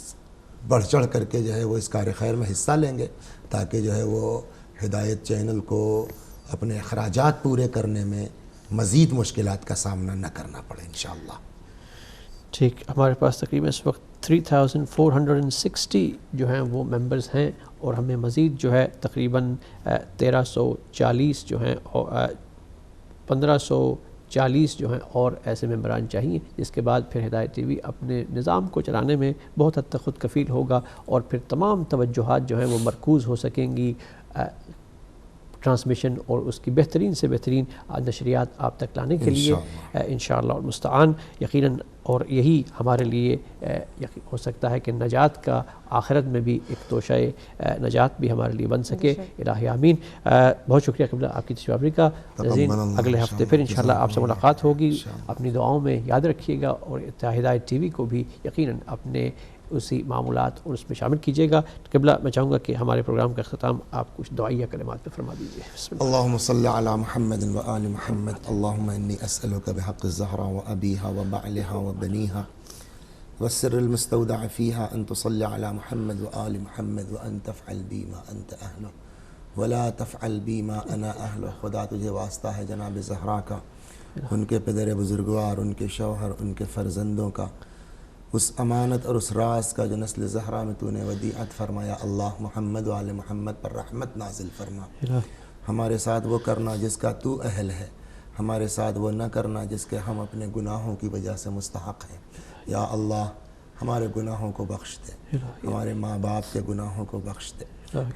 بڑھ چڑھ کر کے جو ہے وہ اس کار خیر میں حصہ لیں گے، تاکہ جو ہے وہ ہدایت چینل کو اپنے اخراجات پورے کرنے میں مزید مشکلات کا سامنا نہ کرنا پڑے انشاءاللہ. ٹھیک، ہمارے پاس تقریباً اس وقت 3460 جو ہیں وہ ممبرز ہیں، اور ہمیں مزید جو ہے تقریباً 1340 جو ہیں 1540 جو ہیں اور ایسے ممبران چاہیے، جس کے بعد پھر ہدایت ٹی وی اپنے نظام کو چلانے میں بہت حد تک خود کفیل ہوگا، اور پھر تمام توجہات جو ہیں وہ مرکوز ہو سکیں گی ٹرانسمیشن اور اس کی بہترین سے بہترین نشریات آپ تک لانے کے لیے انشاءاللہ المستعان. یقیناً اور یہی ہمارے لیے ہو سکتا ہے کہ نجات کا آخرت میں بھی ایک توشہ نجات بھی ہمارے لیے بن سکے. الہی آمین. بہت شکریہ قبلہ آپ کی تشریف آوری کا. ناظرین اگلے ہفتے پھر انشاءاللہ آپ سے ملاقات ہوگی. اپنی دعاؤں میں یاد رکھیے گا، اور ہدایت ٹی وی کو بھی یقیناً اپنے اسی معمولات اور اس میں شامل کیجیے گا. قبلہ میں چاہوں گا کہ ہمارے پروگرام کا اختتام آپ کچھ دعائیہ کلمات پہ فرما دیجیے. اللہم صلی علی محمد و آل محمد. اللہم انی اسألک بحق الزہرا و ابیہا و بعلہا و بنیہا والسر المستودع فیہا ان تصلی علی محمد و آل محمد و ان تفعل بی ما انت اہلہ ولا تفعل بی ما انا اہلہ. خدا تجھے واسطہ ہے جناب زہرا کا، ان کے پدر بزرگوار، ان کے شوہر، ان کے فرزندوں کا، اس امانت اور اس راز کا جو نسل زہرا میں تو نے ودیعت فرمایا. اللہ محمد و آل محمد پر رحمت نازل فرما. ہمارے ساتھ وہ کرنا جس کا تو اہل ہے، ہمارے ساتھ وہ نہ کرنا جس کے ہم اپنے گناہوں کی وجہ سے مستحق ہیں. یا اللہ ہمارے گناہوں کو بخش دے، ہمارے ماں باپ کے گناہوں کو بخش دے،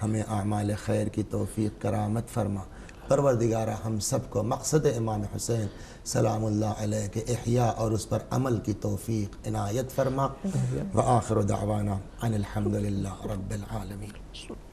ہمیں اعمال خیر کی توفیق کرامت فرما. پروردگارہ ہم سب کو مقصد امام حسین سلام اللہ علیہ کے احیاء اور اس پر عمل کی توفیق عنایت فرما. وآخر دعوانا ان الحمدللہ رب العالمین.